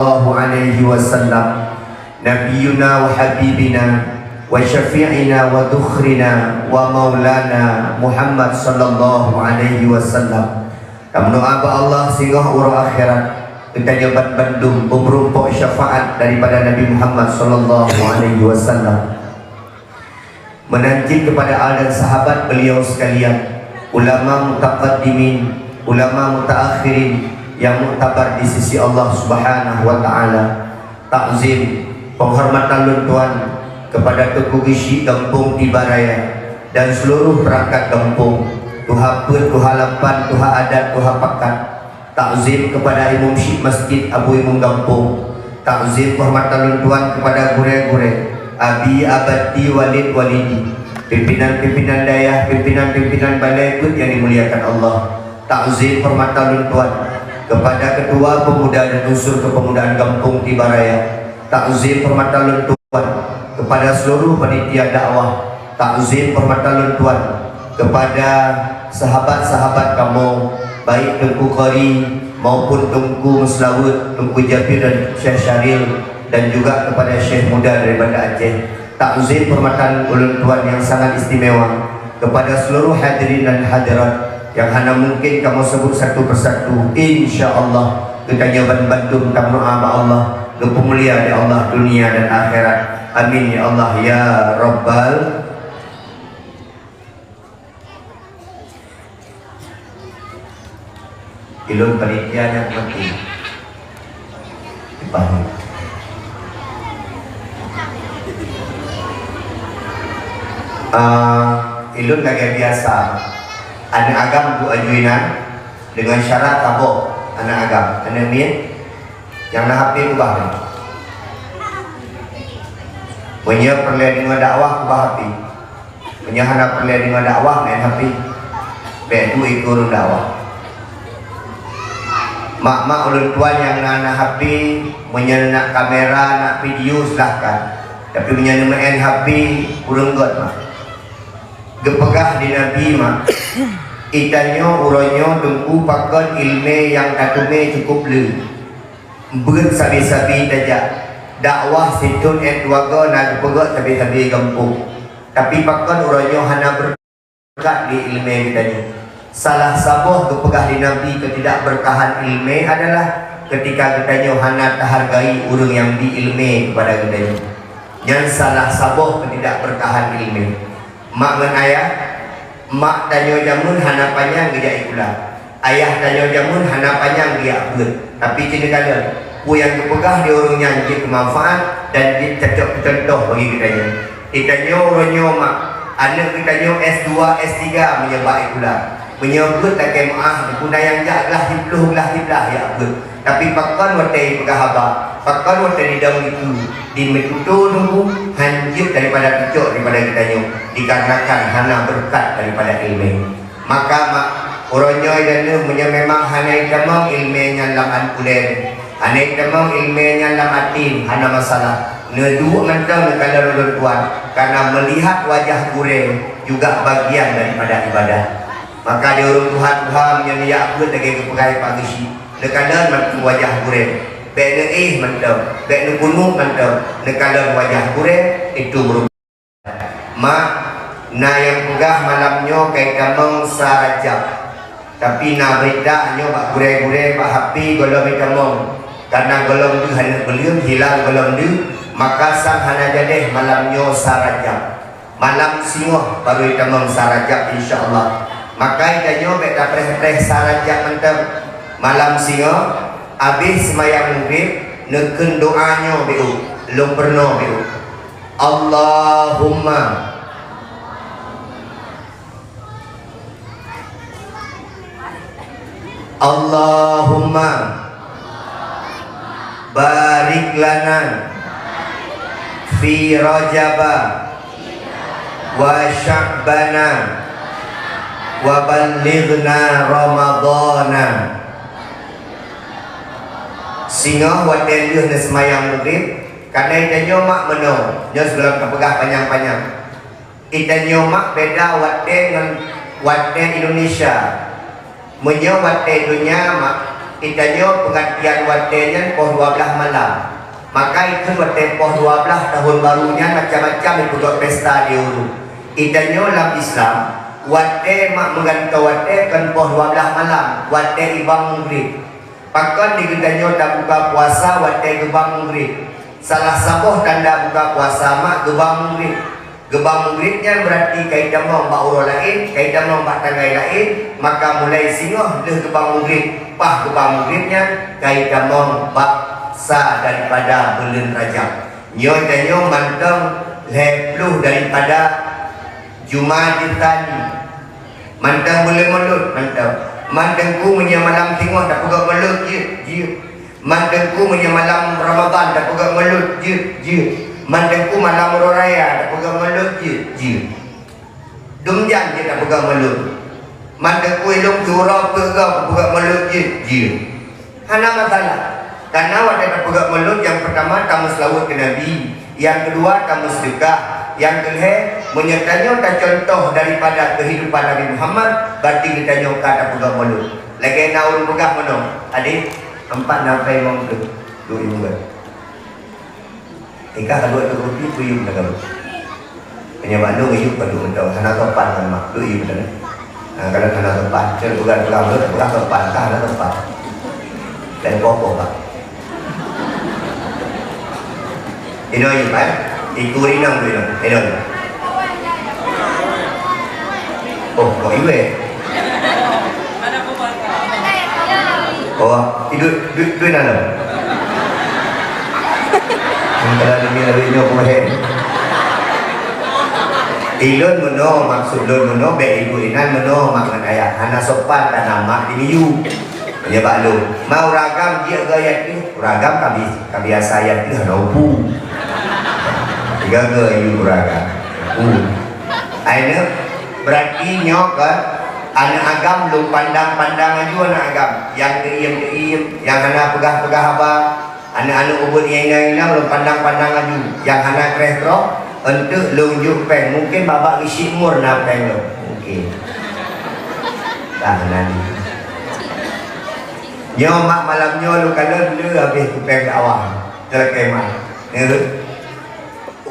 Sallallahu alaihi wasallam Nabiyuna wa habibina wa syafi'ina wa dukhrina wa maulana Muhammad sallallahu alaihi wasallam. Kami doa Allah sehingga urang akhirat kita jabat bandung berupa syafaat daripada Nabi Muhammad sallallahu alaihi wasallam. Menanti kepada al dan sahabat beliau sekalian, ulama mutaqaddimin, ulama mutaakhirin yang muktabar di sisi Allah Subhanahu wa taala. Takzim, penghormatan luntuan kepada Tuku Gishi Kampung Tibaraya dan seluruh perangkat kampung, Tuha Put, Tuha Lampan, Tuha Adat, Tuha Pakat. Takzim kepada Imam Syekh Masjid Abu Imam Kampung. Takzim penghormatan luntuan kepada gure-gure, Abi Abadi Walid Walidi, pimpinan-pimpinan dayah, pimpinan-pimpinan balai put yang dimuliakan Allah. Takzim penghormatan luntuan kepada ketua pemuda dan unsur kepemudaan Kampung Tibaraya. Takzim permata luntuan kepada seluruh panitia dakwah. Takzim permata luntuan kepada sahabat-sahabat kamu, baik Tengku Qari maupun Tengku Muslawud, Tengku Jafir dan Syekh Syaril, dan juga kepada Syekh Muda daripada Aceh. Takzim permata luntuan yang sangat istimewa kepada seluruh hadirin dan hadirat yang hanya mungkin kamu sebut satu persatu. InsyaAllah kita nyoban bantu kamu doa Allah lupa mulia di Allah dunia dan akhirat. Amin ya Allah ya Rabbal. Ilun panitia yang penting dipahami. Ilun kagak biasa anak agam bu ajuinan dengan syarat tabok anak agam anak min yang nak hapi ubah ni punya perlihat dengan dakwah ubah hapi punya anak perlihat dengan dakwah main hapi bedu ikut dakwah mak-mak ulun tuan yang nak hapi punya nak kamera nak video silahkan, tapi punya main hapi urung got mak gepegah di Nabi mak itanyo uronyo dengku pakon ilme yang katume cukup le berat sabi-sabi tajak dakwah situn edwago nak gepegah sabi-sabi kampung, tapi pakon uronyo hana berkat di ilme itanyo. Salah sabuh gepegah di Nabi ketidakberkahan ilme adalah ketika itanyo hana terhargai urang yang di ilme kepada itanyo. Yang salah sabuh ketidakberkahan ilme. Mak dengan ayah, mak tanyo jamun hana panjang gejak ikulah, ayah tanyo jamun hana panjang dia abud, tapi cina kala ku yang kepegah dia orang yang bermanfaat dan dia cocok contoh bagi kitanya. Itanyo orangnya mak anak kitanya S2 S3 menyebab ikulah menyebut tak kemaah guna yang jaklah hiblah ya abud, tapi pakon watai pegah abah pakon watai di dalam itu di metutu nunggu hanjir daripada kecok daripada kitanya dikarenakan hana berkat daripada ilmu. Maka mak orangnya dan memang hana itamang ilmunya laman kulen, hana itamang ilmunya laman tim, hana masalah neduk mentang kalau lulun tuan karena melihat wajah gure juga bagian daripada ibadah. Maka dia orang Tuhan yang dia pun lagi kepegai pagi si nekalan mentu wajah gure bene mentang bene gunung mentang nekalan wajah gure itu merupakan mak na yang pegah malamnya kayak kamang sarajab, tapi na berita nyo bak gure-gure bak hapi golong itamong karena golong tu hanya beliau hilang golong tu, maka sang hana jadi malamnya sarajab, malam singoh baru itamong sarajab insyaallah. Maka itanyo beta preh-preh sarajab mentang malam singoh habis semayang maghrib neken doanya beu belum pernah beu Allahumma Allahumma barik lana fi rajaba wa sya'bana wa ballighna ramadana. Singa waten dia nak semayang maghrib karena itanyo mak meno nyo sebelum kepegah panjang-panjang itanyo mak beda waten dengan waten Indonesia. Menyo waten dunia mak Itanya pengantian watenya poh 12 malam. Maka itu wate poh 12 tahun barunya macam-macam itu buat pesta di Uru. Itanya dalam Islam wate mak menggantau wate kan poh 12 malam. Wate ibang maghrib. Pakan digedanya tak buka puasa wate gebang maghrib. Salah sabuh tanda buka puasa mak gebang maghrib. Gebang maghribnya berarti kaitan mau mbak urut lain, kaitan mau mbak tanggai lain, maka mulai singoh deh gebang maghrib. Pah gebang maghribnya kaitan mau mbak sa daripada bulan Rajab. Nyo dan nyo manteng lepluh daripada Jumaditan. Manteng boleh mulut manteng. Mantengku menyamalam tengok tak pegak mulut je. Mantengku menyamalam Ramadan tak pegak mulut je. Mantengku malam raya tak pegak mulut je. Dumjan je tak pegak mulut. Mantengku ilung curah pegak mulut je. Hana masalah. Karena wadah tak pegak mulut, yang pertama kamu selawat ke Nabi, yang kedua kamu sedekah, yang kedua menyertanya tak contoh daripada kehidupan Nabi Muhammad, berarti kita nyoka tak pegak mulut. Lagi naun pegak mana? Adik, 4 nampai mangkuk. Dua juga. Ika kalau tu kopi puyuh nak kalau. Penyebab lu ngiyuk kalau mentau sana topan kan mak. Lu iu betul. Kalau sana topan, jadi bukan mulut, bukan topan, sana topan. Dan pokok pak. Ino iu kan? Ikuri nang tu ino. Ino. Oh, kau iu Oh, itu nana. Kalau demi lebih nyo kemahin. Ilun meno maksud lun meno be ibu inan meno makan ayah. Hana sopan dan nama dimiyu. Penyebab lu. Mau ragam dia gaya ni. Ragam kabiasa ayat ni hana upu. Tiga gaya ragam. Aina berarti nyok kan. Anak agam lu pandang-pandang aja anak agam. Yang diem-diem, yang hana pegah-pegah apa. Anak-anak ubud yang lu pandang-pandang aja. Yang hana kretro untuk lunjuk peng. Mungkin babak isi umur nak peng lu. Mungkin. Dah nanti. Nyo mak malamnya lu kalau lu habis tu peng ke awal. Terkemah.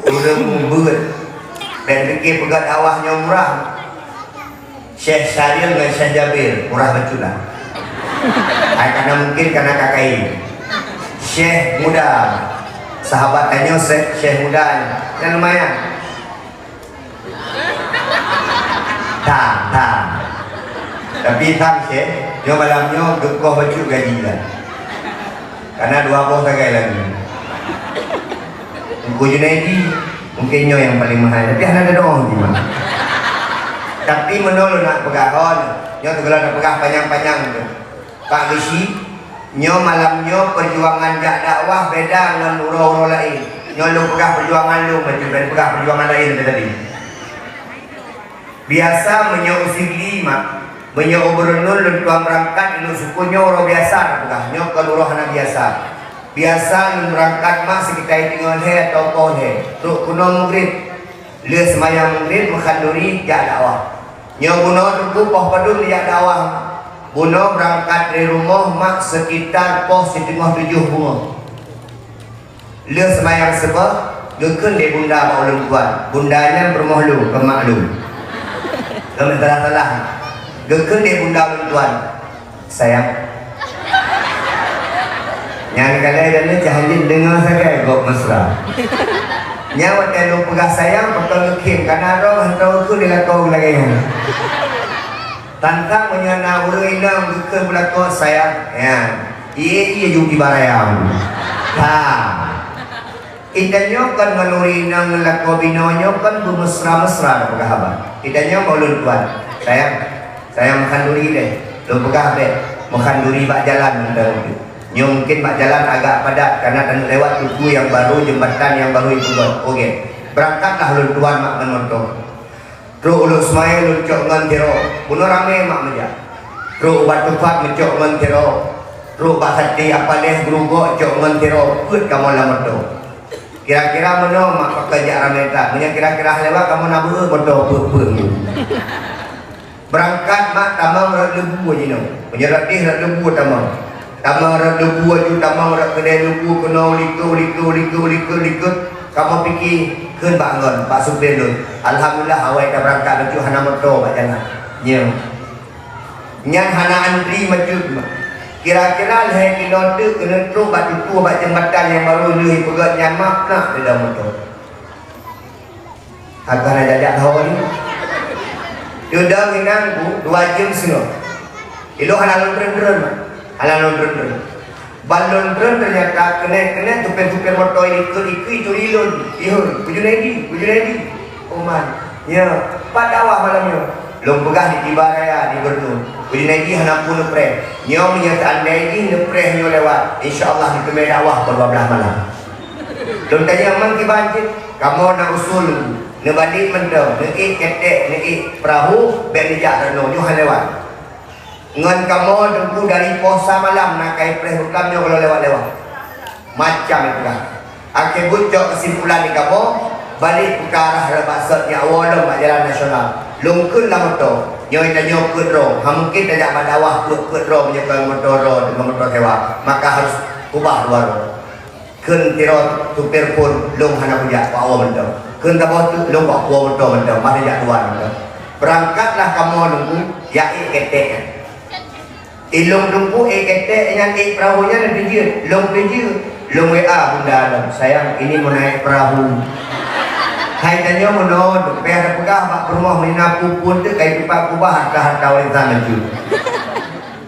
Urang buat dan fikir pegat awahnya murah. Syekh Syaril dan Syekh Jabir murah betul lah. Karena mungkin karena kakai Syekh muda, sahabat tanya Syekh muda yang lumayan. Tak. Tapi tak Syekh, dia malamnya gekoh baju gaji lah. Karena 2 bos kagai lagi. Buku Junaidi mungkin nyo yang paling mahal, tapi ada doang di mana. Tapi menolak nak pegahon, nyo tu kalau nak pegah panjang-panjang tu. Pak Gisi, nyo malamnya perjuangan jak dakwah beda dengan urau-urau lain. Nyo lu pegah perjuangan lu macam pegah perjuangan lain tadi. Biasa menyo usigli mak, menyo obrolun lu tuan berangkat lu suku nyo orang biasa nak pegah, nyo kalau roh anak biasa. Biasa berangkat mak sekitar tinggal he atau kau he. Tuk kuno maghrib, le semayang maghrib mengkanduri jak dakwah. Nyo buno tuku poh padun jak dakwah. Buno berangkat dari rumah mak sekitar poh 7 bunga. Le semayang sebab gekun de bunda mak ulun kuat. Bundanya bermohlu ke mak lu. Kami telah gekun de bunda ulun tuan. Sayang. Yang kalian dan ni jangan dengar saya kok mesra. Nyawa dan lu pegah sayang betul lekim karena roh entau tu dilakau lagi. Tantang menyana urang inang bukan belakau sayang. Ya, ia juga barayam. Ha. Idanya kan menuri inang lakau binonyo kan bermesra-mesra pegah abang. Idanya maulun tuan. Sayang makan duri deh. Lu pegah be makan duri bak jalan entau tu. Nyo mungkin mak jalan agak padat karena dan lewat tugu yang baru, jembatan yang baru itu buat. Okey. Berangkatlah ulun tuan mak menonton. Ru ulun semai ulun cok ngan tiro. Buno rame mak meja. Ru batu fat mencok ngan tiro. Ru basati apa leh grugo cok ngan tiro. Put kamu lamoto. Kira-kira meno mak pekerja rame tak. Punya kira-kira lewat kamu nabu bodoh put. Berangkat mak tamang rat lebu aja no. Punya ratih rat lebu tamang. Tamang orang debu aja, tamang orang kedai debu kena likut. Kamu fikir kan bangun, Pak Supir tu. Alhamdulillah awak dah berangkat menuju hana motor Pak jalan. Ya. Nyan hana antri maju. Kira-kira leh kilometer kena terus batu tu bak jembatan yang baru ni pegat nyamak nak di dalam motor. Agak nak jajak tahu ni. Dia dah minang 2 jam setengah. Ilo halalun dren. Balon dren ternyata kena tupen motor ikut ilun. Ihun, kuju ready. Oman. Ya, pada awak malamnya. Long pegah di tiba raya di Bernun. Kuju ready hana pun nepre. Nyo menyertaan ready nepre nyo lewat. Insyaallah di kemeh dakwah pada 12 malam. Long tanya mang ki banjit, kamu nak usul nebalik mendem, neki ketek, neki perahu, ben dijak reno nyo lewat. Ngan kamu tunggu dari posa malam nak kai preh hukamnya kalau lewat-lewat. Macam itu kan. Akhir bucok kesimpulan ni kamu balik ke arah rebasat ya awal jalan nasional. Lungkun lah motor. Nyo kita nyokut ro. Mungkin tajak badawah kut ro punya ke motor ro dengan motor sewa. Maka harus ubah dua ro. Kun tiro supir pun lung hana punya awal motor. Kun tabah tu lung bawa motor motor. Mari jak dua motor. Berangkatlah kamu nunggu ya ketek. Ilung tunggu ketek dengan perahunya dan kerja. Long WA bunda alam. Sayang ini mau naik perahu. Hai tanya menod. Pihak pegah pak rumah meninapu pun tu kai pipa kubah harta wanita maju.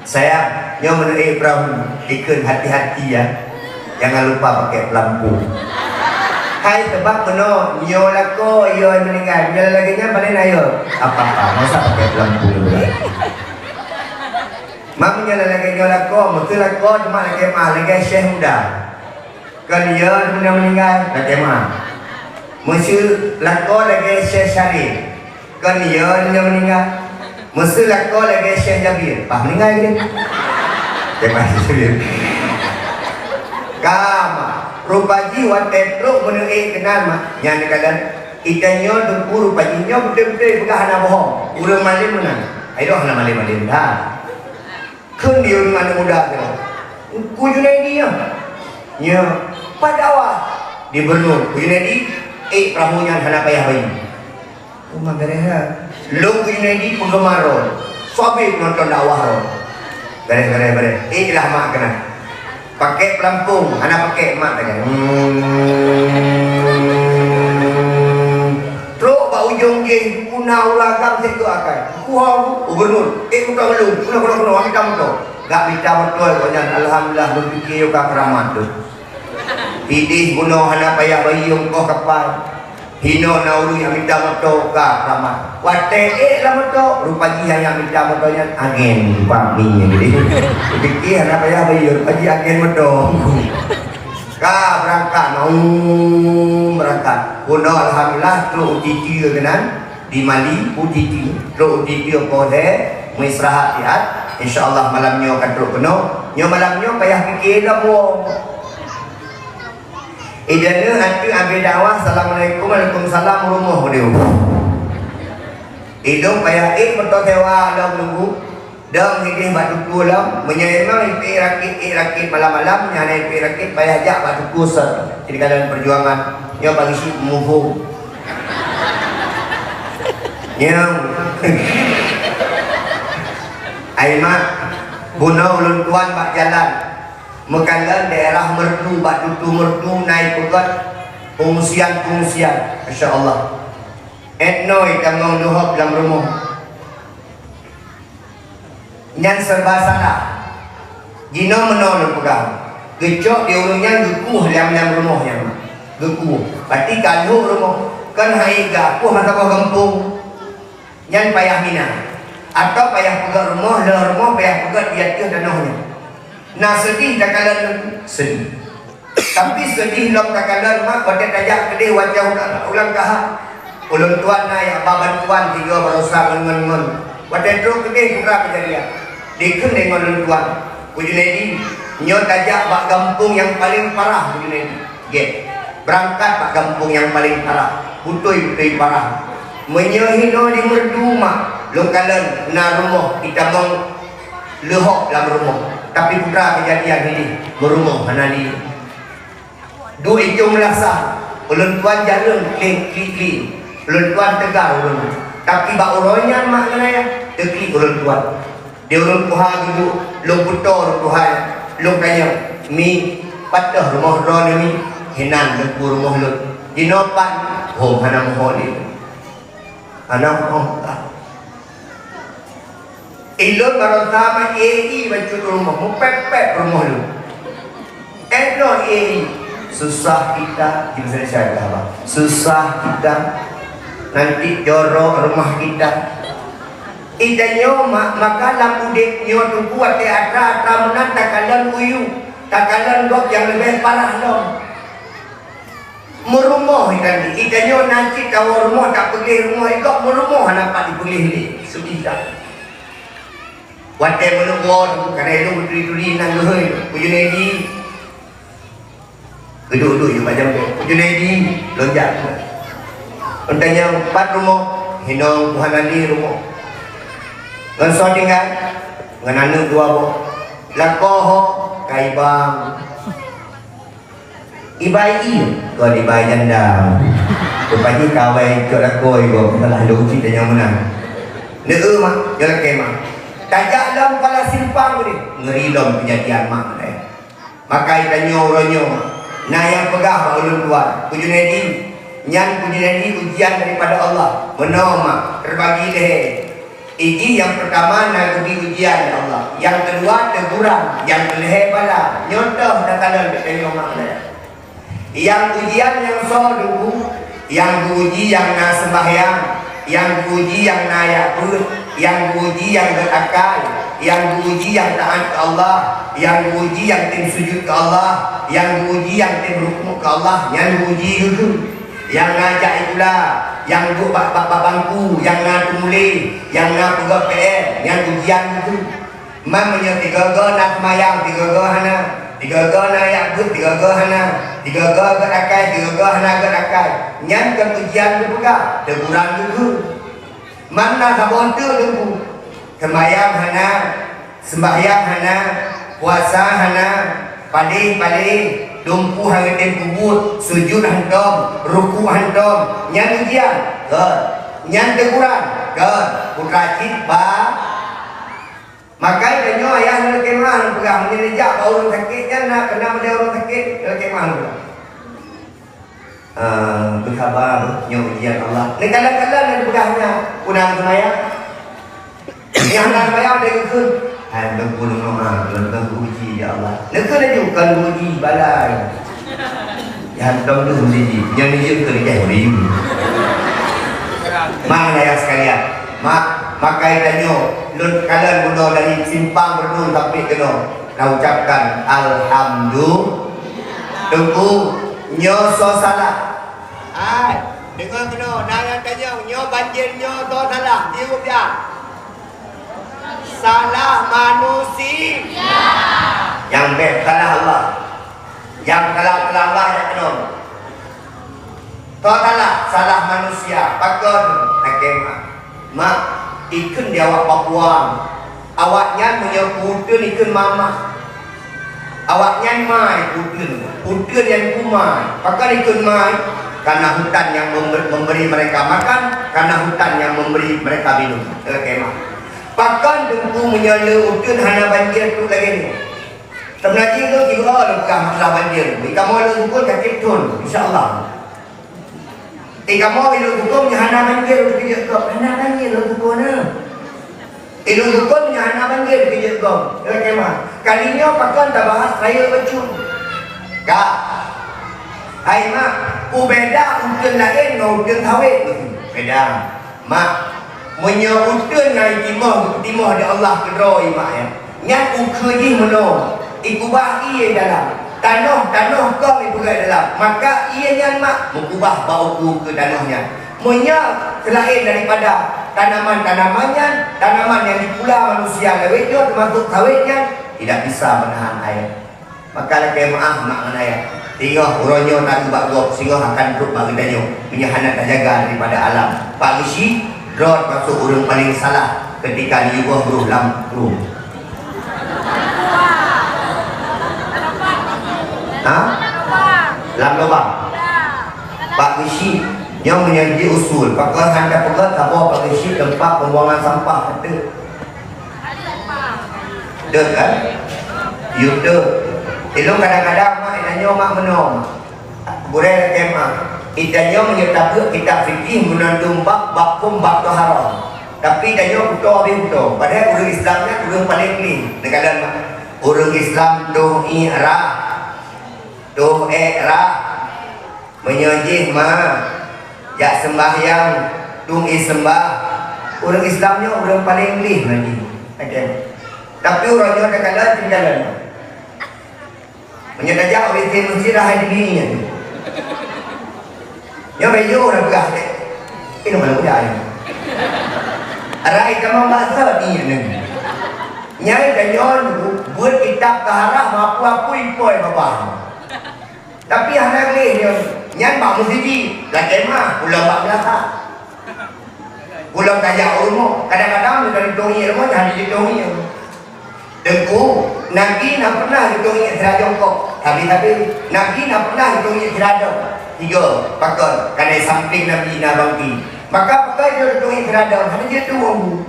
Sayang nyo menaik perahu. Ikut hati-hati ya. Jangan lupa pakai lampu. Hai tebak menod. Nyo lako yo meninggal. Bila lagi nya balik ayo. Apa-apa masa pakai lampu dulu. Mamanya lagi nyolako, betul lako cuma lagi mah lagi syekh muda. Kan dia meninggal lagi mah. Mesti lako lagi syekh Syarif. Kan dia meninggal. Mesti lako lagi syekh Jabir. Pak meninggal ni. Terima kasih. Kama rupaji watetro menui kenal mah. Yang kalian ikannya tunggu rupajinya betul-betul bukan hana bohong. Urang malim menang. Ayo hana malim-malim dah. Kun dia dengan anak muda tu. Kuju ready ya. Ya, pada awal di Bernun. Kuju ready, perahunya hana payah bayi. Rumah bereha. Long kuju ready penggemar ron. Suami nonton dakwah ron. Beres. Ilah mak kena. Pakai pelampung, hana pakai mak tadi. Teruk bau ujung je, kuna ulagam situ akan. Kuau gubernur, bukan belum, kuna kami kamu tu. Gak bisa betul banyak. Alhamdulillah berfikir juga keramat tu. Idih bunuh hana payah bayi yang kau kapal. Hino nauru yang minta motor ka keramat. Wate lah motor, rupa jihan yang minta motornya agen paminya jadi. Fikir hana payah bayi rupa jihan agen motor. Ka berangkat berangkat. Kuno alhamdulillah terus uji kenan di Mali uji terus uji boleh mengistirahat lihat. Insyaallah malamnya akan terus penuh. Nyo malamnya payah fikir dah buang. Idana hati ambil dakwah assalamualaikum waalaikumsalam rumah dia. Hidung payah betul sewa dalam nunggu. Dam hidih batu kulam menyelema rakit malam-malam nyana rakit payah jak batu kusar. Jadi kalian perjuangan yang bagi si move. Yang Aimat bunuh ulun tuan bak jalan mekalan daerah merdu bak tutu merdu naik pegat pengungsian Masya-Allah. Etnoi kamong duhop dalam rumah. Nyan serba salah. Gino menolong pegang. Gecok di urungnya gekuh liam-liam rumahnya. Gekuh. Berarti kalau rumah kan hai gakuh masa kau gempung. Nyan payah mina. Atau payah pegang rumah, dalam rumah payah pegang diatur danahnya. Nah sedih tak kalah sedih. Tapi sedih lom tak kalah mak pada tajak kedai wajah ulang kahak. Ulun tuan naik apa bantuan tiga berusaha ngen-ngen. Pada terus kedai kurang kejadian. Dikun dengan ulun tuan. Ujunedi nyo tajak bak kampung yang paling parah ujunedi. Get. Berangkat bak kampung yang paling parah. Putui parah. Menyehino di merdu mak. Lo kalan na rumah kita mong lehok dalam rumah. Tapi putra kejadian ini berumah hanali. Dua icung melasa. Ulun tuan jalan klik. Ulun tuan tegar ulun. Tapi bak uronya makna ya. Dekli ulun tuan. Dia ulun puha dulu. Ulun putor tuhan. Ulun kaya. Mi patah rumah ron ni. Hinan lepu rumah ulun. Dinopan. Hom hana moholi. Hana moholi. Ilun baru sama EI baju rumah, mupepet rumah lu. Elon EI, susah kita, kita saya apa? Susah kita, nanti jorok rumah kita. Idanya maka lampu deknya tu buat teatra tamunan takalan uyu, takalan gok yang lebih parah dong. Merumah ikan ni, idanya nanti tahu rumah tak pergi rumah, ikut merumah nampak dipulih ni, sudah. Watai menunggu kerana itu turi-turi nang gehoi Puju Nedi geduk-geduk je macam tu Puju Nedi lonjak untanya 4 rumah hinong Tuhan Ali rumah ngan so tinggal ngan anu 2 bo lakoho kaibang ibai kau ibai janda rupanya kawai cok lakoi kau malah lucu tanya menang neu mak jalan kemah tajak dalam kepala simpang ni ngerilom kejadian mak ni maka itanyo ronyo nah yang pegah ulun tuan Puju Nedi nyan Puju Nedi ujian daripada Allah menoma terbagi deh ini yang pertama nabi ujian Allah yang kedua teguran yang kelih pala nyontoh dakalan itanyo mak ni yang ujian yang so dulu yang uji yang na sembahyang yang uji yang na yakut yang uji yang berakal, yang uji yang taat ke Allah, yang uji yang tim sujud ke Allah, yang uji yang tim rukuk ke Allah, yang uji itu, yang ngajak itulah, yang duk bangku, yang nak tumuli, yang nak pegak PR, yang ujian itu. Mamanya 3 nak mayang, 3 hana, 3 nak yakut, 3 hana, 3 berakal, 3 hana berakal. Yang ke ujian itu pegak, teguran itu. Mana sabon tu dulu sembahyang hana sembahyang hana puasa hana pali dumpu hangatin kubur sujud hantom ruku hantom nyan ujian ke nyan teguran ke putra citba maka danyo ayah nak kemah pegang menjak orang sakitnya nak kena ada orang sakit nak kemah berkhabar ujian Allah. Ni kadang-kadang ada pegahnya unang semayang. Yang unang semayang dia ikut. Hai berpuluh nama, berpuluh uji ya Allah. Nak kena juga uji balai. Yang tahu tu uji, yang ni juga kerja hari ini. Mana yang sekalian? Maka itanyo, lun kalian bunuh dari simpang berdun tapi kena. Kau ucapkan alhamdulillah. Tunggu. Nyo so salah. Dengar kena nang tanya nyo banjir nyo so salah. Dia dia. Salah manusia. Yang salah Allah. Yang salah Allah yang kena. So salah manusia. Pakon nakema. Mak ikun dia awak Papuang. Awaknya punya putun ikun mama. Awaknya mai putun yang kumai pakai ikut mai karena hutan yang memberi mereka makan, karena hutan yang memberi mereka minum. Kemah pakan dengku menyala utun hana banjir tu lagi ni sebenarnya tu juga bukan masalah banjir kamu ada hukum sakit tun insyaAllah kamu ada hukum hana banjir hana banjir hukum na ilmu hukumnya anak banjir kerja gom. Kemah. Kalinya pakan tak bahas saya bacun. Kak. Hai mak, ubeda utun lain ngau utun tawid. Beda. Mak, munya utun ngai timah di Allah kedroi mak ya. Ngan ukeuji meno. Ikubah ieu dalam. Tanah kau ibu kat dalam. Maka ia nyan mak mengubah bau ke tanahnya. Munya selain daripada tanaman-tanamannya, tanaman yang dipula manusia lewetnya termasuk sawitnya tidak bisa menahan air. Maka lagi maaf mak air. Tengok uronyo tak buat gop sehingga akan teruk bagi danyo. Punya hanat terjaga daripada alam. Pak Gishi rod masuk urang paling salah ketika diubah berulang. Dalam lubang. Pak Rishid yang menjadi usul. Pakai hantar pegat apa Pak Rishid tempat pembuangan sampah kata. Dek kan? You dek. Itu kadang-kadang mak nanya mak menom. Boleh kemah. Itanya menyertakan kitab fikih menandung bab kum bab haram. Tapi tanya betul habis betul. Padahal orang Islamnya orang paling clean. Dekat orang Islam doh era menyajih ya sembahyang tung sembah. Orang Islamnya orang paling clean lagi. Okay. Tapi orangnya dekat tinggalan. Menyatakan WC masjid dah ada dirinya. Nhớ bây giờ là gà đấy, cái nó là cái dài. Rai kamu bahasa ni neng. Nyai dah nyon buat kitab keharah mampu apa impoi bapa. Tapi anak ni nyai bapa mesti lah kemah pulang bapa belakang. Pulang kaya umur, kadang-kadang dari tongi rumah jadi di tongi. Dengku, Nabi nak pernah di tongi serajong kok. Tapi Nabi nak pernah di tongi serajong. Tiga pakar kerana samping Nabi Nabangki maka pakai dia tulis kerana hanya dia tu orang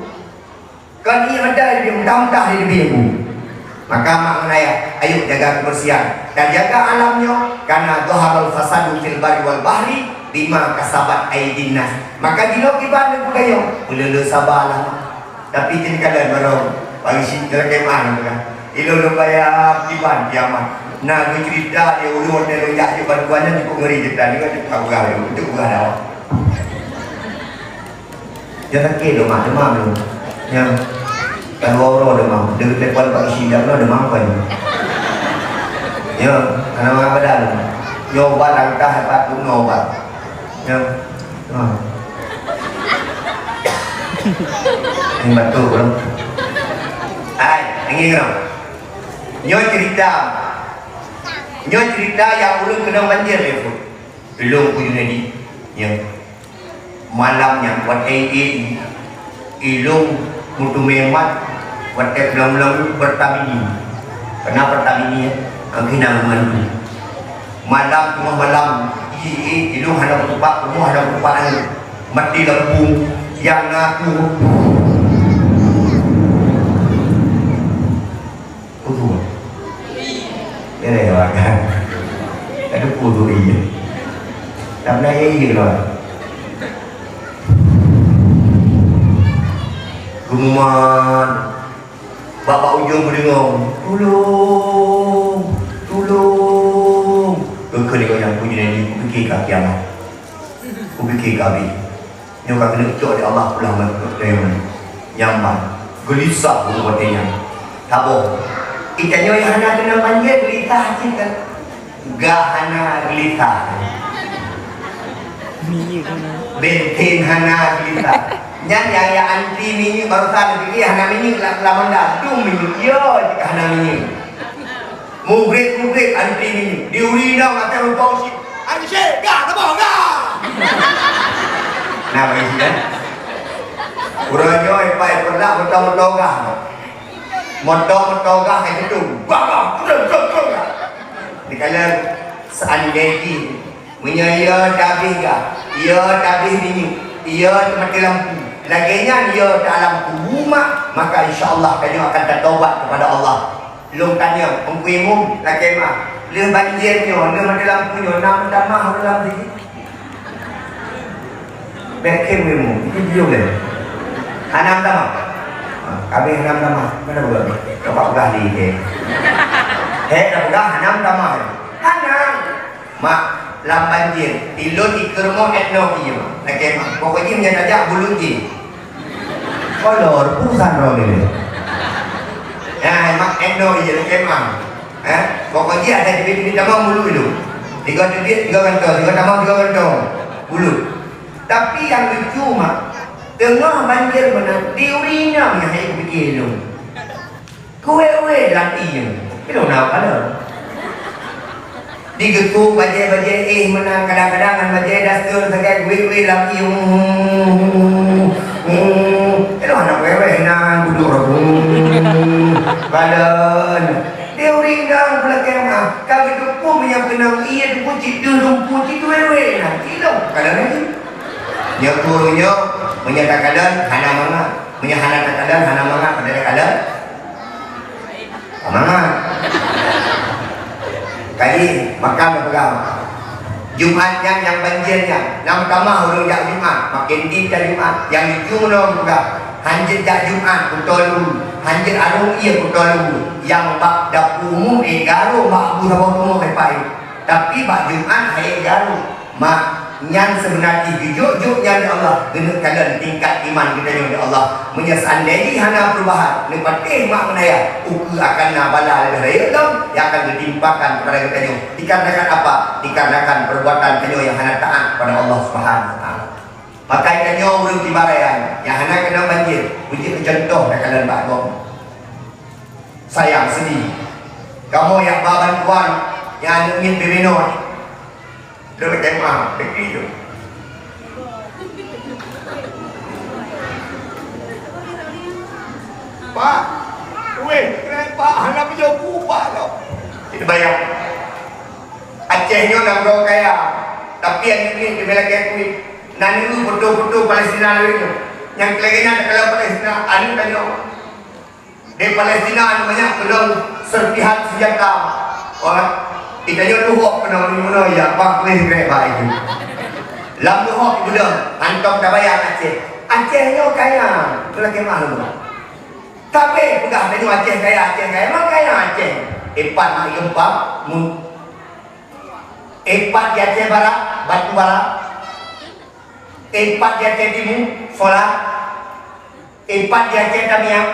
kan ia ada dia mudah-mudah dia lebih maka mak menaya ayo jaga kebersihan dan jaga alamnya karena dhaharul fasadu fil barri wal bahri bima kasabat aydin nas maka dilo kiban dan budaya boleh sabarlah tapi tingkalan baru bagi sinter keman kan ilo lo bayar kiban kiamat. Nah, gue cerita dia urut dia lonjak je bantuannya cukup ngeri cerita ni kan cukup gah dia cukup gah dah. Jangan ke demam lu. Yang kan woro demam, dia telepon Pak Isi dah demam apa ni. Ya, karena apa dah. Nyobat langkah hebat tu nyobat. Ya. Ini betul belum? Ini kan. Nyo cerita yang ulun kena banjir dia pun belum punya ni yang malamnya buat ilung mutu memat buat belum bertamini kenapa bertamini kena mengandu malam tengah malam ilung ada tempat rumah ada tempat mati lampu yang aku cái này là cái đức vua tôi đi năm nay cái gì rồi kuman bapak ujung berdengung tolong kau yang punya ini ku fikir kaki amat ku fikir kaki yang kau kena ucap di Allah pulang dengan nyaman gelisah buatnya tabung ikannya yang hana kena banjir gelitah kita gak hana gelitah benten hana gelitah nyan yang anti mini baru tadi fikir hana mini laman dah tu mini yo jika hana mini mugrid anti mini diuri dah kata rumpau si anti syek gak tabang gak nah bagi sih urangnya ipai pernah betul-betul gak motor gah itu gah dikala seandainya menyaya dabih gah ia dabih ini ia mati lampu laginya dia dalam rumah maka insyaallah kamu akan bertaubat kepada Allah belum tanya pengkuimu lagi mah dia banjirnya dia mati lampunya nak minta maaf dalam diri berkemimu itu dia boleh hanam tak kami hanam nama mana bukan bapak udah di dah udah hanam nama hanam mak lam banjir tilun ikermo etno iya lagi mak pokoknya menyatakan bulu ji kolor pusan roh ini ya mak etno iya lagi mak pokoknya ada di tamang bulu itu tiga tamang bulu tapi yang lucu mak tengah banjir mana teorinya yang saya fikir tu kue latihan itu nak apa digetuk bajai menang kadang-kadang kan bajai dasar sebagai kue lagi itu anak kue nang duduk badan teori nang belakang kalau itu pun yang kenal ia tu puji tu puji tu wewe nanti lo kalau ni yang turunnya menyatakan hana mana menyatakan hana mana pada kala mana kali makan berpegang Jumatnya yang banjirnya nam kamah urung jak Jumat makin di jak Jumat yang itu no juga hanjir jak Jumat putolu hanjir arung ia putolu yang bak dapumu garu mak bu sabomu pai tapi bak Jumat hai garu mak yang sebenarnya jujur yang Allah guna kalian tingkat iman kita yang Allah menyesandai hana perubahan lepas mak menaya uku akan nabala lebih raya dong yang akan ditimpakan kepada kita dikarenakan apa? Dikarenakan perbuatan kita yang hana taat pada Allah Subhanahu wa taala. Maka kita urung tibarayan yang hana kena banjir uji contoh dah kalian bakong sayang sedih kamu yang bawa bantuan yang ingin diminum dia kemah begitu Pak kenapa hana punya upah tau kita bayar Acehnya nak berapa kaya tapi yang ini dia bilang kayak kuih nani itu betul-betul Palestina itu yang kelebihan kalau Palestina anu tanya di Palestina anu banyak belum serpihan senjata orang itanya luhuk kena mana ya pak boleh great baik lam luhuk belum antum tak bayar Acehnya kaya tu lagi malu tapi bukan tanya Aceh kaya memang kaya Aceh epat nak gempa epat di Aceh Barat batu bara epat di Aceh Timur solar epat di Aceh Tamiang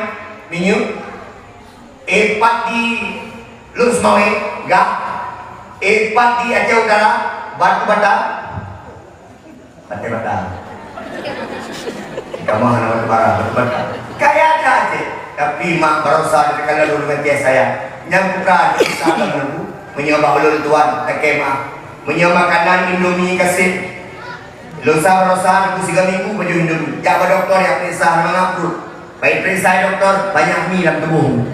minyak epat di Lus Mawe gas epat di Aceh Utara batu bata kamu hana batu bara kaya ada Aceh tapi mak berusaha dari kala dulu dengan saya yang bukan usaha menunggu menyoba ulun tuan kekemah menyoba makanan Indomie kasih lusa berusaha 3 minggu baju Indomie jaga doktor yang periksa mengapur baik periksa doktor banyak mie dalam tubuh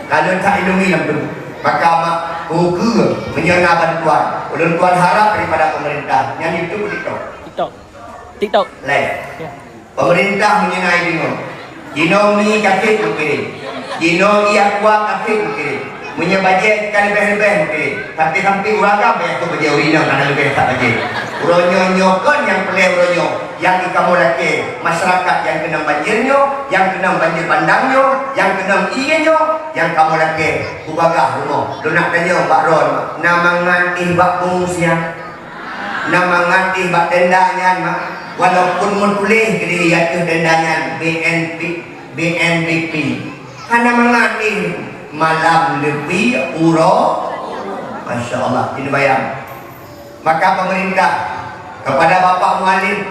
kalau tak Indomie dalam tubuh maka mak uku menyoba bantuan ulun tuan harap daripada pemerintah yang itu TikTok live pemerintah menyenai dengan Jino mi kakek mungkin, Jino iya kuat kakek mungkin, punya bajet kan lebih mungkin, tapi sampai uraga banyak tu bajet urina karena lebih tak bajet. Uronyo nyokon yang pelai uronyo, yang ikamu laki masyarakat yang kena banjirnya, yang kena banjir pandangnya, yang kena iyenyo, yang kamu laki ubagah rumah. Lu nak tanya Pak Ron, nama nganti bak pengungsian, nama nganti bak tendanya mak. Walaupun mentulis jadi yaitu tendanya BNPP karena mengerti malam lebih uro Masya Allah ini bayang maka pemerintah kepada Bapak Mualim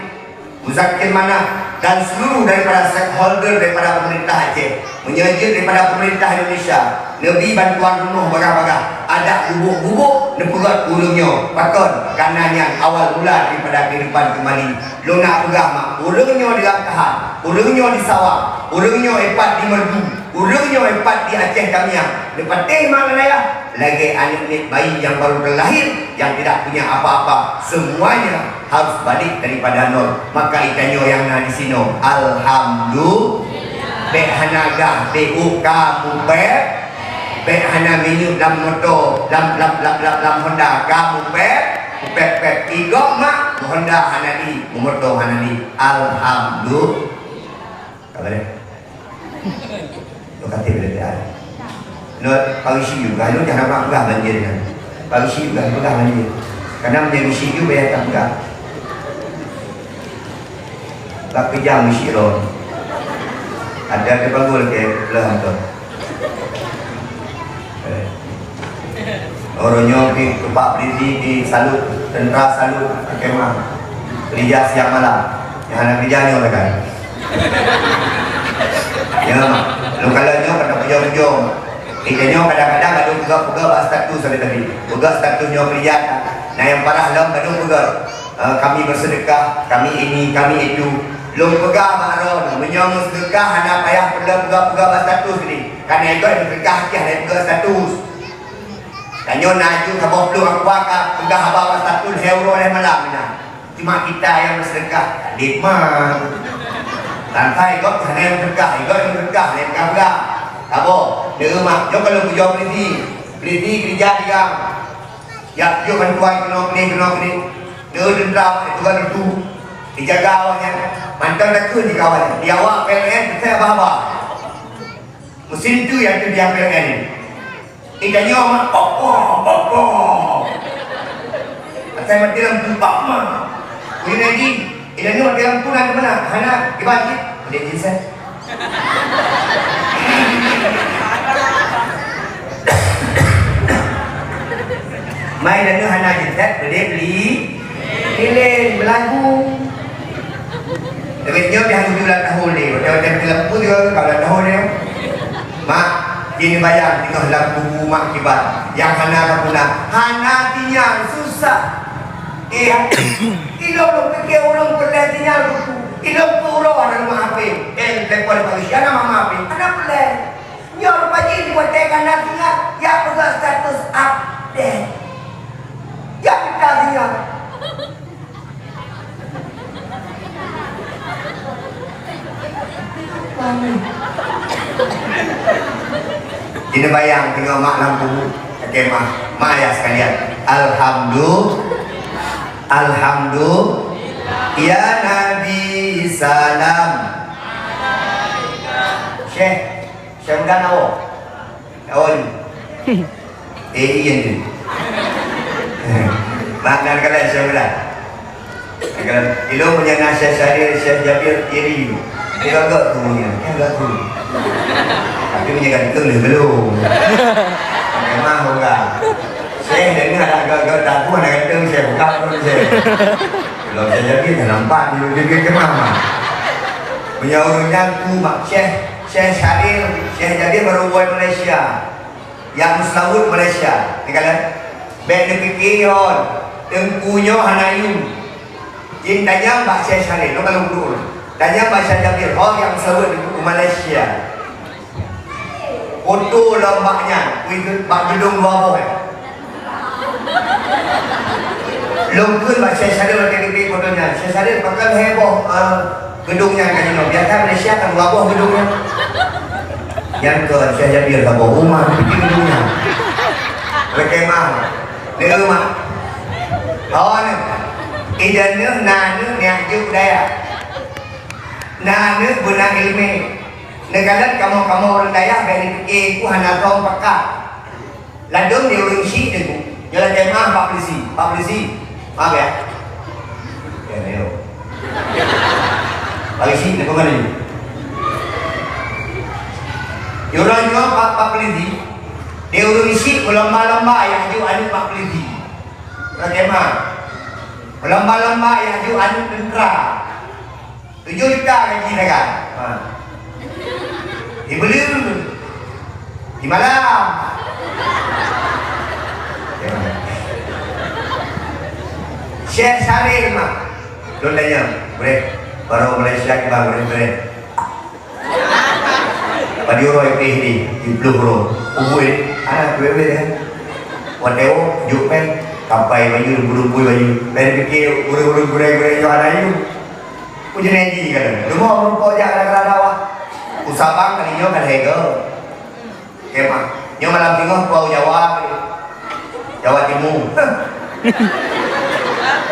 Muzakir Mana dan seluruh daripada stakeholder daripada pemerintah Aceh menyejut daripada pemerintah Indonesia lebih bantuan rumah bagah-bagah ada bubuk-bubuk nepegat urungnya pakon karenanya awal mula daripada kehidupan kembali lu nak pegah mak urungnya di Langkahan urungnya di Sawang urungnya epat di Merdu urungnya epat di Aceh Tamiang lepas mak ya lagi anak bayi yang baru terlahir yang tidak punya apa-apa semuanya harus balik daripada nol maka ikannya yang di sini alhamdulillah behanaga buka mubek behana minyak dalam motor dalam Honda kamu pep igok mak Honda hanadi motor hanadi alhamdulillah apa deh lo kata bila dia lo pagi juga lo jangan nak pegang banjir kan pagi juga pegang banjir karena menjadi siu bayar tak pegang tak kejam isi lo ada kebangun ke belah tu orangnya di tempat berdiri di salut tentera salut kemah kerja siang malam yang anak kerjanya orang kan ya lu kalau pada pejam-pejam ikannya kadang-kadang ada pegang status ada tadi pegang statusnya kerja nah yang parah dalam kadang pegang kami bersedekah kami ini kami itu lu pegang makron menyambung sedekah anak payah pegang status ni karena itu ada sedekah dia ada pegang status Danyo naju ke bawah peluk aku bakar. Enggak bawa satu euro oleh malam na. Cuma kita yang bersedekah. Lima. Lantai kau sana yang bersedekah. Kau yang bersedekah. Yang bersedekah. Kabo. Dia mak. Jom kalau bujau peliti. Peliti kerja dia. Ya, jom bantuan kena kini. Dia dendam. Itu kan itu. Dijaga awalnya. Mantap dah kun di kawan. Dia awak PLN. Saya apa-apa. Mesin tu yang tu dia PLN. Ikannya mak pokok. Saya mati dalam tumpah mah. Ini lagi, ikannya mati dalam tunan mana? Hana dibagi, dia jisah. Mai dan tu hana jisah, dia beli, pilih belagu. Dengannya dia harus jual tahun ni. Dia lempu juga kalau tahun ni. Mak. Ini bayang tinggal lagu mak kibat yang hana kapuna hana tinggal susah ilong pikir ulung pelai tinggal buku ilong puro ada rumah api telepon pagi siapa nama api ada pelai nyor pagi dibuat hana tinggal ya pegang status update ya kita tinggal ini bayang tinggal mak lampu kemah mak ya sekalian alhamdulillah ya Nabi salam Syekh udah awon iya ni makna kalian Syekh udah ilo punya nasihat saya Syekh Jabir iri dia agak tuanya tapi punya gantung dia belum memang enggak saya dengar agak-agak takut ada gantung saya buka pun saya kalau saya jadi tak nampak dia kemana punya orangnya tu mak Syekh Syaril Syekh jadi baru buat Malaysia yang Muslawud Malaysia ni kalian baik dia fikir tengkunya hanayum cintanya Mbak Syekh Syaril lo kalau dulu tanya Mbak Syekh Jabir yang Muslawud di Malaysia foto lambaknya bak gedung dua boy longkun Mbak Syekh Syaril ada di fotonya Syekh Syaril pakai heboh gedungnya kan ini biasa Malaysia kan dua boh gedungnya yang ke Syekh Jabir tak bawa rumah di gedungnya berkemah di rumah ni idanya nana niajuk daya nana guna ilmi negara kamu orang daya dari ku hana kau pakai ladung dia orang si degu jalan kemah pak polisi maaf ya neo polisi ni kemana ni orangnya pak polisi dia orang si lomba-lomba yang ju anu pak polisi jalan kemah lomba-lomba yang ju anu tentera 7 juta gaji mereka dibeli di malam Syekh Syaril mah lu tanya boleh baru Malaysia kita boleh pada orang yang PhD di Blue Ubui anak gue kan wadeo jupen kapai baju buru baju dari pikir buru yang ada itu punya energi kan lu mau kau jangan ada usapang kalinya kan hego kemah nyo malam minggu bau Jawa Timur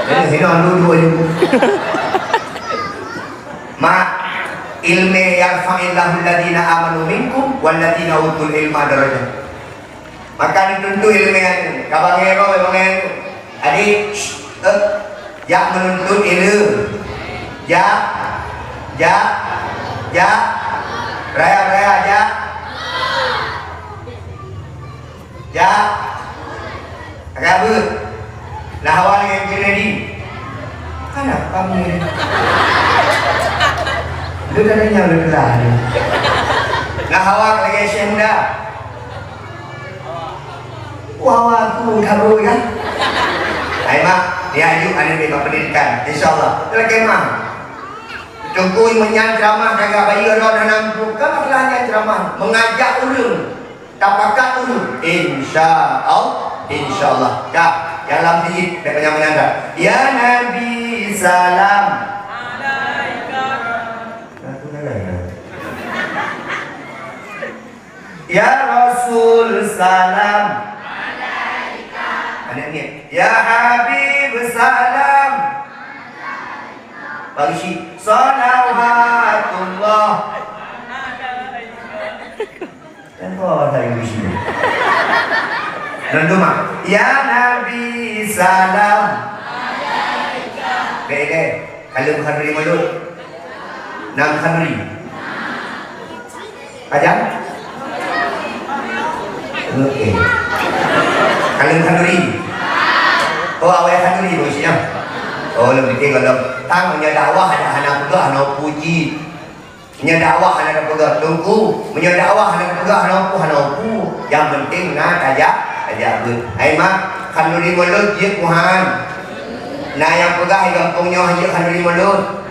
jadi sini dulu aja ma ilmi yarfa'illahu alladhina amanu minkum walladhina utul ilma darajat maka dituntut ilmu yang kabang hero memang adik jak menuntut ilmu jak raya aja agabut nah awal yang ready mana kamu ini lu katanya udah lari nah awal lagi senda aku tahu kan ayo mak diaju ada di pendidikan insyaallah lagi mak Jokowi menyanceramah kagak bayi orang nampu kan masalahnya ceramah mengajak ulun tapakat ulun insyaallah Insyaallah. Kak, yang lam dikit daripada yang menanda. Ya Nabi salam alaika. Ya Rasul salam alaika. Anaknya. Ya Habib salam alaika. Bagi si salawatullah. Dan kau tadi di sini. Dan rumah. Ya Nabi salam alaika. Beda. Kalau bukan dari mulut. Nam khanuri. Ajam? Okey. Kalau khanuri. Oh awak khanuri bosnya. Oh lebih kalau tang punya dakwah ada anak pegang anak puji. Punya dakwah anak pegang tunggu. Punya dakwah anak pegang anak pu. Yang penting nak aja ber. Ai mak khanuri mulut je Tuhan. Nah yang pegang kampungnya hanya khanuri mulut.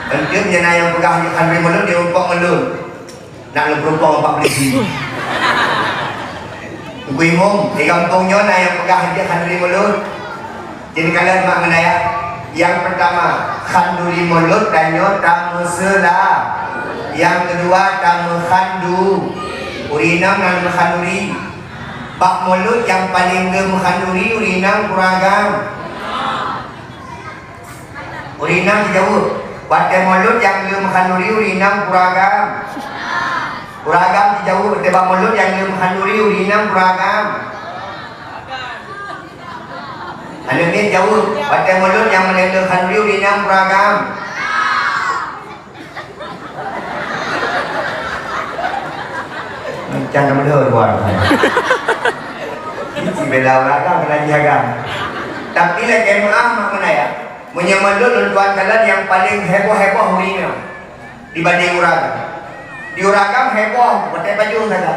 Entupnya nah yang pegang hanya khanuri mulut dia umpok mulut. Nak leberumpok 40 biji. Guimum di kampungnya nah yang pegang hanya khanuri mulut. Jadi kalian mak menaya. Yang pertama khanduri mulut danyo tamu sela. Yang kedua tamu khandu. Urinam dan khanduri. Bak mulut yang paling mengkhanduri urinam kuragam. Urinam dijawab. Pada mulut yang mengkhanduri urinam kuragam. Kuragam dijawab. Pada bak mulut yang mengkhanduri urinam kuragam. Anda ni jawab. Pada mulut yang mengkhanduri urinam kuragam. Jangan melur buat. Si bela orang kena jaga. Tapi lagi maaf mana ya? Menyemelul tuan kalian yang paling heboh urinam dibanding uragam. Di uragam heboh, pakai baju saja.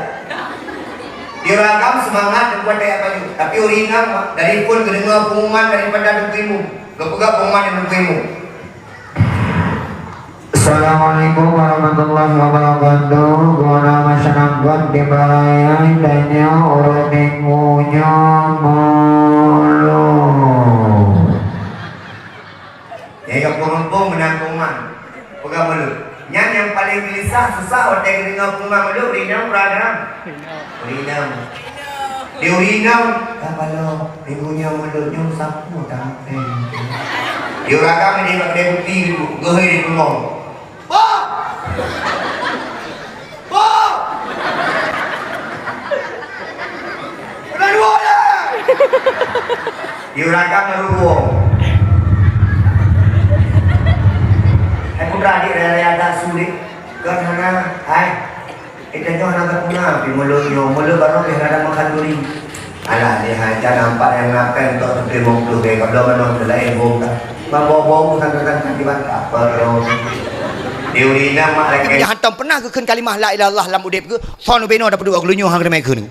Di uragam semangat dan pakai baju. Tapi urinam dari pun kedengar pengumuman daripada dukimu. Kepegang pengumuman dan dukimu. Assalamualaikum warahmatullahi wabarakatuh. Guna masyarakat di balai danya orang minggunya malu. Ya kampung menangkungan pegang mulut. Yang paling gelisah susah orang dengar pengumuman mulut urinam beragam. Urinam. Di urinam kalau minggunya mulutnya sapu tak. Di uragam dia pakai putih gehoi di rumah. Udah dua dah. Diuragam merubuh. Putra adik ada sulit. Kerana, kita tu anak punya, pi mulutnya, mulut baru dia ada mengkanduri. Alah dia hanya nampak yang ngapain untuk seperti mengkulu kayak kalau mana selain bongkar. Bawa-bawa bukan di bantah. Baru. Diurina mak lagi. Dia hantam pernah ke kalimah la ilaha illallah dalam udip ke? Son beno dapat dua glunyo hang remai ke ni.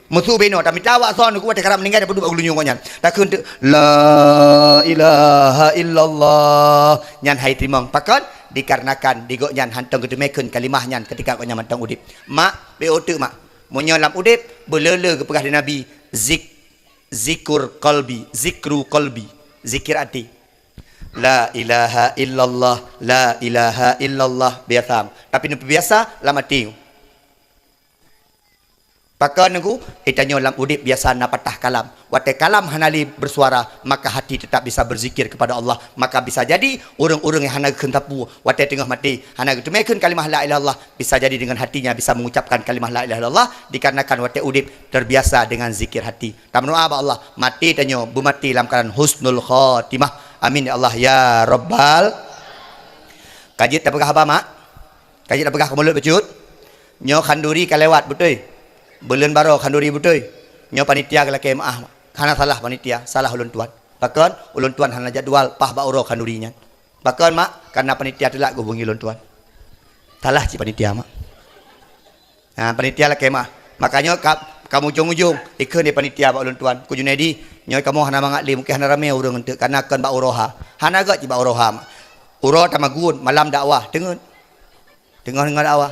Musuh beno tapi tawa son ku ada karam meninggal dapat dua glunyo konyan. Tak ke la ilaha illallah nyan hai timang pakon dikarenakan digok nyan hantam ke demekeun kalimah nyan ketika konyan mantang udip. Mak be ote mak. Munyo dalam udip belele ke pegah Nabi zikru qalbi, zikir hati. La ilaha illallah, la ilaha illallah biasa. Tapi nampak biasa lama ting. Pakai nunggu, itanya lam udip biasa na patah kalam. Watai kalam hanali bersuara, maka hati tetap bisa berzikir kepada Allah. Maka bisa jadi orang-orang yang hanag kentapu, watai tengah mati, hanag tumekan kalimah la ilaha illallah, bisa jadi dengan hatinya bisa mengucapkan kalimah la ilaha illallah dikarenakan watai udip terbiasa dengan zikir hati. Tamnu aba Allah, mati tanya, bumati dalam keadaan husnul khatimah. Amin ya Allah ya Rabbal. Kajit tak pegah apa mak? Kajit tak pegah ke mulut becut? Nyo khanduri kalewat betul. Bulan baru khanduri betul. Nyo panitia ke laki maaf. Karena salah panitia, salah ulun tuan. Bahkan ulun tuan hana jadwal pah bauro khandurinya. Bahkan mak karena panitia telak hubungi ulun tuan. Salah si panitia mak. Nah panitia laki maaf. Makanya kamu ujung-ujung ikut di panitia pak ulun tuan. Ku Junedi, nyoy kamu hana mangakli mungkin hana rame urang ente karena kan bak uroha. Hana gak ci bak uroha. Uroh tamagun malam dakwah dengar dakwah.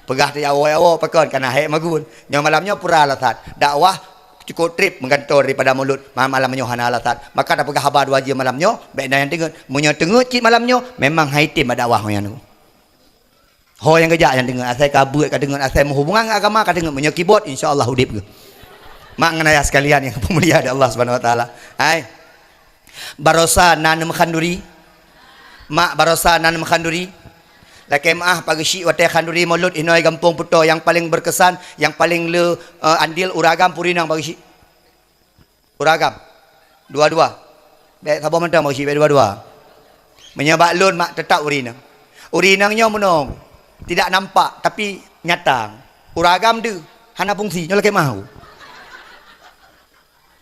Pegah ti awo pakon kana hek magun. Nyoy malamnya pura lasat. Dakwah cukup trip menggantor daripada mulut malam-malamnya hana alasan. Maka dah pegang habar 2 jam malamnya, baik dah yang tengok. Munyo tengok cik malamnya memang haitim ada dakwah yang tu. Ho yang kerja yang dengar asal kabut ka dengar asal hubungan agama ka dengar munyo keyboard insya-Allah hudip ke. Mak nganaya sekalian yang pemulia ada Allah Subhanahu wa taala. Hai. Barosa nanam khanduri. Mak barosa nanam khanduri. Laki maah pagi syik watai khanduri mulut inoi gampung puto yang paling berkesan, yang paling le andil uragam purinang pagi syik. Uragam. Dua-dua. Baik sabar mentang pagi syik baik dua-dua. Menyabak lun mak tetap urinang. Urinangnya menong. Tidak nampak tapi nyata. Uragam tu hana fungsi nyo laki mahu.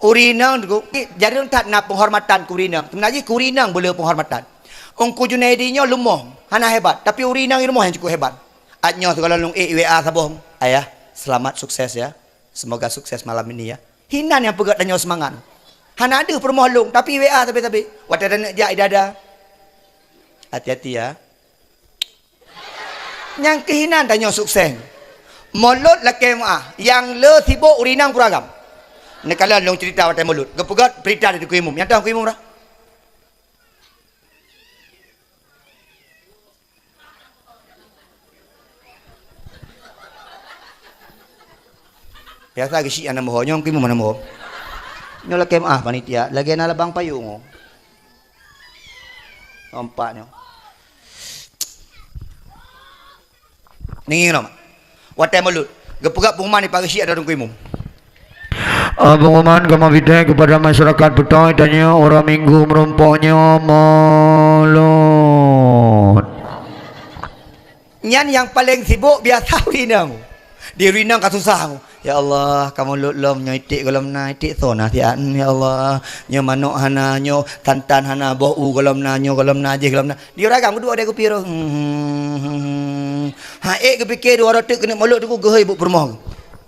Urinang tu jadi tak nak penghormatan kurinang. Sebenarnya kurinang boleh penghormatan. Ongku Junaidi nyo lumah, hana hebat, tapi urinang rumah yang cukup hebat. Adnya tu kalau lung WA sabong, ayah, selamat sukses ya. Semoga sukses malam ini ya. Hinan yang pegat danyo semangat. Hana ada permohon tapi WA tapi. Wadah dan jak dada. Hati-hati ya. Yang kehinan danyo sukses. Mulut laki maah, yang le sibuk urinang kuragam. Ni kalau lung cerita wadah mulut, gepegat berita di kuimum. Yang tahu kuimum dah. Biasa ke syik anak mohon, nyong kimu mana mohon. Nyo lagi maaf panitia, lagi nak labang payung. Nampaknya. Ningi nama. Watai mulut. Gepegak pengumuman di pagi syik ada dong kimu. Pengumuman kemabite kepada masyarakat Petoy tanya orang minggu merumpoknya mulut. Nyan yang paling sibuk biasa urinang. Dia urinang kat susah. Ya Allah, kamu lulum nyo itik kolam na itik sona tian ya Allah. Nyo manuk hana nyo tantan hana bau kolam na je kolam na. Dia ragam kedua dia kupiro. Ha ke fikir dua rotek kena mulut tu gehoi ibu permoh.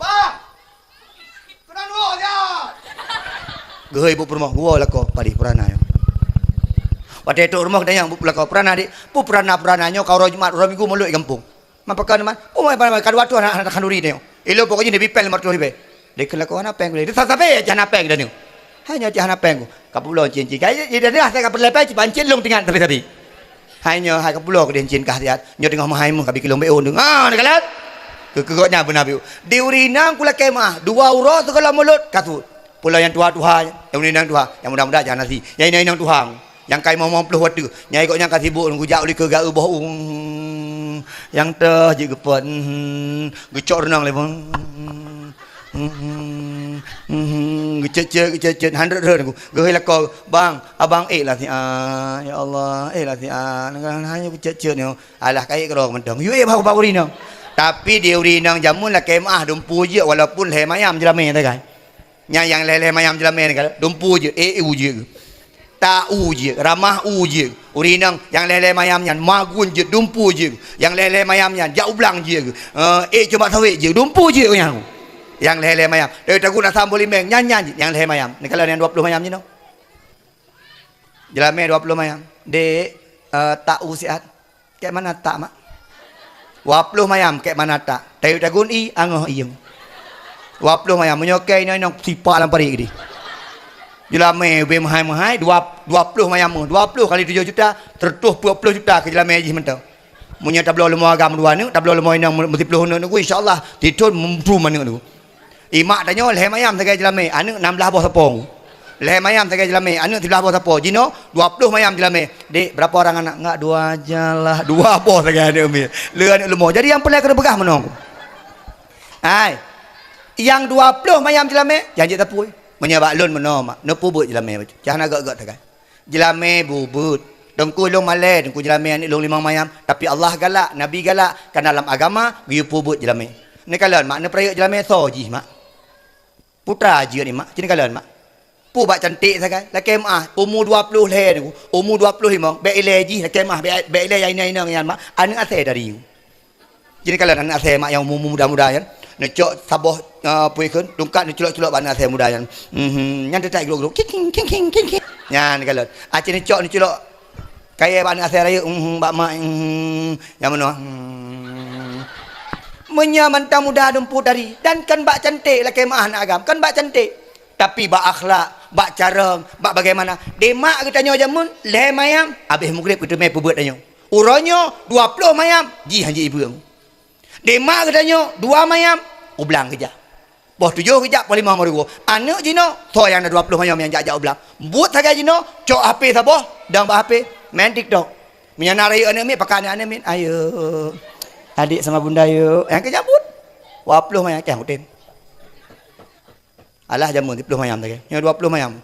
Bang. Kena dua je. Gehoi ibu permoh gua lako padi purana yo. Wate tu rumah dayang bu lako purana dik. Pu purana nyo kau ro Jumat ro minggu mulut kampung. Mapakan man. Oh mai kadua tu anak kanduri dia. Ilo pokoknya dia bipel martu ribe. Dia kelakuan apa yang dia sasabe jangan apa yang dia ni. Hanya jangan apa yang kapulon cincin. Kaya dia dah saya kapul lepai bancin long tinggal tapi. Hanya hai kapulo ke dia cincin kahdiat. Nyo tengah mahai mu kabi kilom beon. Ah nak kalat. Kekoknya benar biu. Di urinang kula kemah 2 euro segala mulut katu. Pulau yang tua-tua, yang urinang tua, yang muda-muda jangan nasi. Yang ini yang tuhang. Yang kai mau puluh waktu. Nyai kok nyangka sibuk nunggu jak uli ke gau boh. Yang teh je gepot. Gecok renang le bang. Gecek 100 aku. Gehoi lako bang, abang lah si ya Allah, lah si hanya gecek ni. Alah kai kerok mentang. Yu bau urinang. Tapi dia urinang jamun lah kemah dumpu je walaupun leh mayam jelame tak kai. Yang leh mayam jelame kan dumpu je je. Tak je, ramah je. Urinang yang lele mayam nyan magun je, dumpu je. Yang lele mayam nyan jauh belang je. Cuma sawit je, dumpu je yang. Yang lele mayam. Dari tagu nak sambul limbeng nyan yang lele mayam. Ni kalau yang 20 mayam ni no. Jelame 20 mayam. Dek tak usiat. Kayak mana tak mak? 20 mayam kayak mana tak? Dari tagun angoh iyem. 20 mayam menyokai ni nang sipak lampari gini. Jelame be mahai 20 mayam 20 kali 7 juta tertuh 20 juta ke jelame haji mentau. Munya tablo lemo agam dua ni, tablo lemo inang multiplo hono ku insyaallah ditun mempru mana tu. Imak tanya leh mayam sagai jelame, anu 16 boh sapong. Leh mayam sagai jelame, anu 13 boh sapong. Jino 20 mayam jelame. Dek berapa orang anak? Enggak 2 ajalah. 2 boh sagai ada ambil. Le anak lemo. Jadi yang pelai kena begah menong. Hai. Yang 20 mayam jelame, janji tapui. Menyabak lun menoma no pubut jelame jangan agak-agak tekan jelame bubut dengku long malai dengku jelame ni long 5 mayam tapi Allah galak nabi galak kan dalam agama biu pubut jelame ni kalian mak ni perayuk jelame soji mak putra je ni mak cini kalian mak pubak cantik sakai laki mah umur 20 leh ni umur 25 be eleji laki mah be ele yang ini yang mak anak asal dari cini kalian anak asal mak yang umur muda-muda kan necok saboh puikun tungkat neculok-culok bana saya muda yang yang tetai gelok-gelok king yan kalau aceh necok neculok kaya bana saya raya bak mak yang mana menyamantang muda dumpu dari dan kan bak cantik lah kemah nak agam kan bak cantik Tapi bak akhlak, bak cara, bak bagaimana. Demak kita tanya jamun, leh mayam, habis maghrib kita mai perbuat tanya. Uranyo 20 mayam, ji hanji ibu. Demak kita tanya 2 mayam, ublang kerja. Boh 7 kerja, poli 5 ribu. Anak jino, so yang ada 20 mayam yang jajak ublang. Buat saja jino, cok HP saboh, dan bak HP, main TikTok. Menyana raya anak mit, pakai anak mit, ayo. Adik sama bunda yuk. Yang kejabut. 20 mayam, yang hotel. Alah jamun 10 mayam tadi. Yang 20 mayam.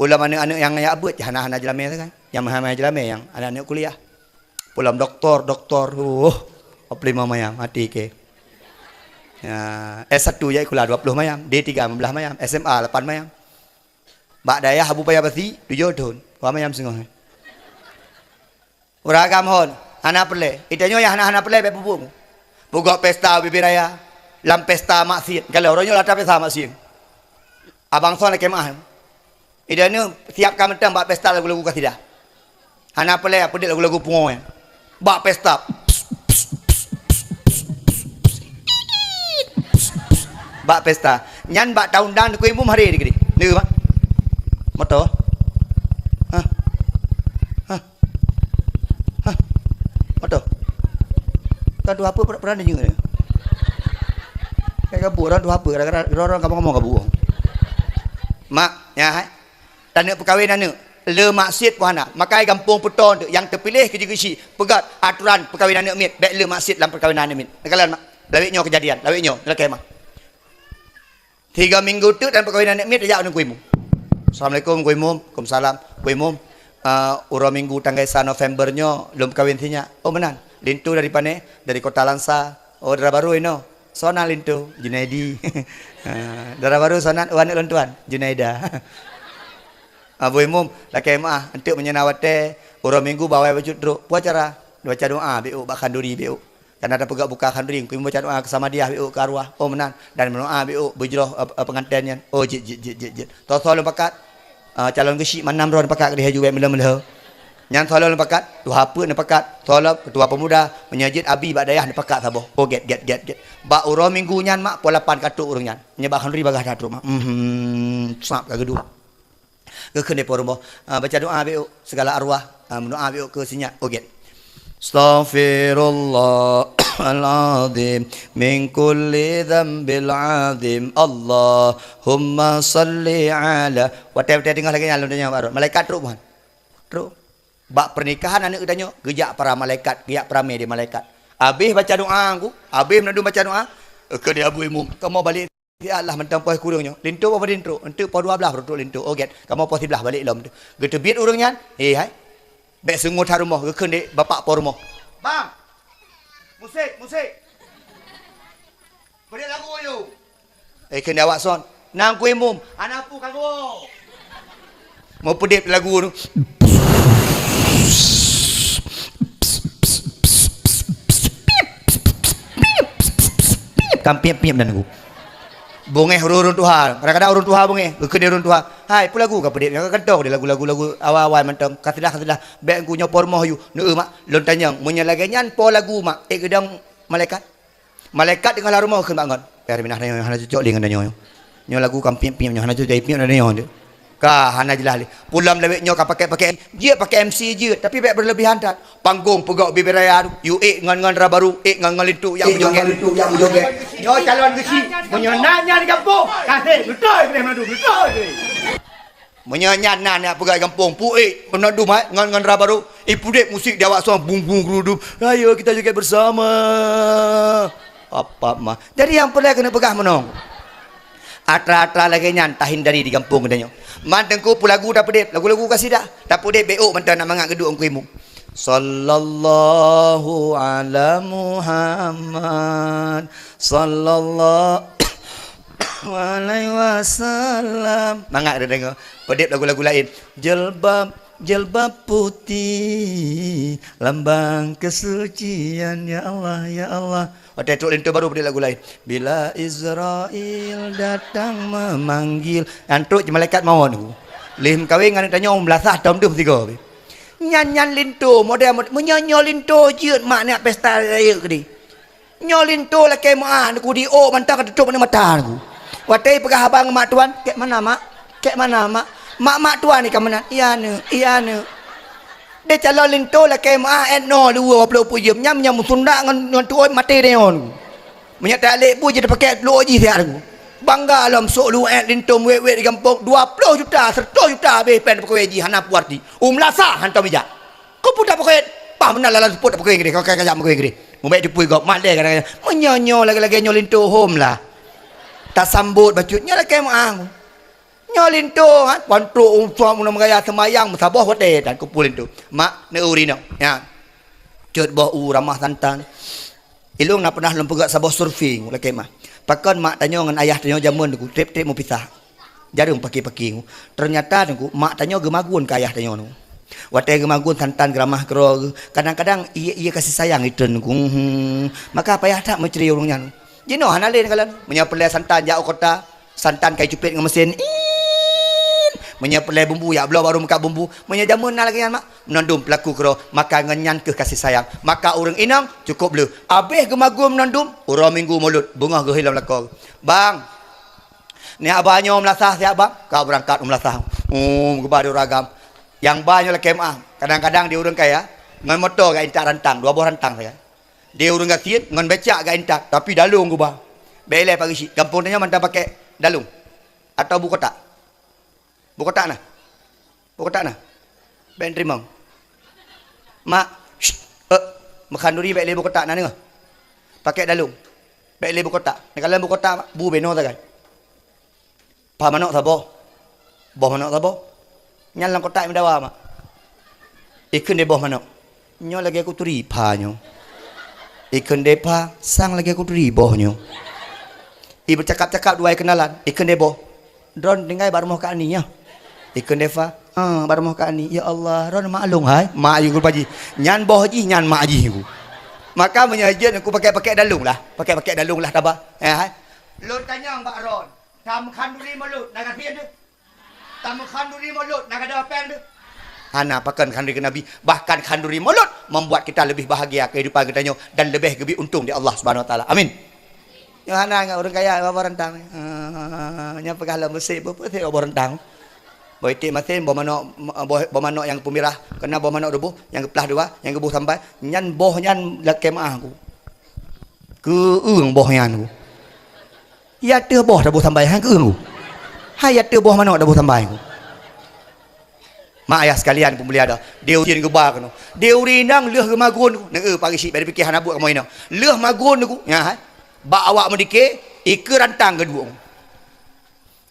Pula mana anak yang ayah abut, hana-hana jelame kan. Yang mahal jelame yang anak-anak kuliah. Pulang doktor. 25 mayam mati ke. Ya, S1 je kuliah 20 mayam, D3 15 mayam, SMA 8 mayam. Bak daya habu payah basi 7 tahun. Wa mayam sengah. Uragam hon, hana perle. Itanyo yang hana perle be pupung. Pugok pesta bibi raya. Lam pesta maksiat. Kalau orangnya lata pesta maksiat. Abang son kemah. Idanyo siapkan mentang bak pesta lagu-lagu kasidah. Hana perle apa dia lagu-lagu pungoy. Bak pesta. Bak pesta nyan bak tahun dan ku imum hari digri ni mak moto moto kan tu apa pernah dengar ni kayak kabur orang tu apa orang kamu ngomong kabur mak ya hai tanda perkahwinan ni le maksud puana makai kampung peton tu yang terpilih kecil-kecil pegat aturan perkahwinan ni mit baik le maksud dalam perkahwinan ni mit kalian mak lawiknya kejadian lawiknya lekai mak 3 minggu tu dan perkahwinan nek mit ajak dengan kuimu. Assalamualaikum kuimu, Waalaikumsalam. Kuimu urang minggu tanggal 1 Novembernya belum kahwin sinya. Oh menan. Lintu dari pane? Dari Kota Langsa. Oh dara baru ino. Sona lintu Junaidi. Dara baru sona anak lontuan Junaida. Abu Imum lakai maah untuk menyenawate urang minggu bawa baju truk. Buat cara baca doa biu bahkan duri biu. Karena ada pegak buka khandring, ku baca doa sama dia biu ke arwah. Oh menan dan mendoa biu berjroh pengantinnya. Oh jit. Tol pakat calon gesi manam ron pakat dia juga mela-mela. Nyan tol pakat, tu apa ne pakat. Tol ketua pemuda menyajid abi bak dayah ne pakat saboh. Oh get. Bak urang minggu nyan mak pol 8 katuk urang nyan. Nyebak khandri bagah datuk mak. Sap ka gedua. Ke kene pormo baca doa biu segala arwah mendoa biu ke sinya. Oh get. Astaghfirullahaladzim min kulli dhanbil azim Allahumma salli ala wate dengar lagi nyalon tanya baru malaikat truk bukan truk bak pernikahan anak tanya gejak para malaikat giak prame di malaikat habis baca doa aku habis menadu baca doa ke dia abu imum kamu balik ya Allah mentang puas kurungnya lintu apa lintu entu po 12 rotok lintu oget kamu po 11 balik lom tu gitu biat urangnya hai bek sungut harumah ke dek bapak por rumah. Bang. Musik. Beri lagu yo. Kena awak son. Nang ku imum, anapu kago. Mau pedip lagu tu. Kampiap-piap dan aku. Bongeh urun Tuhan. Kadang-kadang urun Tuhan bongeh. Kena urun Tuhan. Hai, pula lagu ka pedip. Yang kentong dia lagu-lagu awal-awal mentang. Kasidah. Baik aku nyopor moh you. Ne mak, lon tanyang. Menyalaganyan po lagu mak. Gedang malaikat. Malaikat dengan larumah ke bangun. Per minah nyo hana cocok dengan nyo. Nyo lagu kampiap-piap nyo hana cocok piap dengan nyo. Ka hana jelas li. Pulam lewek nyo ka pakai dia pakai MC je tapi baik berlebihan tak. Panggung pegak bibiraya tu. You ngan rabaru, ngan lintu yang joget. Nyo calon gesi menyonanya di kampung. Kasih betul boleh madu betul. Menyanyana nak pegai kampung puik menadu mai ngan rabaru. Pudek musik dia awak suang bung geruduk. Ayo kita joget bersama. Apa mah. Jadi yang perlu kena pegah menong. Atra-atra lagi nyantahin dari di kampung katanya. Mantengku pulagu dah pedip, lagu-lagu kasidah. Tak pedip beok mantan nak mangak geduk angku imu. Sallallahu ala Muhammad sallallahu alaihi wasallam. Mangak dia dengar. Pedip lagu-lagu lain. Jilbab putih lambang kesucian ya Allah. Waktu itu lintu baru beri lagu lain. Bila Israel datang memanggil. Antuk malaikat mau tu. Lim kawin dengan tanya belasah tahun tu tiga. Nyanyan lintu model menyanyi lintu je mak nak pesta raya ke ni. Nyo lintu lah kemah aku di mantang ketutup ni mata aku. Watai pegah abang mak tuan, kek mana mak? Kek mana mak? Mak tuan ni kamu nak? Iya ne. Dia calon linto lah kek mak no 20 puyem nyam Sunda ngan tuan mati dia on. Menyak tak lek pu je dia pakai lu ji dia aku. Bangga alam sok lu linto wet di kampung 20 juta, 100 juta habis pen pakai ji hana puarti. Lasa hantar bijak. Kau pun tak pakai pah benar lalan seput tak pakai gede. Kau kaya pakai gede. Mubek dipui gok mak dia kadang-kadang menyonyo lagi-lagi nyolinto home lah. Tak sambut bacutnya lah kaya mak. Nyolinto kan kontrol suam nak gaya semayang musabah hotel dan kumpulin tu. Mak ne urino. Ya. Cut boh ramah santan. Ilung nak pernah lempegak sabah surfing lah kaya mak. Pakon mak tanya dengan ayah tanya jamun tu trip-trip mau pisah. Jarum pakai-pakai. Ternyata tu mak tanya gemagun ke ayah tanya tu. Watai gemagun santan geramah kerog. Kadang-kadang ia kasih sayang itu tu. Maka apa ya tak menceri orangnya tu. Jino hanalin kalian menyapelai santan jauh kota. Santan kai cupit dengan mesin. Menyapelai bumbu ya belah baru muka bumbu. Menyajamun lagi kan mak. Menandum pelaku kero maka ngenyan ke kasih sayang. Maka orang inang cukup le. Habis gemagun menandum orang minggu mulut bunga ke hilang lakor. Bang. Ni abahnya melasah siap bang. Kau berangkat melasah. Kepada ragam. Yang banyak lah kemah. Kadang-kadang dia orang kaya ngan motor gak intak rantang, 2 buah rantang saya. Dia orang gak siit ngan becak gak intak, tapi dalung gua. Belai pagi si. Kampung tanya mantan pakai dalung atau buku kotak. Buku kotak nah. Buku kotak nah. Ben terima. Mak, makan duri belai buku kotak nah dengar. Pakai dalung. Belai buku kotak. Ni kalau buku kotak bu beno tak kan. Pa manok sabo. Boh manok sabo. Nyal lang kotak mendawa mak. Ikan deh boh manok. Nyo lagi aku turi pa nyo. Ikan deh pa sang lagi aku turi boh nyo. Ibu cakap-cakap dua kenalan. Ikan deh boh. Dron tinggal baru mau ke ani nya. Ikan deh pa. Baru mau ke ani. Ya Allah, ron maklum hai. Mak you paji. Nyan boh ji, nyan mak ji aku. Maka menyajian aku pakai dalung lah. Pakai dalung lah tabah. Hai. Lu tanya Mbak Ron. Tam khanduri mulut nak dia tu. Tam khanduri mulut nak ada apa tu? Hana pakan khanduri ke Nabi, bahkan khanduri mulut membuat kita lebih bahagia kehidupan kita dan lebih untung di Allah Subhanahu Wa Taala. Amin. Yang hana orang kaya bawa rentang. Nya pegahlah mesir berapa saya bawa rentang. Boy tik masin bawa manok yang pemirah kena bawa manok rebuh yang kepelah dua yang kebuh sampai nyan boh nyan lakemah aku. Keung boh nyan aku. Ya teu boh dah boh sampai hang keung aku. Hayat teu boh manok dah boh sampai aku. Mak ayah sekalian pun boleh ada. Dia ujian ke bar kena. Dia urinang leh ke magun ku. Nang pagi sik pada fikir hana buat kamu ina. Leh magun ku. Ya. Bak awak mendike ikut rantang kedua.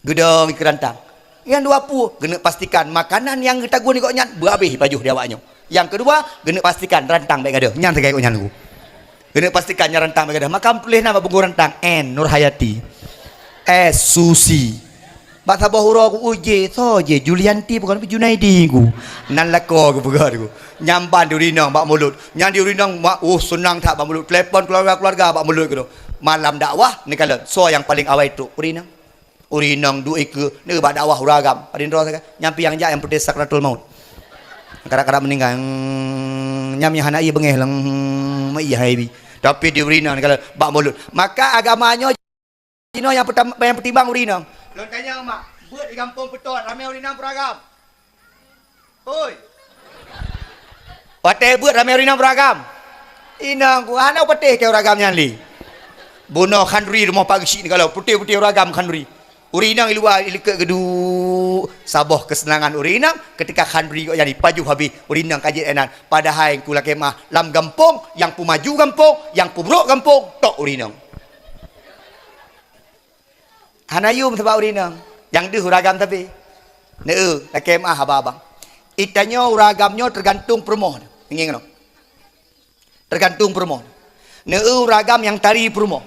Gedong ikut rantang. Yang dua pu kena pastikan makanan yang kita guna kok nyat berhabis baju dia awaknya. Yang kedua kena pastikan rantang baik ada. Nyat tegak kok nyat ku. Kena pastikan nya rantang baik ada. Maka tulis nama bungu rantang N Nur Hayati. S Susi. Bak sabah hura aku uji soje Julianti bukan tapi Junaidi ku. Nan lako aku pegar ku. Nyamban di urinang bak mulut. Nyang di urinang mak senang tak bak mulut. Telepon keluarga bak mulut ku. Malam dakwah ni kala so yang paling awal itu urinang. Urinang du ke ni bak dakwah uragam. Adin ro saya nyampi yang jak yang putih sakratul maut. Kadang-kadang meninggal. Nyam yang hana iya bengeh lang mai haibi. Tapi di urinang ni kala bak mulut. Maka agamanya Cina yang pertimbang urinang. Lon tanya mak, buat di kampung Peton, ramai urinang beragam. Oi. Pateh buat ramai urinang beragam. Inang ku ana pateh ke uragamnya li. Bono khanduri rumah pagi sik ni kalau putih-putih uragam khanduri. Urinang luar ilike gedu sabah kesenangan urinang ketika khanduri kok jadi paju habis urinang kaji enan padahal ku lakemah lam gampung yang pu maju gampung yang pu buruk gampung tok urinang. Hanayum sebab urinang yang deh uragam tapi lakem abang itanya uragamnya tergantung permoh ingin no tergantung permoh uragam yang tari permoh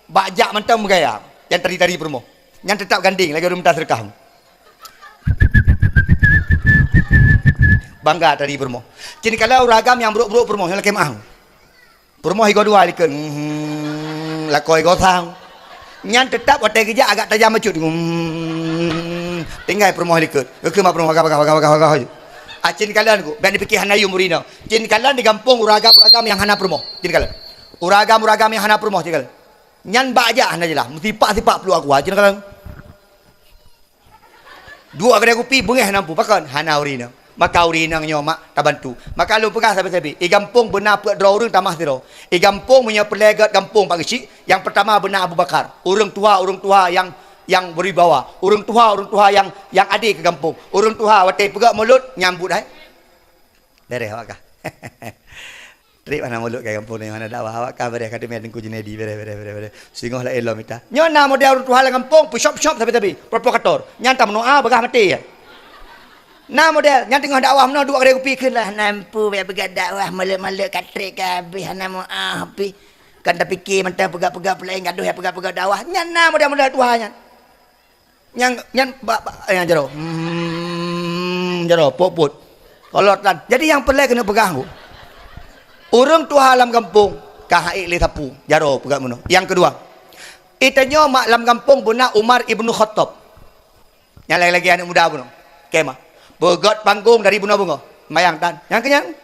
bajak mantam gaya yang tari permoh yang tetap ganding lagi orang minta serkah bangga tari permoh jadi kalau uragam yang buruk-buruk permoh yang lakem permoh iko dua liken lakoi iko sang nyan tetap watai kerja agak tajam macut. Tinggal permoh likut. Ke mak permoh agak. Acin kalian ku, ben dipikir hanayu murina. Cin kalian di kampung uragam yang hana permoh. Cin kalian. Uragam yang hana permoh cin kalian. Nyan bak aja hana jelah. Mesti pak perlu aku. Cin kalian. Dua kedai kopi bengah nampu pakan hana urina. Maka urina nyo mak tak bantu. Maka lu pegah sabi-sabi. Gampung benar pek dua orang tamah tiro. Gampung punya pelegat gampung Pak Kecik. Yang pertama benar Abu Bakar. Orang tua yang beribawa. Orang tua yang adik ke kampung. Orang tua watai pegak mulut nyambut dah. Dari awak kah? Trip mana mulut ke kampung ni mana dakwah awak kah beri akademi dengku jenedi beri. Singoh lah elok mita. Nyona model orang tua lah kampung push-up tapi provokator. Nyanta menoa begah mati ya. Nah model yang tengah dakwah mana dua kali kopi lah nampu biar pegang dakwah malak-malak katrik ke habis hana mau habis kan dah fikir mentah pegang-pegang pelain gaduh ya pegang-pegang dakwah nyana model tuhannya yang jero put kolot kan jadi yang pelai kena pegang aku orang tua alam kampung kahai le sapu jaro pegang muno yang kedua itanyo mak alam kampung benar Umar ibnu Khattab yang lagi anak muda puno kemah begot panggung dari bunga-bunga mayang tan yang kenyang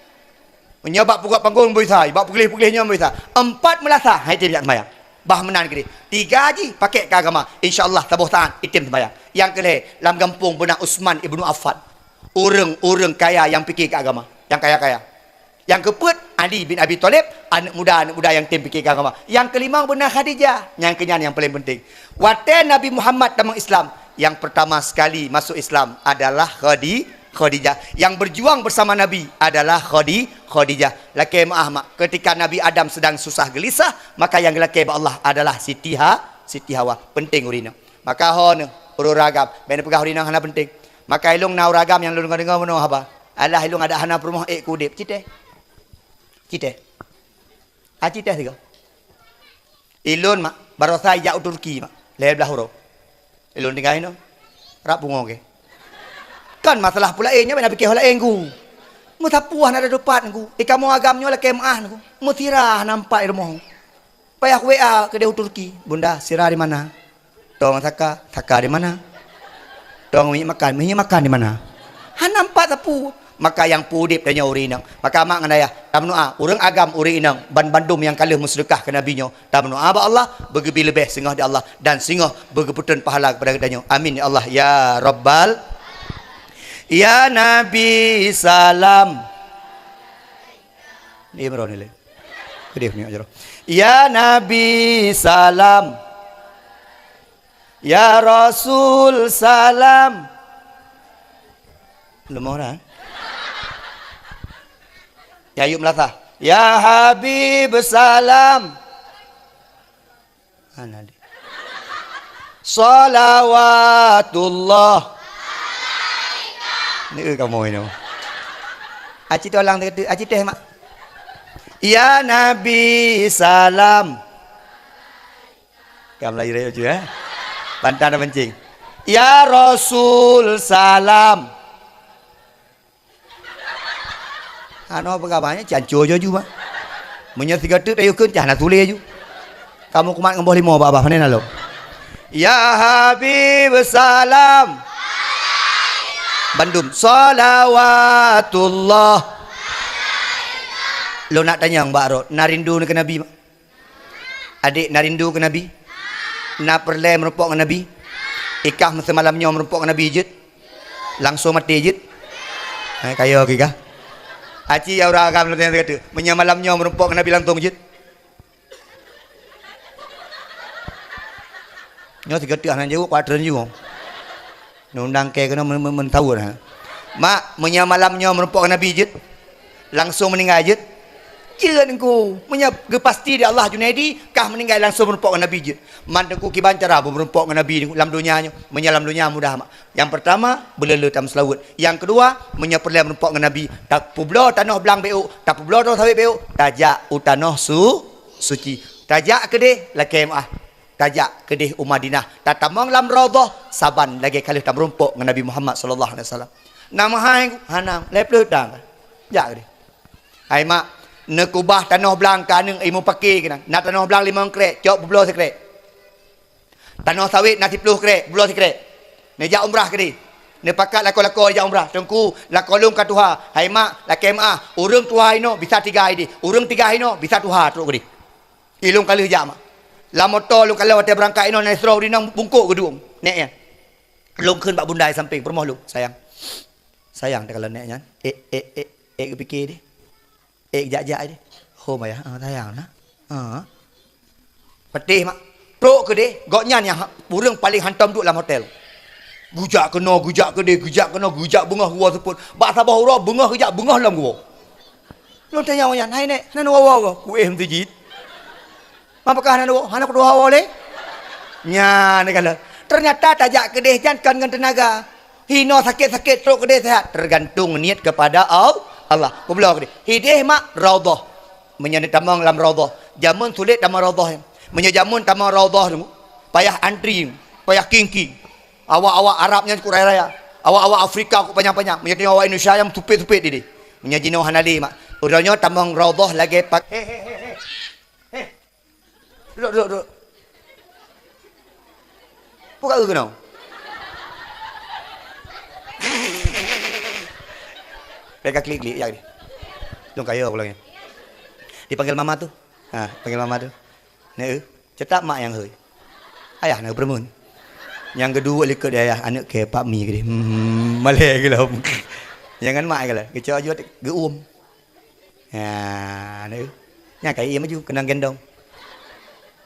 menyebab pugat panggung berisai bab pulih-pulihnya berisai 4 melasa hai tim yang mayang bah menan ke 3 haji pakai ke agama insyaallah tabuh taat itim sembahyang yang ke dalam kampung benar Usman ibnu Affan orang kaya yang fikir ke agama yang kaya-kaya yang keempat Ali bin Abi Thalib anak muda yang tim fikir ke agama yang kelima benar Khadijah yang kenyang yang paling penting waten Nabi Muhammad dalam Islam yang pertama sekali masuk Islam adalah Khadijah. Yang berjuang bersama Nabi adalah Khadijah. Laki mak ketika Nabi Adam sedang susah gelisah, maka yang laki Allah adalah Siti Hawa. Penting urina. Maka hon uragam, ben pegah urina hana penting. Maka ilung na uragam yang lu dengar meno apa? Alah ilung ada hana perumah kudip cite. Cite tiga. Ilun mak barosa ya Turki mak. Le belah huruf. Ilun tinggal ini, rap bungo ke. Kan masalah pula nya nak fikir hola enggu. Mu tapuah ada depan ku. Kamu agamnya lah kemah ku. Mu tirah nampak irmoh. Payah WA ke dia Turki. Bunda, sirah di mana? Tong saka di mana? Tong minyak makan di mana? Han nampak tapu. Maka yang pudip tanya urinang. Maka mak ngandaya, tamnoa urang agam urinang Bandung yang kalah musdekah ke nabinyo. Tamnoa ba Allah begebi lebih singah di Allah dan singah begeputan pahala kepada kedanyo. Amin ya Allah ya Rabbal ya Nabi salam. Ni bro ni le. Kedih ni aja. Ya Nabi salam. Ya Rasul salam. Lemah dah. Ya yuk melata. Ya Habib salam. Anadi. Salawatullah. Ni kamu ini. Aci tu orang tu, aci teh mak. Ya Nabi salam. Kamu lagi raya juga. Bantan dan pencing. Ya Rasul salam. Ano pegawainya cancur je juga. Menyerti kata ayo kun cah nak tulis je. Kamu kumat ngembah 5 babah mana nak lo? Ya Habib salam. Bandung salawatullah. Lo nak tanya Mbak Rod, narindu ke Nabi? Adik narindu ke Nabi? Nak perle merupak ke Nabi? Ikah masa malamnya merupak ke Nabi je? Langsung mati je? Kaya okey kah? Aci ya orang agam nanti kata, menyamalamnya merupakan Nabi langsung masjid. Nyo tiga tiga nan jauh kuadran juga. Nundang ke kena mentau dah. Mak menyamalamnya merupakan Nabi masjid. Langsung meninggal masjid. Jangan ku menyab pasti di Allah Junaidi kah meninggal langsung merupakan Nabi masjid. Mandaku kibancara merupakan Nabi ni lam dunianya, menyalam dunia mudah mak. Yang pertama belele tam selawut. Yang kedua menyaperle merupakan Nabi. Tak publo tanah belang beu, tak publo tanah sawit beu, tajak utanah suci. Tajak kedeh la kemah. Tajak kedeh Madinah. Tatamang lam raudhah saban lagi kali tam rumpuk dengan Nabi Muhammad sallallahu alaihi wasallam. Nama hai hanang leple dang. Jak kedeh. Hai mak nak ubah tanah belang kaneng imu pakai kena. Nak tanah belang 5 krek, cok publo sekrek. Tanah sawit nak 10 krek, publo sekrek. Nejak umrah kedeh. Ni pakat lako-lako ajak umrah. Tengku lakolung ka tuha. Hai mak, la kemah. Urang tuha ino bisa 3 hari. Urang 3 ino bisa tuha teruk gede. Ilung kali jak mak. La motor lu kalau ada berangkat ino na isra urinang bungkuk gedung. Nek ya. ลงขึ้นบะบุญได้สัมเปงประโมลูก sayang dah kalau naiknya fikir dia jak dia oh maya sayang nah pedih mak pro ke dia goknya yang burung paling hantam duduk dalam hotel gujak kena gujak bengah gua seput bak sabah ura bengah dalam gua lu tanya orang hai nek hana wawa ku tu jit apakah hana kedua awal le nya ni kalau ternyata tajak ke dia jangan dengan tenaga hino sakit teruk ke dia sehat tergantung niat kepada Allah kublah ke dia hidih mak raudhah menyana tamang dalam raudhah jamun sulit dalam raudhah menyajamun tamang raudhah tu payah antri payah kingki awak-awak Arabnya ku raya awak-awak Afrika ku panjang-panjang menyana awak Indonesia yang tupit-tupit dia menyajino hanali mak udahnya tamang raudhah lagi pak duduk buka ke kena mereka klik ya ni lu kaya pulangnya dipanggil mama tu panggil mama tu ne cetak mak yang heuy ayah nak bermun yang kedua likut dia ayah anak ke pak mi ke dia malai ke lah jangan mak ke lah kecoh ajut ge ne nya kai ia maju kena gendong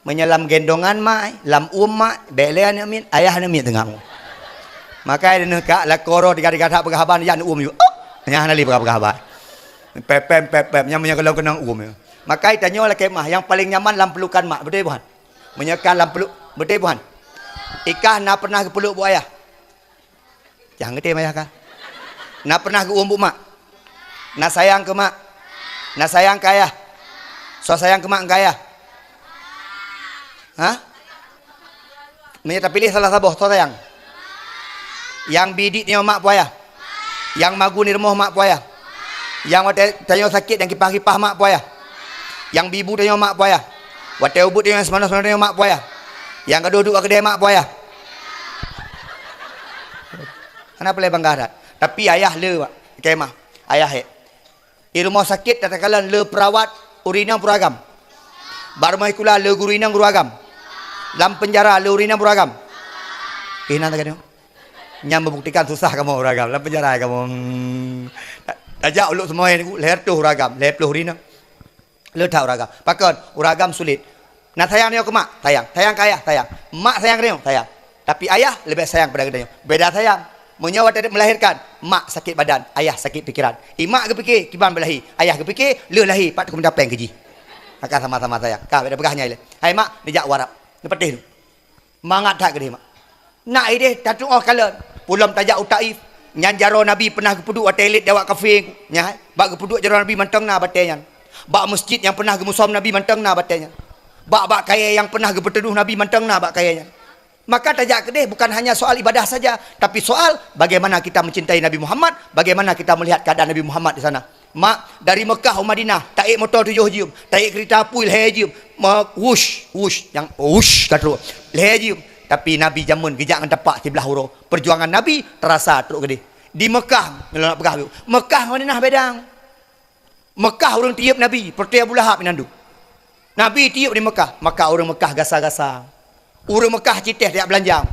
menyelam gendongan mak lam mak bele ni amin ayah ni mi tengah maka dia nak la koro tiga-tiga tak berhaban ya you nya nali berhaban pep nya kalau kena maka tanya lah kemah yang paling nyaman dalam pelukan mak betul bukan menyekan dalam peluk betul bukan ikah nak pernah ke peluk bu ayah jangan gede ayah kah nak pernah ke bu mak nak sayang ke mak nak sayang ke ayah so sayang ke mak ke ayah menyata pilih salah satu so sayang yang bidik ni mak puaya yang magu ni rumah mak puaya yang wate tanya sakit yang kipah-kipah mak puaya yang bibu tanya mak puaya wate ubut yang semana-semana tanya mak puaya yang kedua-dua kedai mak puaya kenapa le banggarat tapi ayah le kemah ayah di rumah sakit katakanlah le perawat urinang puragam barmai kula le gurinang guru-agam dalam penjara le urinang puragam kena tak kena yang membuktikan susah kamu uragam dalam penjara kamu ajak uluk semua ini leher tu uragam leher peluh rina le tak uragam pakon uragam sulit nak sayang dia ke mak sayang ke ayah sayang mak sayang dia sayang tapi ayah lebih sayang pada dia beda sayang menyawa tidak melahirkan mak sakit badan ayah sakit fikiran mak ke fikir kiban belahi ayah ke fikir le lahi pat ku mendapat keji akan sama-sama sayang kah beda pegahnya le hai mak dijak warap ni pedih mangat tak ke dia mak nak ide tatu oh kala pulam tajak utaif nyan jaro nabi pernah kepuduk atelit dawak kafe nya bak kepuduk jaro nabi mantang na batenya bak masjid yang pernah ke musom nabi mantang na batenya bak kaya yang pernah ke berteduh nabi mantang na bak kayanya maka tajak kedeh bukan hanya soal ibadah saja tapi soal bagaimana kita mencintai Nabi Muhammad bagaimana kita melihat keadaan Nabi Muhammad di sana mak dari Mekah ke Madinah taik motor 7 jam taik kereta api leh jam wush yang wush kata leh jam tapi Nabi jamun gejak dengan tapak sebelah huruf perjuangan Nabi terasa teruk gede di Mekah kalau nak pegah Mekah Madinah bedang Mekah orang tiup Nabi perti Abu Lahab nandu Nabi tiup di Mekah maka orang Mekah gasa-gasa orang Mekah citih dia belanjang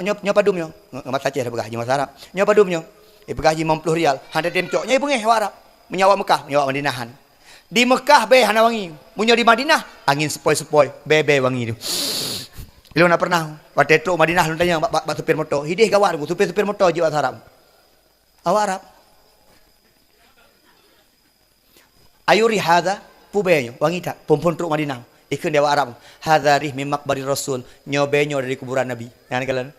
nyo padum nyo mata ceh pegah ji masa Arab nyo padum nyo pegah ji 50 rial handa dem cok nyai bengeh Arab menyawak Mekah menyawak Madinahan di Mekah be hana wangi munyo di Madinah angin sepoi-sepoi be wangi tu lu nak pernah waktu itu Madinah lu tanya bak supir motor hidih kawan aku supir motor jiwa Arab awak Arab ayuri hadza pubenyo wangi tak pompon truk Madinah ikun dewa Arab hadzarih min maqbari rasul nyobenyo dari kuburan Nabi yang kalian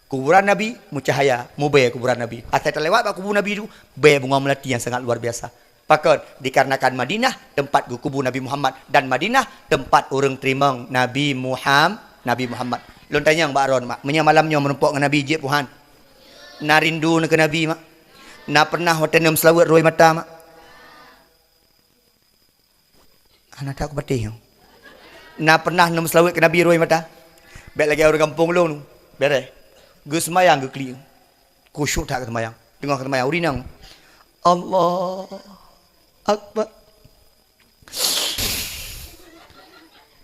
kuburan Nabi mucahaya mube kuburan Nabi asal terlewat kuburan Nabi itu be bunga melati yang sangat luar biasa pakon dikarenakan Madinah tempat kubur Nabi Muhammad dan Madinah tempat orang terima Nabi Muhammad. Lon tanya Mbak Ron mak, menya malamnya menumpuk dengan Nabi jep Tuhan. Na rindu ke Nabi mak. Na pernah hotel nem selawat roi mata mak. Anak tak aku patih. Na pernah nem selawat ke Nabi roi mata. Baik lagi orang kampung lu. Bere. Gus semayang ke kli. Khusyuk tak ke semayang. Tengah ke semayang urinang. Allah Akbar.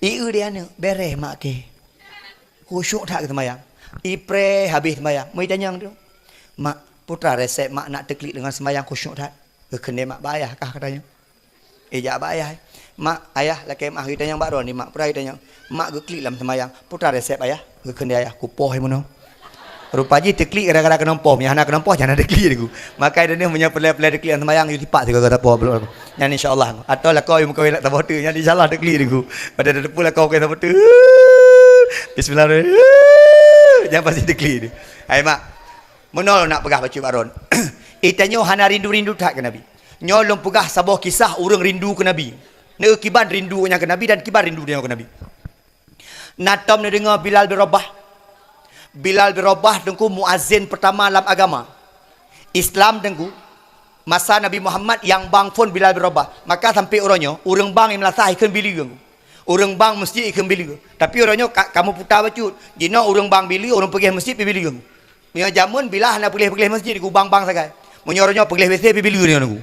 Iu dia ni bere mak ke. Khusyuk tak ke semayang. Ipre habis sembahyang. Mai tanya dia. Mak, putra resep mak nak teklik dengan sembahyang khusyuk tak? Kena mak bayar kah katanya. Jak bayar. Mak, ayah laki mak kita yang baru ni mak pura kita yang mak geklik dalam sembahyang. Putra resep ayah. Kena ayah kupoh mono. Rupanya teklik kadang-kadang kena poh, yang nak kena poh jangan teklik aku. Maka dia ni punya pelai-pelai teklik dalam sembahyang you tipak juga kata poh belum. Yang insyaallah. Atau lah kau yang kau nak tahu tu, yang insyaallah teklik aku. Pada ada pula kau kata tu. Bismillahirrahmanirrahim. Jangan pasti teklik ni. Hai mak. Menol nak pegah baca baron. Itanyo hana rindu-rindu tak ke Nabi. Nyolong pegah sebuah kisah orang rindu ke Nabi. Ne kiban rindunya ke Nabi dan kiban rindu dia ke Nabi. Natam ne dengar Bilal bin Rabah. Bilal bin Rabah dengku muazzin pertama dalam agama Islam dengku masa Nabi Muhammad yang bang pun Bilal bin Rabah. Maka sampai orangnya orang bang yang melasah ikan bili dengku. Orang bang masjid ikan bili. Tapi orangnya kamu putar bacut. Jina orang bang bili orang pergi masjid pergi bili dengku. Punya jamun bila nak pergi masjid dengku bang sagai. Punya orangnya pergi WC pergi bili dengku.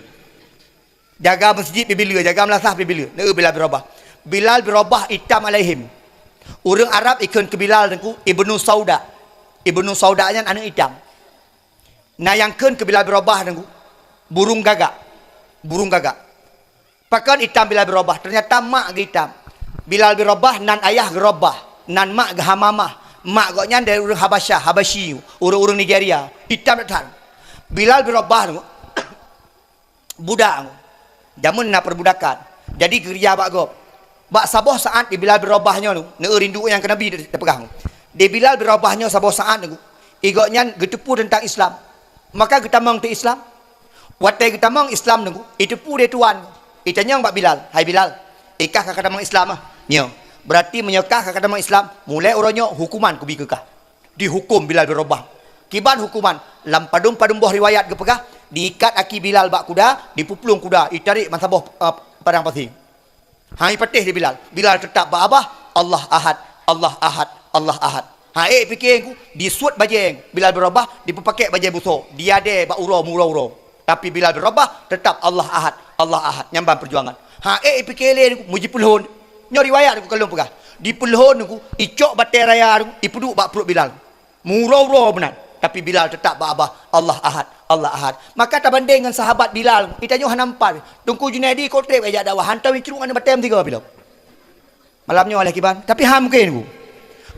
Jaga masjid pergi bili, jaga melasah pergi bili. Ne Bilal bin Rabah. Bilal bin Rabah itam alaihim. Orang Arab ikut ke Bilal dengku Ibnu Sauda. Ibnu Saudanya anak hitam. Nah yang ken ke Bilal bin Rabah dengku burung gagak. Burung gagak. Pakan hitam Bilal bin Rabah. Ternyata mak ge hitam. Bilal bin Rabah nan ayah ge Rabah, nan mak ge Hamamah. Mak goknya dari orang Habasyah, Habasyi, orang-orang Nigeria. Hitam datang. Bilal bin Rabah dengku budak. Jamun nak perbudakan. Jadi kerja bak gop. Bak saboh saat di Bilal bin Rabahnya tu, ne rindu yang ke Nabi dia pegang. Di Bilal bin Rabahnya saboh saat tu, igoknya getepu tentang Islam. Maka kita mang te Islam. Watai kita mang Islam tu, itepu dia tuan. Itanya bak Bilal, hai Bilal, ikah kata mang Islam ah. Nyo. Berarti menyekah kata mang Islam, mulai orangnya hukuman ku bikekah. Dihukum Bilal bin Rabah. Kiban hukuman, lam padung-padung boh riwayat ke pegah, diikat aki Bilal bak kuda, dipuplung kuda, ditarik masaboh padang pasir. Hai patih di Bilal. Bilal tetap bak abah, Allah Ahad, Allah Ahad, Allah Ahad. Fikir aku disuat bajeng Bilal bin Rabah dipakai bajeng busuk. Dia ada bak murau-urau. Tapi Bilal bin Rabah tetap Allah Ahad, Allah Ahad nyambang perjuangan. Fikir aku muji pulhon. Nyo riwayat aku kalau pegah. Di pulhon aku icok batai raya aku dipeduk bak perut Bilal. Murau-urau benar. Tapi Bilal tetap bak abah Allah Ahad, Allah Ahad. Maka tak banding dengan sahabat Bilal. Kita nyo hanampan. Tungku Junaidi kau trip ajak dakwah. Hantar wicurung ana batai tiga Bilal. Malamnya oleh kiban. Tapi mungkin aku.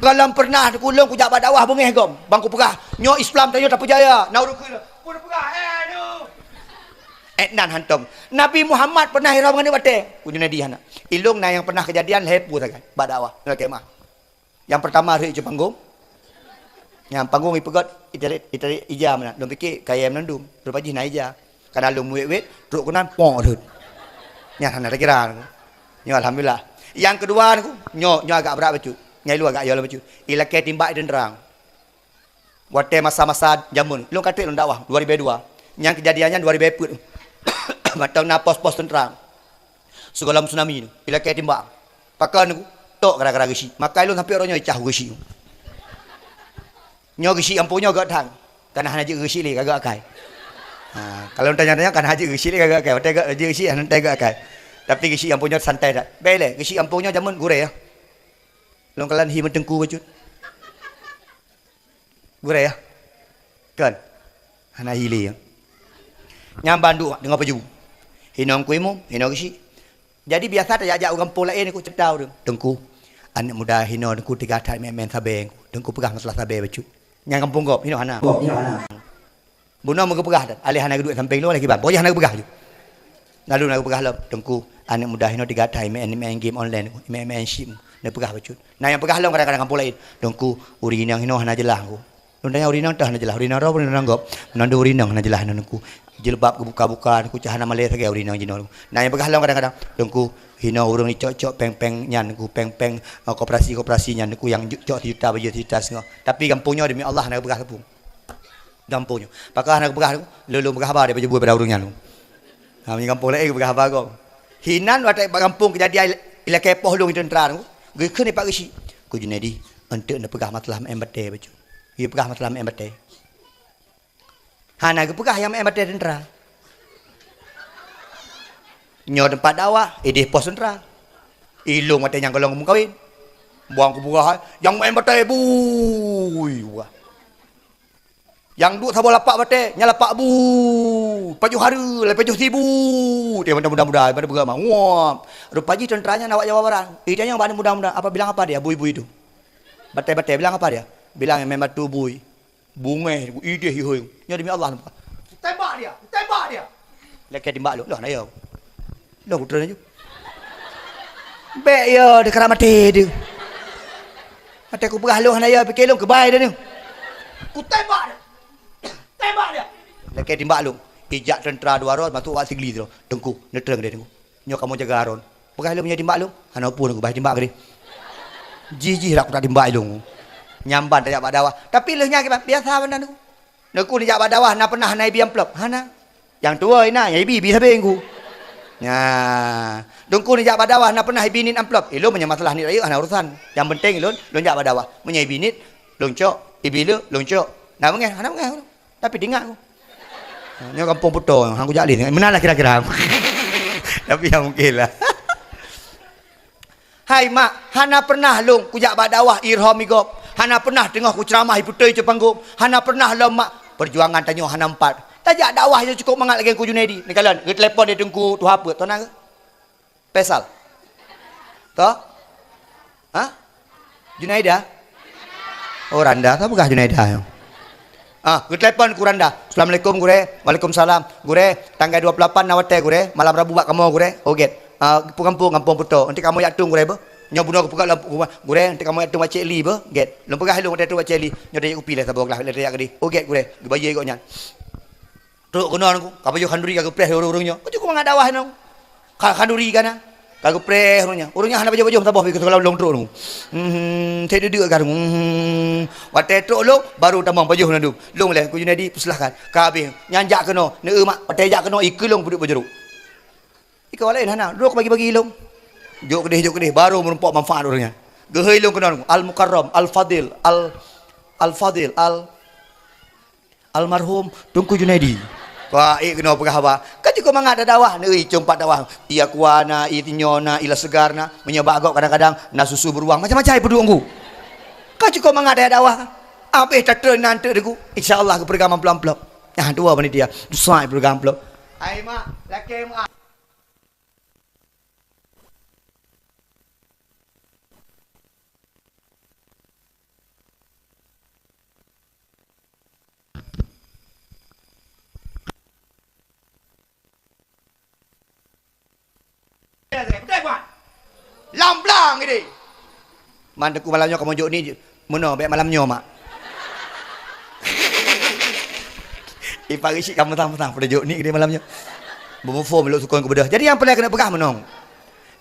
Kalau pernah kulung ku jabat dakwah bengeh gom. Bangku pegah. Nyo Islam tayo tak percaya. Nauru ku. Ku pegah. Etnan hantom. Nabi Muhammad pernah hirau dengan bate. Ku Junaidi hana. Ilung na yang pernah kejadian lepu sagan. Bak dakwah. Kemah. Yang pertama hari je panggung. Yang panggung ipegot itarik ija mana. Dom fikir kaya menandum. Rupaji na ija. Kada lu muwet truk kunan pong dut. Nya hana kira. Nyo alhamdulillah. Yang kedua nyo agak berat bacut. Nyai lu agak jauh baju. Ilakai timbak dan terang. Waktu masa-masa jamun. Lu kata lu dakwah 2002. Yang kejadiannya 2004. Matang na pos-pos terang. Segala tsunami ni. Ilakai timbak. Pakai aku tok gara-gara gesi. Maka lu sampai orangnya icah gesi. Nyo gesi ampunya agak tang. Karena hanya gesi le kagak akai. Kalau tanya-tanya kan haji gesi le kagak akai. Waktu haji gesi nanti agak akai. Tapi gesi ampunya santai dah. Bele gesi ampunya jamun gure ya. Long kalan hi mentengku bacut. Gure ya. Kan. Hana hili ya. Nyamban duk dengan baju. Hinong kuimu, hinong kisi. Jadi biasa tak ajak orang kampung lain aku cerita orang. Tengku. Anak muda hino tengku 3 tahun main sabeng. Tengku pegah masalah sabeng bacut. Yang kampung gop hino hana. Gop hino hana. Buno mau pegah dah. Alih hana duduk samping lu lagi ban. Boyah hana pegah je. Lalu nak pegah lah. Tengku. Anak muda hino 3 tahun main game online. Main ship. Dia pegah bacut. Nah yang pegah long kadang-kadang kampung lain. Dongku urinang hino hana jelah aku. Lundanya urinang tah hana jelah. Urinang ro urinang gop. Menandu urinang hana jelah dongku. Jilbab kebuka-buka aku cahana malai sagai urinang jino. Nah yang pegah long kadang-kadang dongku hino urang ni cok-cok peng-peng nyan aku peng-peng koperasi-koperasi nyan aku yang cok juta baju juta sengo. Tapi kampungnya demi Allah hana pegah kampung. Kampungnya. Pakah hana pegah aku lulu pegah ba dia baju pada urang nyan. Ha ni kampung lain pegah ba gop. Hinan watai kampung kejadian ila kepoh long tentera aku. Gue kena pak gesi. Ku Junaidi, ente nak pegah matlah embate baju. Dia pegah matlah embate. Hana gue pegah yang embate tentera. Nyo tempat dakwah, idih pos tentera. Ilung mate yang golong kawin. Buang ku burah. Yang main batai bui. Wah. Yang duk sabah lapak batai, nya lapak bu. Pajuh hari, lepas tibu. Dia mudah-mudah pada bergama. Wah. Rupanya tenteranya nak jawab barang. Dia yang bani mudah-mudah. Apa bilang apa dia? Bui-bui itu. Batai-batai bilang apa dia? Bilang yang memang tu bui. Bungai, ide hihoy. Nya demi Allah. Tembak dia. Lekas timbak lu. Lah naya. Lah ku terus. Baik ya, dia kerana mati dia. Mati aku perah lu naya fikir lu kebaik dia ni. Ku tembak dia. Lekas timbak lu. Ijak tentera dua ron masuk wak sigli tu. Tengku, netreng dia tengku. Nyo kamu jaga aron. Perah lu punya timbak lu. Hana pun aku baik timbak ke dia. Jijih lah aku tak timbak lu. Nyamban tak jawab dawah. Tapi lehnya ke biasa benda tu. Aku ni jawab dawah nak pernah naik biam plop. Hana. Yang tua ina, yang ibi sabe aku. Ya. Dongku ni jawab dawah nak pernah ibinin amplop. Lu punya masalah ni raya hana urusan. Yang penting lu jawab dawah. Punya ibinit, loncok, ibi lu loncok. Nak mengeh, hana mengeh. Tapi dengar aku. Ni kampung puto, hang ku jalin. Menalah kira-kira. Tapi yang mungkin lah. Hai mak, hana pernah long ku jawab dawah irham igop. Hana pernah dengar ku ceramah putoi je panggung. Hana pernah lemak perjuangan tanya hana empat. Tajak dakwah je cukup mangat lagi ku Junaidi. Ni kalian, ke telefon dia tengku tu apa? Tahu nak ke? Pesal. Tahu? Ha? Junaida? Oh Randa, tahu bukan Junaida? Ke telefon ku Randa. Assalamualaikum gure. Waalaikumsalam. Gure, tanggal 28 nawate gure. Malam Rabu buat kamu gure. Oget. Kampung puto. Nanti kamu yak tung gure ba? Nyo bunuh aku pukak lampu gure. Nanti kamu yak tung macik li ba? Get. Lu pegah lu dak tung macik li. Nyo dak upi lah sabok lah dak yak di. Oget gure. Gebaye kok nyan. Teruk kena aku. Kamu kanduri kagu preh urung-urungnya. Kau cukup mengat dawah nang. Kanduri kana. Kagu preh urungnya. Urungnya hana baju-baju sabah pergi sekolah long teruk nang. Saya duduk kan. Wate teruk lu baru tamang baju nang tu. Long leh ku Junadi persilahkan. Ka habis nyanjak kena. Ne mak wate jak kena ikelong puduk berjeruk. Ikau lain hana. Duk bagi-bagi long. Jok kedih baru merempak manfaat orangnya. Gehei long kena. Al Mukarram, Al Fadil, Al Fadil, Almarhum Tunku Junaidi. Wah, kena pegah apa? Kan cukup mangat dawah. Ni cumpat dawah. Ia kuana, ia tinyona, ila segarna, menyebab agak kadang-kadang na susu beruang. Macam-macam peduk aku. Kan cukup mangat dawah. Apa tak nanti aku. Insya-Allah ke pergaman pelan-pelan. Nah, dua panitia. Susah pergaman pelan. Ai mak, laki mak. Lamblang ini. Mandaku malamnya kamu jok ni mana baik malamnya mak. Pagi sik kamu tang-tang pada jok ni dia malamnya. Berform meluk sukun ke bedah. Jadi yang pernah kena pegah menong.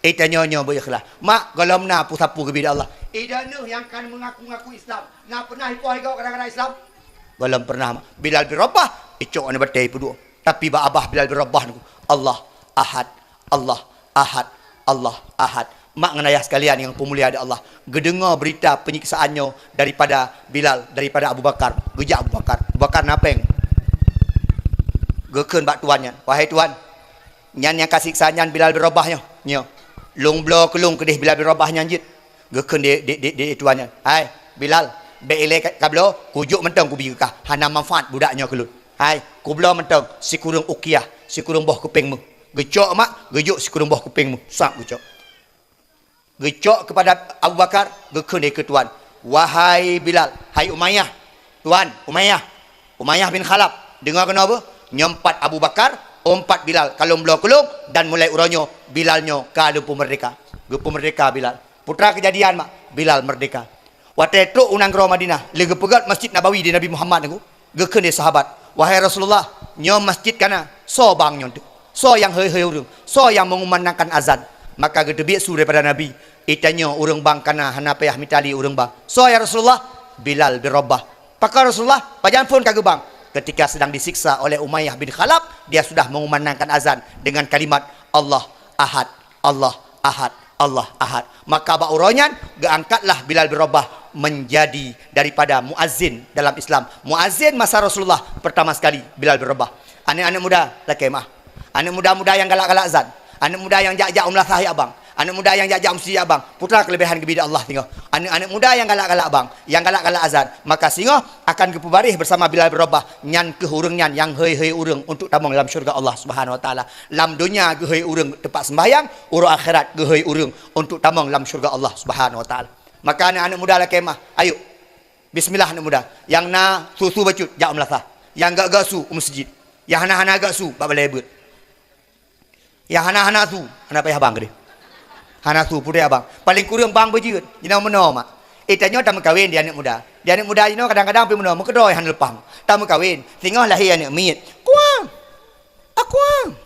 Tanya-nya berikhlas. Mak kalau mena sapu ke bidak Allah. Danu yang kan mengaku-ngaku Islam. Nak pernah hipoh kau kadang-kadang Islam? Belum pernah mak. Bilal bin Rabah icok ane batai peduk. Tapi ba abah Bilal bin Rabah niku. Allah Ahad. Allah Ahad. Allah Ahad. Mak ngenayah sekalian yang pemulia ada Allah. Gedengar berita penyiksaannya daripada Bilal, daripada Abu Bakar. Gejak Abu Bakar. Abu Bakar napeng. Geken bak tuannya. Wahai tuan, nyan yang kasih siksaan Bilal bin Rabahnya. Nyo. Long blo kelung kedih Bilal bin Rabah nyanjit. Geken di tuannya. Hai, Bilal, beile kablo kujuk mentang ku bigah. Hana manfaat budaknya kelut. Hai, ku blo mentang si kurung ukiyah, si kurung boh kupingmu. Gecok mak, gejuk si kurung boh kupingmu. Sak gecok. Gecok kepada Abu Bakar, geken dia ke tuan. Wahai Bilal, hai Umayyah. Tuan, Umayyah bin Khalaf. Dengar kena apa? Nyempat Abu Bakar, ompat Bilal. Kalau belum kelung dan mulai uranyo Bilalnya ke lempu merdeka. Lempu merdeka Bilal. Putra kejadian mak, Bilal merdeka. Waktu itu unang ke Madinah, lega pegat Masjid Nabawi di Nabi Muhammad aku. Geken dia sahabat. Wahai Rasulullah, nyom masjid kana so bang nyontu. So yang heu-heu urang, so yang mengumandangkan azan. Maka gedebik su daripada Nabi. Itanya urang bang kana hana payah mitali urang bang. So ya Rasulullah, Bilal bin Rabah. Pakar Rasulullah, pajan pun kagak bang. Ketika sedang disiksa oleh Umayyah bin Khalaf, dia sudah mengumandangkan azan dengan kalimat Allah Ahad, Allah Ahad, Allah Ahad. Maka bak uronyan, geangkatlah Bilal bin Rabah menjadi daripada muazzin dalam Islam. Muazzin masa Rasulullah pertama sekali Bilal bin Rabah. Anak-anak muda, laki mah. Anak muda-muda yang galak-galak azan. Anak muda yang jak-jak umlah sahih abang. Anak muda yang jajak mesti abang, putra kelebihan kebidak Allah tengok. Anak muda yang galak-galak abang, yang galak-galak azan, maka singo akan kepubarih bersama Bilal berubah nyan ke hurung nyan yang hei urung untuk tamang dalam syurga Allah Subhanahu wa taala. Lam dunia ke hei urung tempat sembahyang, urung akhirat ke hei urung untuk tamang dalam syurga Allah Subhanahu wa taala. Maka anak muda lah kemah, ayo. Bismillah anak muda. Yang na susu bacut, jak melasah. Yang gak gasu masjid. Yang hana-hana gasu, bak balebut. Yang hana-hana tu, hana payah abang ke dia. Hana tu putih abang. Paling kurang bang berjut. Jina menor mak. Tanya tamu kahwin dia anak muda. Dia anak muda ini kadang-kadang pergi menor. Mukedoi han lepang. Tamu kahwin. Tengok lahir anak miet. Kuang. Akuang.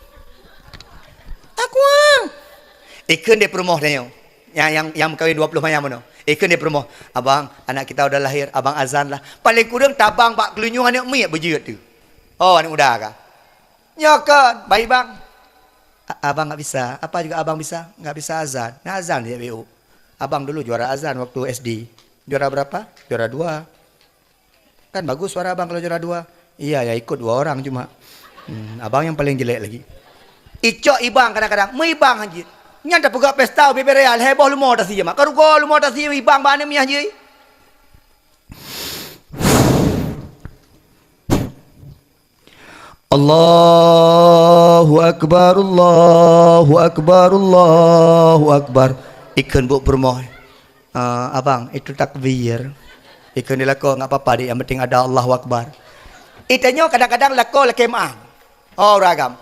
Akuang. Ikan dia perumoh tanya. Yang kahwin 20 mayam mana. Ikan dia perumoh. Abang, anak kita udah lahir. Abang azan lah. Paling kurang tabang pak kelunyung anak miet berjut tu. Oh anak muda kah? Nyokan. Baik bang. Abang nggak bisa, apa juga abang bisa, nggak bisa azan. Nah azan dia BU. Abang dulu juara azan waktu SD. Juara berapa? Juara 2. Kan bagus suara abang kalau juara 2. Iya ya ikut 2 orang cuma. Abang yang paling jelek lagi. Icok ibang kadang-kadang, ibang anjir. Nyanda pegak pesta bebereal heboh lu mau tasi mak. Karu go lu mau tasi ibang bane miah je. Allahu Akbar, Allahu Akbar, Allahu Akbar. Ikan buk bermoh. Abang, itu takbir. Ikan dia lako, nggak apa-apa dia. Yang penting ada Allahu Akbar. Itanya kadang-kadang lako laki maaf. Oh, ragam.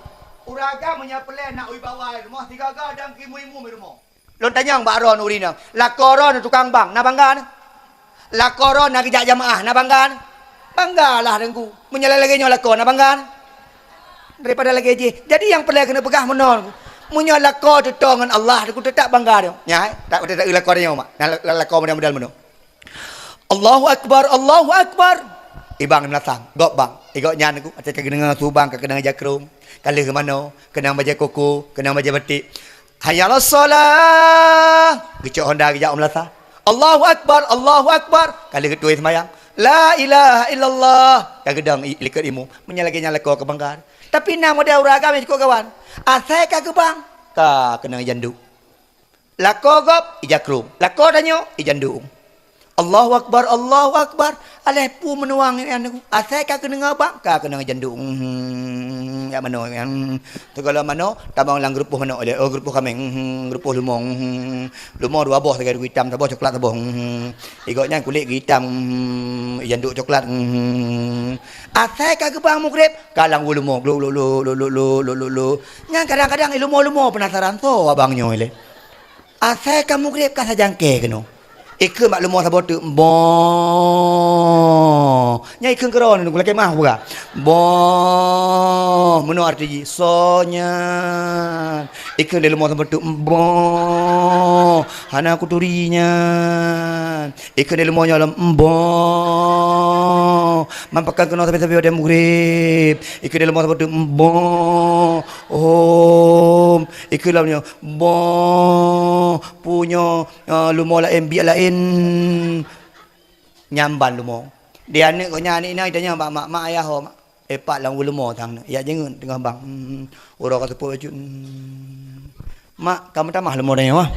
Uragam menyapeleh nak wibawa rumah tiga gadang kimu-imu rumah. Lon tanya mbak Ron urina. Lako Ron tukang bang, na bangga na. Lako Ron nak kerja jamaah, na bangga na. Banggalah dengku. Menyalalaginya lako, na bangga na. Daripada lagi je. Jadi yang perlu kena pegah menon. Munya lako tetongan Allah, aku tetap bangga dia. Ya, tak lako dia mak. Lako modal menon. Allahu Akbar, Allahu Akbar. Ibang melatang, gok bang. Igok nyan aku, atas kena subang, kena jakrung. Kalau ke mana, kena baca koko, kena baca batik. Hayalas salah. Gecok Honda gejak melatang. Allahu Akbar, Allahu Akbar. Kalau ketua semayang. La ilaha illallah. Yang gedang likat imu. Menyalaginya lako kebanggaan. Tapi nama dia orang agama cukup kawan. Asai kah ke bang? Kah kena jandu. Lako gop, ijakrum. Lako danyo, ijandu. Allahu Akbar, Allahu Akbar. Alepu menuang ini anu. Asai kah kena ngabang? Kah kena jandu. Ya mano yang tegala mano tabang lang grupo mano ole. Oh grupo kami. Grupo lumong. Lumong 2 boh tegak hitam, tabo coklat tabo. Igotnya kulit hitam. Jandu coklat. Asai kah ke bang mukrib? Kalang lumong. Lu. Yang kadang-kadang lumo penasaran tu abangnya ole. Asai kah mukrib kah sajangke keno. Ikan mak lemah sabot tu bo. Nya ikan keron nu laki mah buka. Bo. Meno arti sonya. Ikan dia lemah sabot tu bo. Hana kuturinya. Ikan dia lemahnya lam bo. Mampakan kena sampai ada mugrib. Ikan dia lemah sabot tu bo. Oh. Ikan lamnya bo. Punya lumah lain biar lain nyamban lumo. Dia ni kau nyanyi ni tanya mak ayah ho mak. Epak lang lumo tang ni. Ya jangan tengah bang. Orang kata pun baju. Mak kamu tamah lumo dah wah.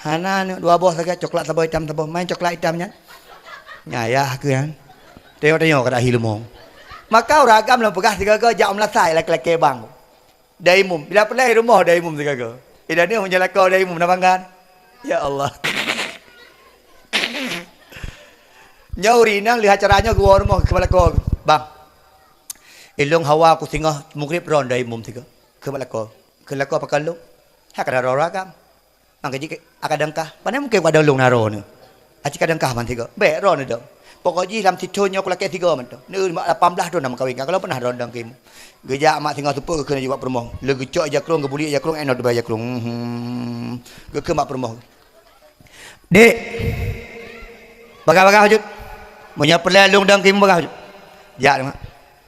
Hana ni 2 boh saja coklat tabo hitam tabo. Main coklat hitam nya. Nyayah ke kan. Tengok kada hilumo. Maka orang agam lah pegah tiga ke jak melasai laki-laki bang. Daimum bila pelai rumah daimum tiga ke. Ida ni menjalan kau daimum nak banggan. Ya Allah. Nyauri nang lihat caranya gua rumah kepala kau bang. Ilung hawa aku singgah mukrib ron dari mum tiga kepala kau pakai lu. Hak ada ragam. Angkat akadangkah. Mana mungkin ada lung naro ni. Aci kadangkah man tiga. Be ron ada. Pokoknya dalam titonya aku laki tiga man tu. Ni 18 tu nama kawin. Kalau pernah ron dang kim. Gejak mak singgah tu pun kena juga permoh. Le gecok jakrung gebuli jakrung enod ba jakrung. Ke mak permoh. Dek. Baga-baga hujud. Punya pelelung dan kim baga hujud. Ya mak.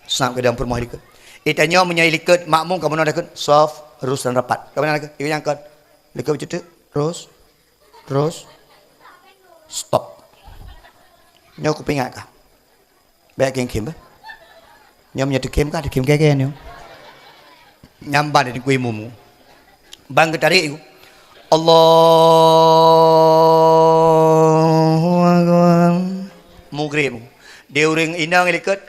Sam ke dalam permoh dik. Itanya punya liket makmum kamu nak dekat soft terus dan rapat. Kamu nak dekat. Ibu yang kan. Liket hujud terus stop. Nyo aku pingat kah? Baik yang kim bah. Nyam nyatu kim kah? Kim kaya nyo. Nyamban di kui mumu. Bang ketarik aku. Allahu Akbar. Mugrim. Dia orang inang dekat.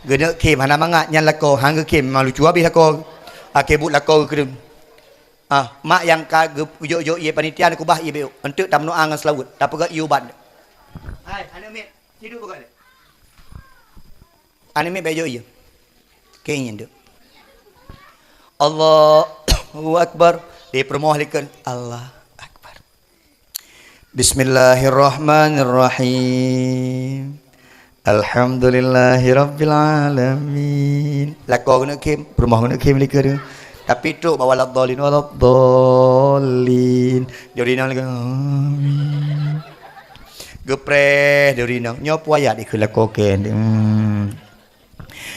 Gena kem hana mangat nyan lako hang kem malu cua habis lako. Akebut lako ke. Mak yang ka yo ye panitia aku bah ye be. Untuk tam no angan selawut. Tak pegak yu ban. Hai, ana me tidur pegak. Ana me bejo ye. Kengin tu. Allahu Akbar. Dia permohonkan Allah Akbar. Bismillahirrahmanirrahim. Alhamdulillahi Rabbil Alamin. Lakau kena kem, rumah kena kem lika dia. Tapi tu bawa ladhalin waladhalin. Dia rinang lagi. Amin. Gepres dia rinang. Nyop wayat dia lakau ken.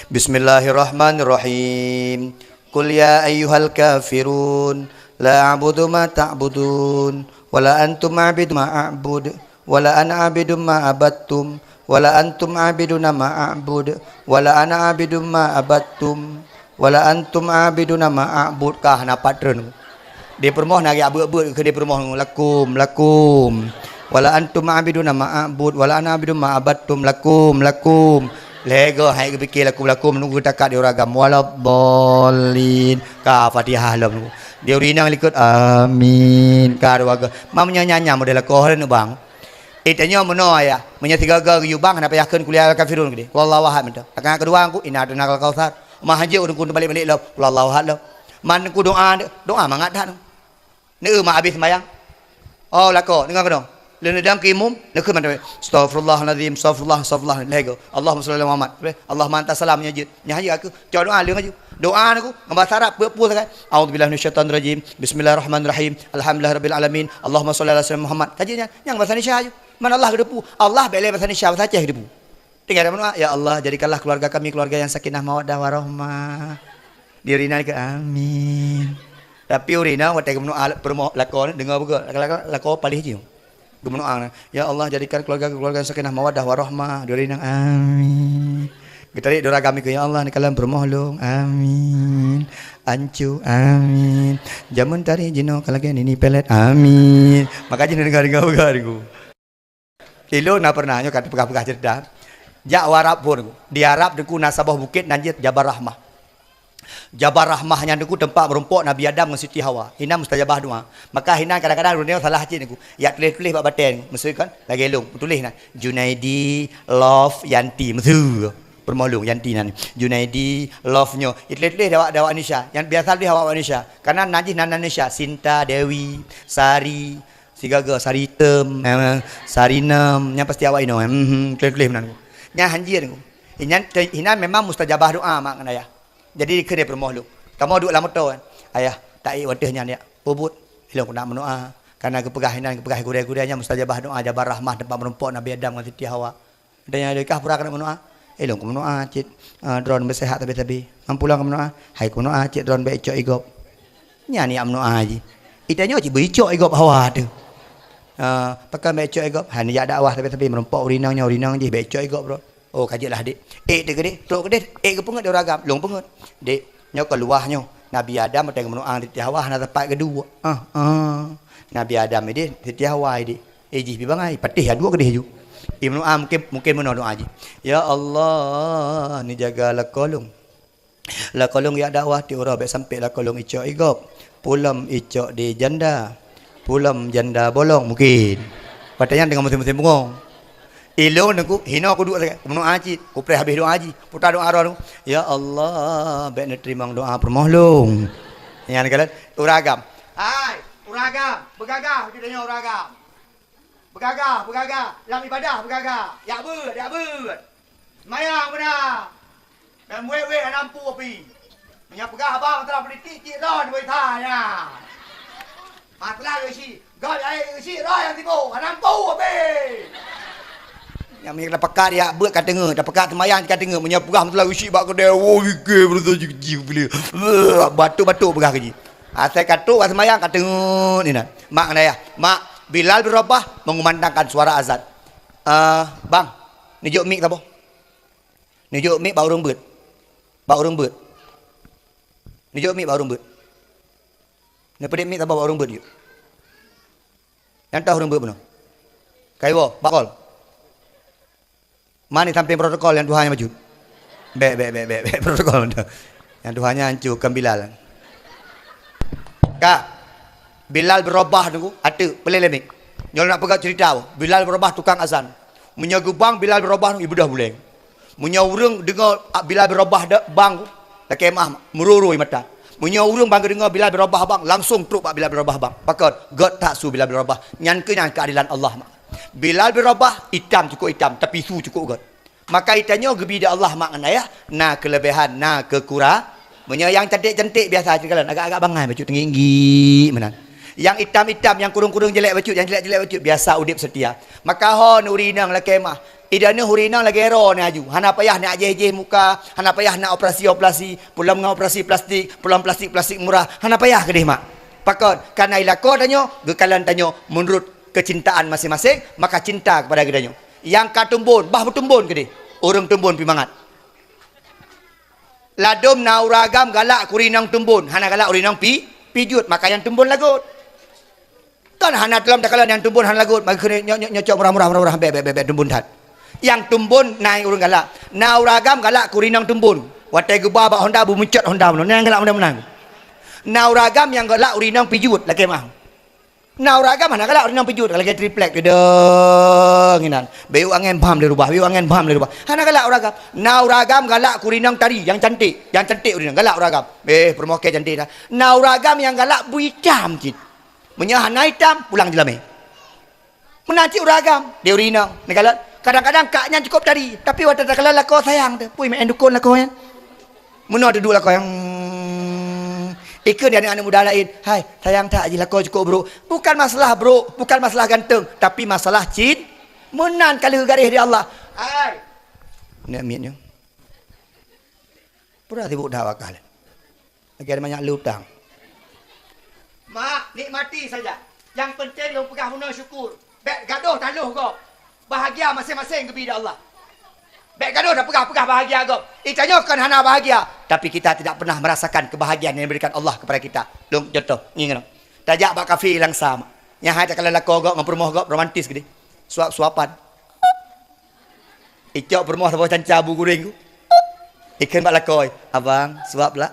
Bismillahirrahmanirrahim. Qul ya ayyuhal kafirun la a'budu ma ta'budun wala antum a'budu ma a'bud wala ana a'budu ma abattum wala antum a'biduna ma a'bud wala ana a'budu ma abattum wala antum a'biduna ma a'bud. Kah na patron dia permohon lagi abud ke dia permohon lakum wala antum a'biduna ma a'bud wala ana a'budu ma abattum lakum lega hai ke fikir lakum nunggu takat dia ragam waladhalin. Ka Fatihah lam dia rinang likut amin ka warga mam nyanya model lakoh ni bang. Itanya meno ya menyatigaga yu bang na payahkeun kuliah kafirun gede wallahu ahad menta akan kedua aku ina dana kausar mah haji urang kun balik-balik lah wallahu ahad lah man ku doa mangat dah ni mah habis sembayang oh lako dengar ke dong lena dam kimum nak ke mana astaghfirullahalazim astaghfirullah lego Allahumma shalli ala Muhammad Allahumma anta salam nya haji aku cak doa leung aju doa aku ngambah sarap bepu sangat auzubillahi minasyaitonir rajim bismillahirrahmanirrahim alhamdulillahirabbil alamin Allahumma shalli ala sayyidina Muhammad kajinya yang bahasa Indonesia aju mana Allah gedepu Allah bele bahasa Indonesia bahasa Aceh gedepu tinggal mana ya Allah jadikanlah keluarga kami keluarga yang sakinah mawaddah warahmah dirina ke amin tapi urina watai kemno permo lakon dengar buka lakon palih je gemenuang ya Allah jadikan keluarga sakinah mawaddah warahmah dirina amin kita ri dora kami ke ya Allah ni kalam bermohlong amin ancu amin jamun tari jino kalagian ini pelet amin makanya dengar ku kilo na pernah nyo kata pegah-pegah cerita jak warap pun di Arab deku nasabah bukit nanjit Jabal Rahmah. Jabal Rahmahnya deku tempat merumpok Nabi Adam dengan Siti Hawa. Hina mustajabah doa. Maka hina kadang-kadang dunia salah hati deku. Ya tulis bab baten mesti kan lagi elong tulis nah Junaidi love Yanti mesti permolong Yanti nan Junaidi love nyo tulis dawak Indonesia yang biasa dia awak Indonesia karena najis nan Indonesia Sinta Dewi Sari Sigaga Saritem Sarinam yang pasti awak ino tulis nan nya hanjir ku hina memang mustajabah doa mak ayah jadi kena permohon kamu duduk lama tu kan ayah tak wadahnya ni pubut hilang nak mendoa karena kepegahinan gurih-gurihnya mustajabah doa Jabal Rahmah tempat merumpok Nabi Adam dengan Siti Hawa dan yang dekah pura kena mendoa hilang ku mendoa cik drone bersehat tapi mampulah ku mendoa hai ku mendoa cik drone baik cok igop nya ni mendoa ji itanya cik bericok igop hawa tu pakai becok igop hanya ya dakwah tapi merumpok urinang je becok igop bro oh kajilah dik dia gede tok gede ke pengut dia ragam long pengut dik nyo keluarnya Nabi Adam ada mendoa di Hawa na tempat kedua Nabi Adam ini di Hawa dik ji bibangai patih dua gede ju Ibnu mungkin mendoa aja ya Allah ni jagalah kolong la kolong ya dakwah ti ora baik sampai la kolong icok igop pulam icok di janda pulam janda bolong mungkin patanya dengan musim-musim bungong ilo aku hina aku duduk sangat mendoa haji aku pray habis doa haji putar doa roh ya Allah baik nak terima doa permohlong yang kalian uragam hai uragam begagah judanya uragam begagah dalam ibadah begagah ya ber mayang benar dan wewe nampu api menyapegah abang telah politik cik ron bertanya matlah isi gal ai isi ron yang tipu nampu api yang mereka pekat dia buat kat tengah dah pekat semayang kat tengah menyapegah matlah isi bak kedai oh fikir betul jiu beli batuk-batuk pegah keji asal katuk pas semayang kat tengah ni nak mak kena ya mak Bilal bin Rabah mengumandangkan suara azan bang nijuk mik apa nijuk mik bau rembut nijuk mik bau rembut Ni pedik mik tak bawa orang ber dia. Yang tahu orang ber benar. Kaiwo, bakol. Mana sampai protokol yang Tuhannya maju? Bek protokol benar. Yang Tuhannya hancurkan Bilal. Kak, Bilal berubah tu, ada pelelemek. Nyol nak pegang cerita, Bilal berubah tukang azan. Menyaga bang Bilal berubah ibu dah boleh. Munya urang dengar Bilal berubah bang, tak kemah merurui mata. Munya urang bang dengar Bilal berubah bang, langsung truk pak Bilal berubah bang. Pakot, God tak su Bilal berubah. Nyan keadilan Allah mak. Bilal berubah, hitam cukup hitam, tapi su cukup God. Maka itanya gebida Allah makna ya, na kelebihan, na kekurang. Punya yang cantik-cantik biasa je kan, agak-agak bangai baju tinggi menan. Yang hitam-hitam, yang kurung-kurung jelek baju, yang jelek-jelek baju biasa udip setia. Maka hon urinang la kemah. Idana urinang lagi ero ni aju. Hana payah nak jeh-jeh muka, hana payah nak operasi-operasi, pulang dengan operasi plastik, pulang plastik murah. Hana payah ke mak. Pakon, karena ilako tanyo, gekalan tanyo menurut kecintaan masing-masing, maka cinta kepada gedanyo. Yang katumbun, bah bertumbun ke dia. Orang tumbun pi mangat. Ladum nauragam galak kurinang tumbun. Hana galak urinang pijut. Maka yang tumbun lagut. Kan hana dalam takalan yang tumbun hana lagut. Maka kena nyocok murah-murah. Bebek tumbun tat. Yang tumbun naik urang galak. Nauragam galak kurinang tumbun. Watai gebah bak Honda bu mencet Honda. Yang galak Honda menang. Nauragam yang galak urinang pijut. Lagi mah. Nauragam hana galak urinang pijut. Lagi triplek. Denginan. Biu angin paham dia rubah. Hana galak uragam. Nauragam galak kurinang tari yang cantik urinang galak uragam. Permoke cantik dah. Nauragam yang galak bu hitam cit. Menyahana hitam pulang jelame. Menaci uragam dia urinang. Ni galak kadang-kadang kaknya cukup tari, tapi waktu tak kalah lako sayang tu. Pui main dukun lako yang. Mana duduk lako yang ikut dia anak muda lain. Hai, sayang tak je lako cukup bro. Bukan masalah bro, bukan masalah ganteng, tapi masalah cin. Menan kali garis dia Allah. Hai. Ni amitnya. Pura sibuk dah wakal. Lagi ada banyak lutang. Mak, nikmati saja. Yang penting lu pegang huna syukur. Bek gaduh taluh kau. Bahagia masing-masing kepada Allah. Bek gaduh dah pegang bahagia kau. Itanya kan hana bahagia, tapi kita tidak pernah merasakan kebahagiaan yang diberikan Allah kepada kita. Long contoh, ingat. Tajak bak kafe hilang sama. Yang ada kalau lako kau ngapurmoh kau romantis gede. Suap-suapan. Icok permoh sama canca bu guring ku. Ikan bak lakoi. Abang, suap lah.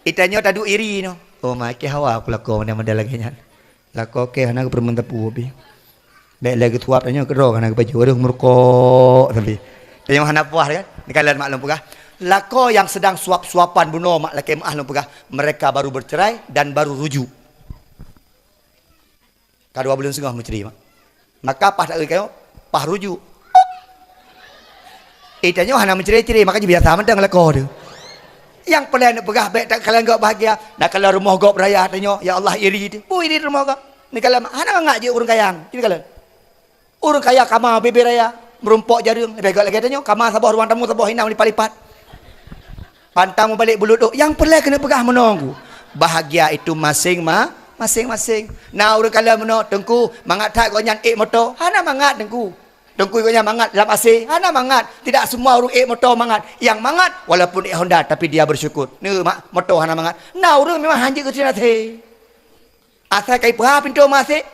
Itanya tadu iri no. Oh mak ke hawa aku lako mana lagi nya. Lako ke hana aku permen tepu bi. Baik lagi tuap tanya ke roh hana ke baju aduh merkok tapi. Tanya hana puas kan? Ni kalian maklum pegah. Lako yang sedang suap-suapan bunuh mak laki mak lum pegah. Mereka baru bercerai dan baru rujuk. Ka 2 bulan setengah menceri mak. Maka pas tak kayo pas rujuk. Tanya hana menceri-ceri maka biasa mentang lako tu. Yang pelan nak pegah baik tak kalian gak bahagia. Nak kalau rumah gak beraya tanya ya Allah iri tu. Bu iri rumah gak. Ni kalau hana ngak je orang kayang. Ini kalau orang kaya kamar bebe raya merumpok jaring. Lebih gak lagi tanya kamar sabah ruang tamu sabah hinam lipat-lipat. Pantang mau balik bulut tu. Yang pelan kena pegah menunggu. Bahagia itu masing-masing. Nah orang kalau menok tengku mangat tak kau nyan motor. Hana mangat tengku. Tengku ikutnya mangat dalam AC. Hana mangat. Tidak semua orang motor mangat. Yang mangat walaupun Honda tapi dia bersyukur. Ni mak motor hana mangat. Nah orang memang hanjik ke sini nanti. Asal kai pah pintu masih.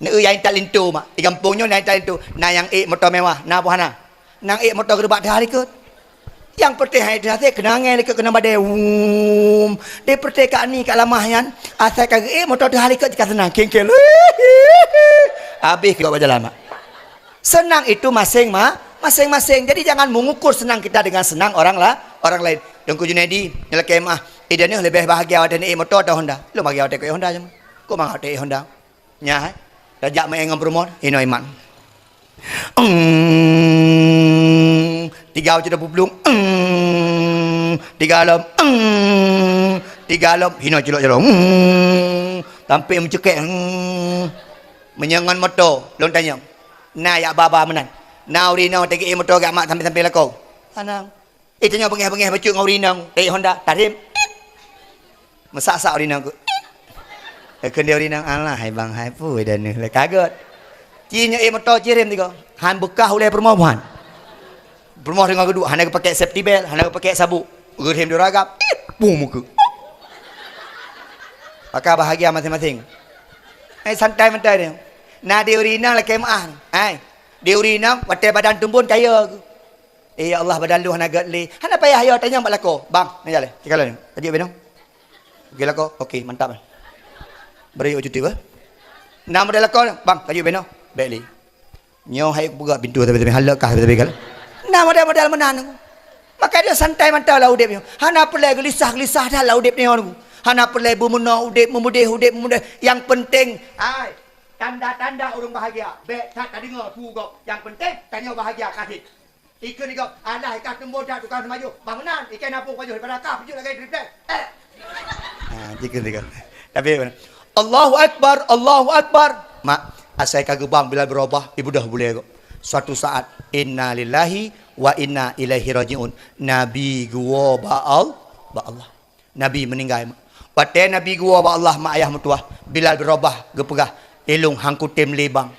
Ni yang tak lintu mak. Di kampungnya yang tak lintu. Nah yang motor mewah. Nah apa hana? Nang motor gerbak dah ikut. Yang perteh hai dah kenangan ikut kena badai. Dia perteh kat ni kat lamah yan. Asal kai motor dah ikut jika senang kengkel. Habis kau berjalan mak. Senang itu masing-masing. Jadi jangan mengukur senang kita dengan senang orang lain. Tengku Junaidi, nyala kemah. Dia ni lebih bahagia ada ni motor atau Honda. Lu bahagia ada ke Honda je. Kau mang ada Honda. Nya hai. Dajak main dengan perempuan, ino iman. 3 juta publung. 3 alam. 3 alam hino jelok-jelok. Tampil mencekek. Menyangan motor long tanya na ya baba menan na urinang tegi motor gak mak sampai lakau anang tanya bengeh-bengeh bacuk ngau urinang tegi Honda tarim masak-sak urinang ku kena urinang alah hai bang hai pu dan ni le kaget cinya motor cirim tiga han bekah oleh permohonan dengan kedua hana pakai safety belt hana pakai sabuk gerem diragap pum muka Maka bahagia masing-masing. Santai mentai dia. Nah dia urina lah kemah. Dia urina watai badan tumbun kaya. Ya Allah badan lu hana gatli. Hana payah ayo tanya mak lako. Bang, ni jalan. Cakap ni. Tajuk benong. Okey lako. Okey, mantap. Beri cuti ba? Nama dia lako. Bang, tajuk benong. Baik li. Nyo hai buka pintu tapi halakah tapi kal. Nama dia modal menan. Maka dia santai mantau lah udip ni. Hana pelai gelisah-gelisah dah lah udip ni orang. Hana pelai bermuna udip memudih. Yang penting, tanda-tanda orang bahagia. Baik tak dengar pugok. Yang penting tanya bahagia kasih. Ikan ni kau, alah ikan tembur dah tukang semaju. Bang menan, ikan apung baju daripada kau pujuk lagi drip. Ikan ni kau. Tapi Allahu Akbar, Allahu Akbar. Mak, asal kagak bang bila berubah, ibu dah boleh kau. Suatu saat, inna lillahi wa inna ilaihi rajiun. Nabi gua ba Allah. Nabi meninggal. Pada Nabi gua ba Allah mak ayah mutuah. Bila berubah, gepegah elung hangkutem lebang.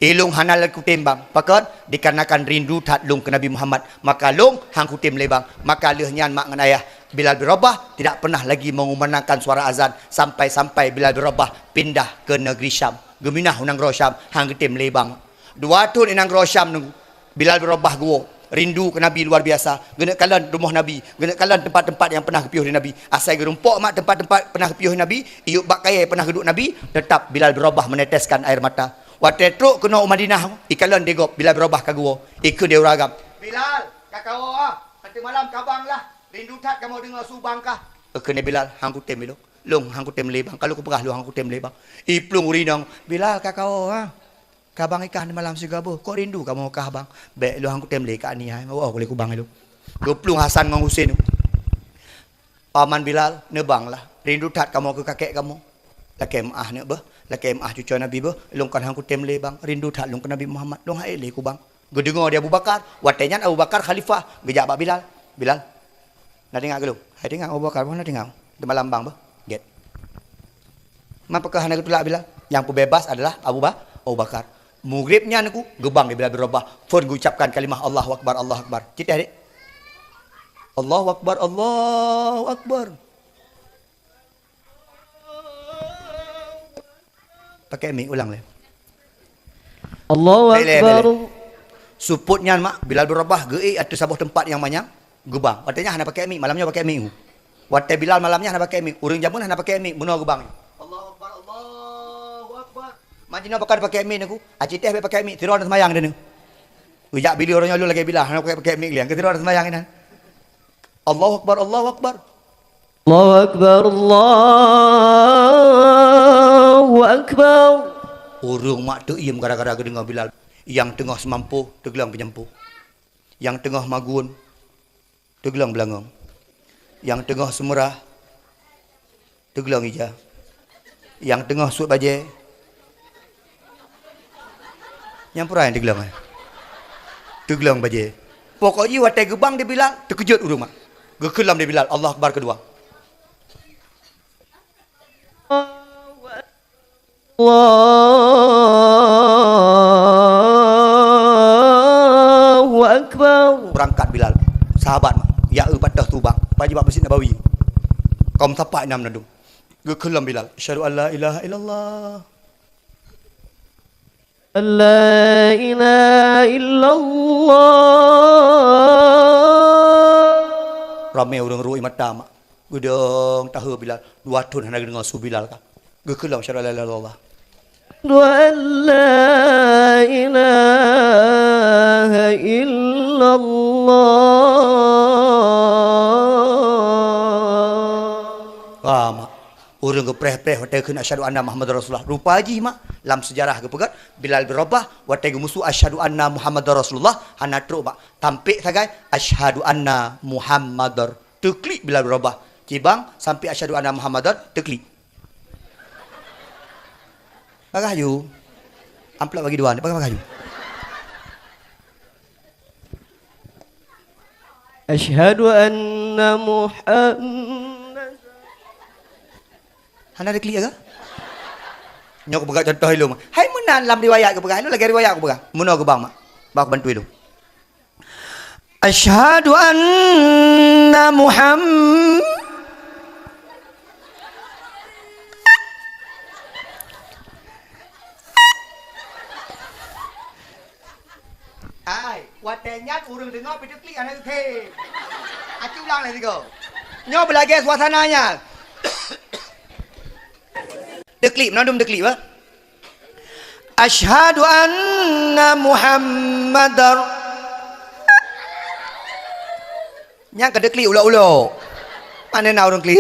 Ilung hanal ku tembang. Pakat dikarenakan rindu tat lung ke Nabi Muhammad. Maka lung hang ku tem lebang. Maka lehnya mak ngan ayah. Bilal berubah tidak pernah lagi mengumandangkan suara azan sampai Bilal berubah pindah ke negeri Syam. Geminah unang ro Syam hang ku tem lebang. Dua tahun inang ro Syam nunggu. Bilal berubah gua. Rindu ke Nabi luar biasa. Gena kalan rumah Nabi. Gena kalan tempat-tempat yang pernah kepiuh di Nabi. Asal gerumpok mak tempat-tempat pernah kepiuh Nabi. Iuk bak kaya pernah geduk Nabi. Tetap Bilal berubah meneteskan air mata. Waktu truk kena Madinah, ikalan dia gop bila berubah ke gua. Ikut dia uragam. Bilal, kakao nanti malam kabang lah. Rindu tak kamu dengar subang kah? Kena Bilal, hang kutem dulu. Long hang kutem lebang. Kalau ku perah lu hang kutem lebang. Iplung urinang. Bilal kakao kabang ikan di malam sigabo. Kok rindu kamu kah bang? Baik lu hang kutem le kat ni hai. Wah boleh ku bang lu. Goplung Hasan dengan Husin. Paman Bilal nebang lah. Rindu tak kamu ke kakek kamu. Laki maah nak bah. Laki maah cucu Nabi bah. Longkan hang ku temle bang. Rindu tak longkan Nabi Muhammad. Long hai le ku bang. Gedengar dia Abu Bakar. Watenya Abu Bakar khalifah. Gejak bak Bilal. Bilal. Nak dengar ke lu? Hai dengar Abu Bakar pun nak dengar. Di malam bang bah. Get. Mapakah nak tulak Bilal? Yang pembebas adalah Abu Bakar. Maghribnya aku gebang dia Bilal berubah. Fon ucapkan kalimah Allahu Akbar, Allahu Akbar. Cita adik. Allahu Akbar, Allahu Akbar. Pakai mic ulang le. Allahu Akbar. Suputnya mak Bilal berubah gei ada sebuah tempat yang banyak gebang. Katanya hana pakai mic, malamnya pakai mic. Waktu Bilal malamnya hana pakai mic, urang jamun hana pakai mic, munah gebang. Allahu Akbar, Allahu Akbar. Majina bakar pakai mic aku. Aci teh pakai mic, tiru sembayang dia ni. Ujak bila orangnya lu lagi Bilal hana pakai mic liang, tiru sembayang ini. Allahu Akbar, Allahu Akbar. Allahu Akbar, Allahu Akbar. Urung mak tu iem gara-gara dengar Bilal. Yang tengah semampu, tergelang penyampu. Yang tengah magun, tergelang belangong. Yang tengah semerah, tergelang hijau. Yang tengah suit bajai, yang pura yang tergelang. Tergelang bajai. Pokoknya watai gebang dia Bilal, terkejut urung mak. Gekelam dia Bilal, Allah Akbar kedua. Allahu Akbar. Berangkat Bilal. Sahabat mak. Ya patah tubang. Pagi bab Masjid Nabawi. Kaum tapak enam nadung. Gekelam Bilal. Asyhadu an la ilaha illallah. La ilaha illallah. Ramai orang rui mata mak. Gedeng tahu Bilal. 2 tahun hendak dengar su Bilal kah. Gekelam asyhadu an la ilaha illallah. La ilaha illallah. Mak. Orang ke preh-preh watai kena asyhadu anna Muhammad Rasulullah. Rupa haji mak. Dalam sejarah ke pegat Bilal berubah watai ke musuh asyhadu anna Muhammad Rasulullah hana truk mak. Tampik sagai asyhadu anna Muhammadar. Teklik Bilal berubah. Cibang sampai asyhadu anna Muhammadar teklik. Pakai haju. Amplop bagi dua, pakai haju. Asyhadu anna Muhammad. Hana ada klik ke? Nyok pegat contoh dulu. Hai menan dalam riwayat ke pegat. Ini lagi riwayat ke pegat. Munah ke bang mak. Bang bantu dulu. Asyhadu anna Muhammad. urang tengok pergi klik anak ke. Aku ulang lagi kau. Nyo belagi suasananya. Deklik, menandum deklik ba? Asyhadu anna Muhammadar. Yang kedeklik ulo-ulo. Mana nak orang klik?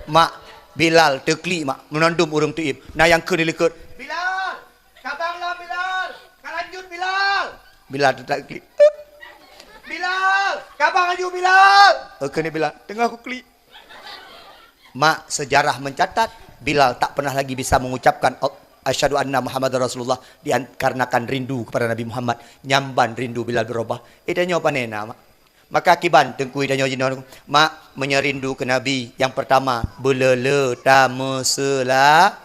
Mak Bilal deklik mak menandum urang tuim. Nah yang kedelikat. Bilal, kabanglah Bilal. Kalanjut Bilal. Bilal tak klik. Bilal, kabang aju Bilal. Kena Bilal, tengah aku klik. Mak sejarah mencatat Bilal tak pernah lagi bisa mengucapkan asyhadu anna Muhammadar Rasulullah dikarenakan rindu kepada Nabi Muhammad. Nyamban rindu Bilal berubah. Idanyo panena mak. Maka kiban tengkui danyo jinon mak menyerindu ke Nabi. Yang pertama belele tamesela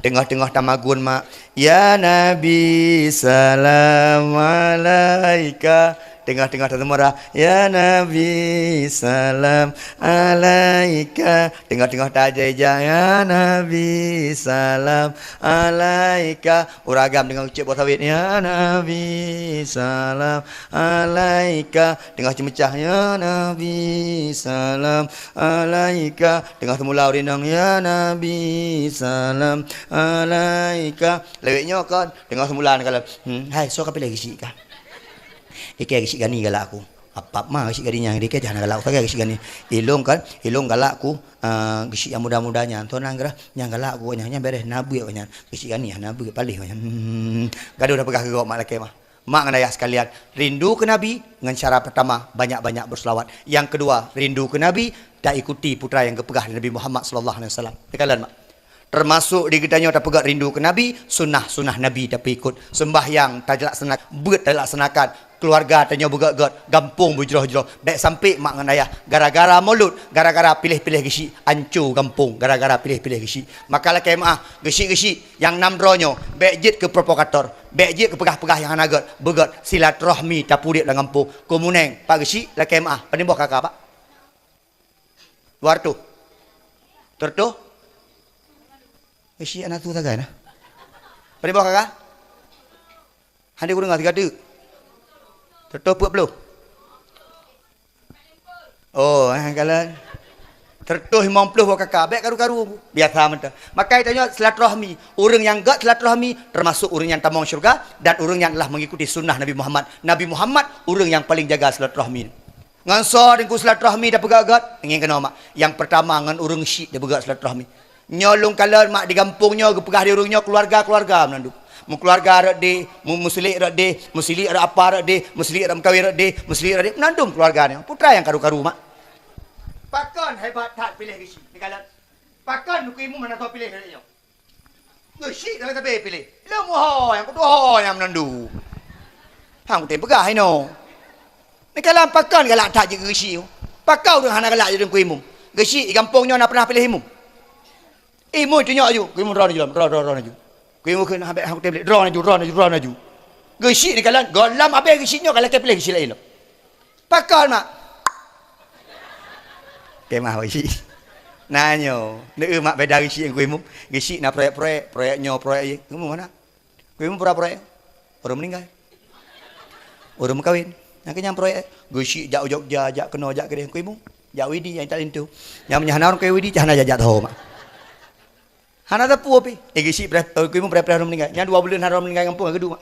tengah-tengah tamagun mak ya Nabi salam alaika. Tengah-tengah tertemara ya Nabi salam alaika. Tengah-tengah tajaija ya Nabi salam alaika. Uragam dengan ucap botawit ya Nabi salam alaika. Tengah cemecah ya Nabi salam alaika. Tengah temulau rindang ya Nabi salam alaika. Leweknya kan tengah semulan kalau hai so kapil lagi sih kan. Ikai gisi gani galak aku. Apa mah gisi ganinya dia jangan galak aku gisi gani. Ilung kan, ilung galak aku gisi yang muda-mudanya. Tuan anggerah yang galak aku nya beres nabi nya. Gisi gani nabi palih nya. Gaduh dah pegah ke gok mak laki mah. Mak ngandaya sekalian, rindu ke Nabi dengan cara pertama banyak-banyak berselawat. Yang kedua, rindu ke Nabi tak ikuti putra yang kepegah Nabi Muhammad sallallahu alaihi wasallam. Dekalan mak. Termasuk di kitanya tak pegat rindu ke Nabi, sunnah Nabi tak ikut. Sembahyang tak laksanakan, buat tak laksanakan. Keluarga tanya begat-gat, gampung berjeroh-jeroh. Dek sampai mak dengan ayah, gara-gara mulut, gara-gara pilih-pilih gisi, hancur gampung, gara-gara pilih-pilih gisi. Maka lah kemah, gisi-gisi yang nam dronyo, bejit ke provokator, bejit ke pegah-pegah yang anagat, begat, silaturahmi tak pudip dalam gampung. Kumuneng, pak gisi, lah kemah, penembok kakak pak. Luar tu. Tertu. Gisi anak tu tak gana. Penembok kakak. Handi ku dengar tiga tu. Tertutup belum? Oh, kalau tertutup 50 buat kakak, baik karu-karu biasa mentah. Maka tanya silaturahmi, orang yang gak silaturahmi termasuk orang yang tamang syurga dan orang yang telah mengikuti sunnah Nabi Muhammad. Nabi Muhammad orang yang paling jaga silaturahmi. Ngansor dengan silaturahmi dah pegat-gat, ingin kena mak. Yang pertama dengan orang syik dah pegat silaturahmi. Nyolong kalau mak di kampungnya, pegah di orangnya keluarga-keluarga menanduk. Mu keluarga rak de, mu muslik rak de, muslik rak apa rak de, muslik rak mengkawin rak de, muslik rak de, menandum keluarganya. Putra yang karu-karu mak. Pakon hebat tak pilih gisi. Dikalan. Pakon nuku imu mana tahu pilih dia. Gisi dah tak pilih. Lah muho yang kedua yang menandu. Hang te pegah ino. Dikalan pakon galak tak je gisi. Pakau dengan anak galak je nuku imu. Gisi di kampungnya nak pernah pilih imu. Imu tunjuk aju, imu ron aju. Kau kena habis aku tablet draw naju. Gesik ni kalan, golam habis gesiknya kalau kita pilih gesik lain. Pakal mak. Kemah gesik. Nanyo, ne mak beda gesik yang kuimu. Gesik nak proyeknya proyek ye. Kamu mana? Kuimu berapa proyek? Orang meninggal. Orang berkahwin. Yang kenyang proyek. Gesik jak Jogja, jak kena jak kedai kuimu. Jak Widi yang tak lintu. Yang menyahana orang kuih Widi jangan ajak tahu mak. Hana tak puas pi. Gisi kuimu berapa orang meninggal. Yang 2 bulan orang meninggal kampung kedua.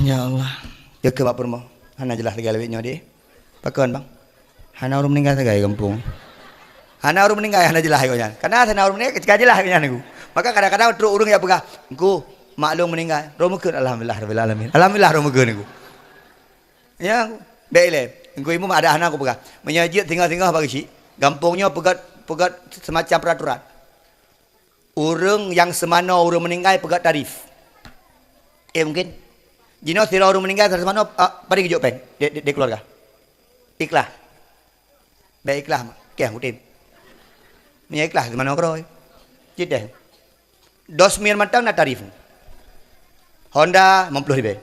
Ya Allah. Ya ke bapa rumah. Hana jelas lagi lebihnya dia. Pakon bang. Hana orang meninggal sagai kampung. Hana orang meninggal hana jelas kau jangan. Karena hana orang meninggal kecil jelas kau jangan aku. Maka kadang-kadang terus orang yang pegah. Aku maklum meninggal. Romukun alhamdulillah rabbil alamin. Alhamdulillah romukun aku. Ya aku. Baiklah. Kuimu ada hana aku pegah. Menyajit tinggal-tinggal bagi si. Kampungnya pegat semacam peraturan. Orang yang semana orang meninggal pegat tarif. Mungkin. Jino sira orang meninggal semana pada kejut pen di keluarga. Ikhlas. Baik ikhlas mak. Ke aku tim. Nya ikhlas semana kroi. Jideh. Dosmir matang na tarif. Honda 50 ribu.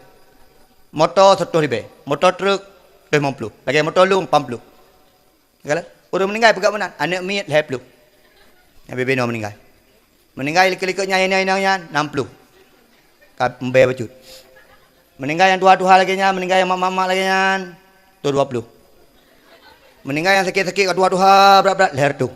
Motor 100 ribu. Motor truk 50. Lagi motor lu 40. Kalau orang meninggal pegat mana? Anak miat 50. Yang bebeno meninggal. Meninggal likit-likitnya 60. Membayar bacut. Meninggal yang tua-tua lagi nya, meninggal yang mak-mak lagi nya. Tu 20. Meninggal yang sakit-sakit kat tua-tua berat-berat leher tu.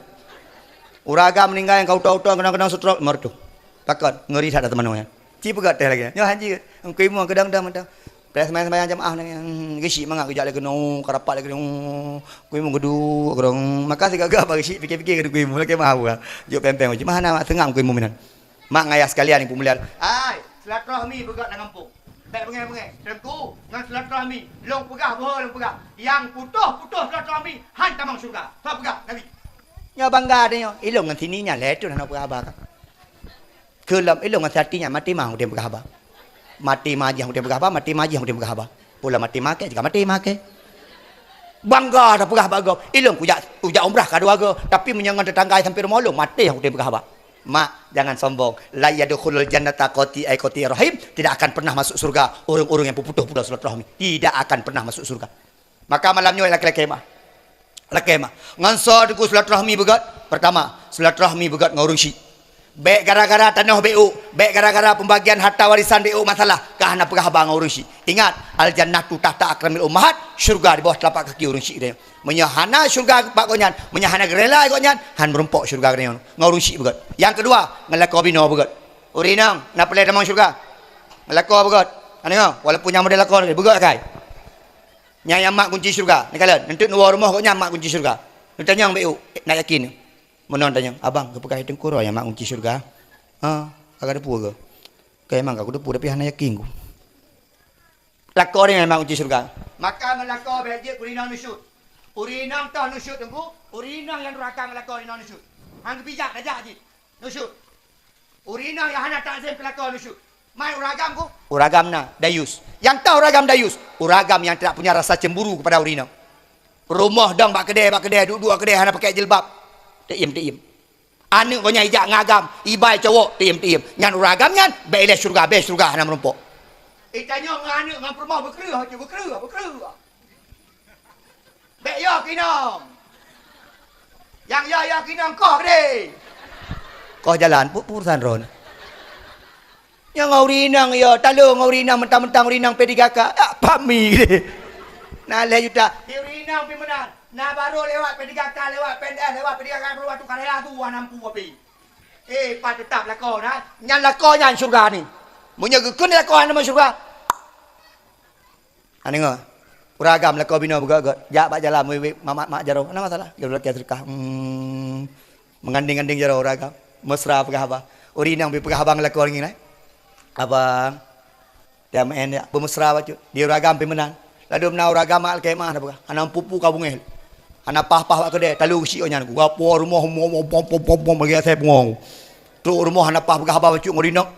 Uraga meninggal yang kau tahu-tahu kena stroke mer tu. Takkan ngeri tak ada teman orang. Ci pegat teh lagi. Nyo haji. Engkau mu kedang-dang mentang. Pres main-main jamaah yang gisi mangak kejak lagi no karapat lagi no. Kui mu gedu gerong. Maka si gagah bagi si fikir-fikir gedu kui mu lagi mah. Jo pempeng macam mana mak tengam kui mu minan. Mak ngayas sekalian ni pemulihan. Ai, silaturahmi begat nak kampung. Tak pengen-pengen. Tengku dengan silaturahmi. Long pegah boh long pegah. Yang putus silaturahmi han tamang surga. Tak pegah Nabi. Nya bangga dia. Ilong dengan sininya letu nak pegah abah. Kelam ilong dengan hatinya mati mah dia pegah abah. Mati maji dia pegah abah, mati maji dia pegah abah. Pula mati make juga mati make. Bangga dah pegah abah. Ilong ujak umrah ka dua go, tapi menyangan tetangga sampai rumah lu mati dia pegah abah. Mak, jangan sombong. La yadkhulul jannata qati ay qati rahim. Tidak akan pernah masuk surga orang-orang yang putus-putus silaturahmi. Tidak akan pernah masuk surga. Maka malamnya laki-laki mah. Laki mah. Ngansa deku silaturahmi begat. Pertama, silaturahmi begat ngurung syik. Baik gara-gara tanah BU, baik gara-gara pembagian harta warisan BU masalah. Kahana pegah abang ngurung syik. Ingat, al jannatu tahta akramil ummahat. Syurga di bawah telapak kaki urung syik dia. Menyahana syurga pak konyan, menyahana gerela konyan, han merempok syurga konyan. Ngurung syik begat. Yang kedua, ngelako bino begat. Urinang, nak pelai tamang syurga. Ngelako begat. Ana walaupun yang model lakon begat kai. Nyai mak kunci syurga. Ni kalian, nanti nuwa rumah konyan mak kunci syurga. Nanti tanya BU, nak yakin. Menon tanya, abang, kepekai tengkuro yang mak kunci syurga. Agak ada puas ke? Kayak emang aku depu tapi hana yakin ku. Lakor yang mak kunci syurga. Maka melakor bejek urinang nusyut. Urinang tah nusyut tengku. Urinang yang rakang melakor urinang nusyut. Hang bijak dajak je. Nusyut. Urinang yang hana tak sem pelakor nusyut. Mai uragam ku. Uragam na dayus. Yang tahu uragam dayus. Uragam yang tidak punya rasa cemburu kepada urinang. Rumah dang bak kedai duduk kedai hana pakai jilbab. Tiem. Anu kau nyai jak ngagam, ibai cowok tiem. Nyan uragam nyan, beles surga hana merumpok. Tanya nganu ngan permah berkerah. Bek yo kinong. Yang ya kinong kau gede. Kau jalan purusan ron. Yang ngaurinang yo, talung ngaurinang mentang-mentang urinang P3K. Pami gede. Nah le juta. Urinang pi menang. Nah baru lewat P3K lewat PNS lewat P3K keluar tu karya tu 60 api. Pak tetap lakon ha. Nyan lakon nyan surga ni. Munya gekun lakon nama surga. Ani ngah. Uragam lakon bina begat. Jak bak jalan mak jaro. Mana masalah? Jaro laki sedekah. Menganding-anding jaro uragam. Mesra pegah abang. Urinang bi pegah abang lakon ngini. Abang. Dia main dia bermesra bacu. Dia uragam pi menang. Lalu menau uragam al kemah dah pegah. Anam pupu kau bungel. Anak pah-pah kedai talu si onyan gapo rumah pom bagi saya pengong tu rumah anak pah begah abah cuk urinang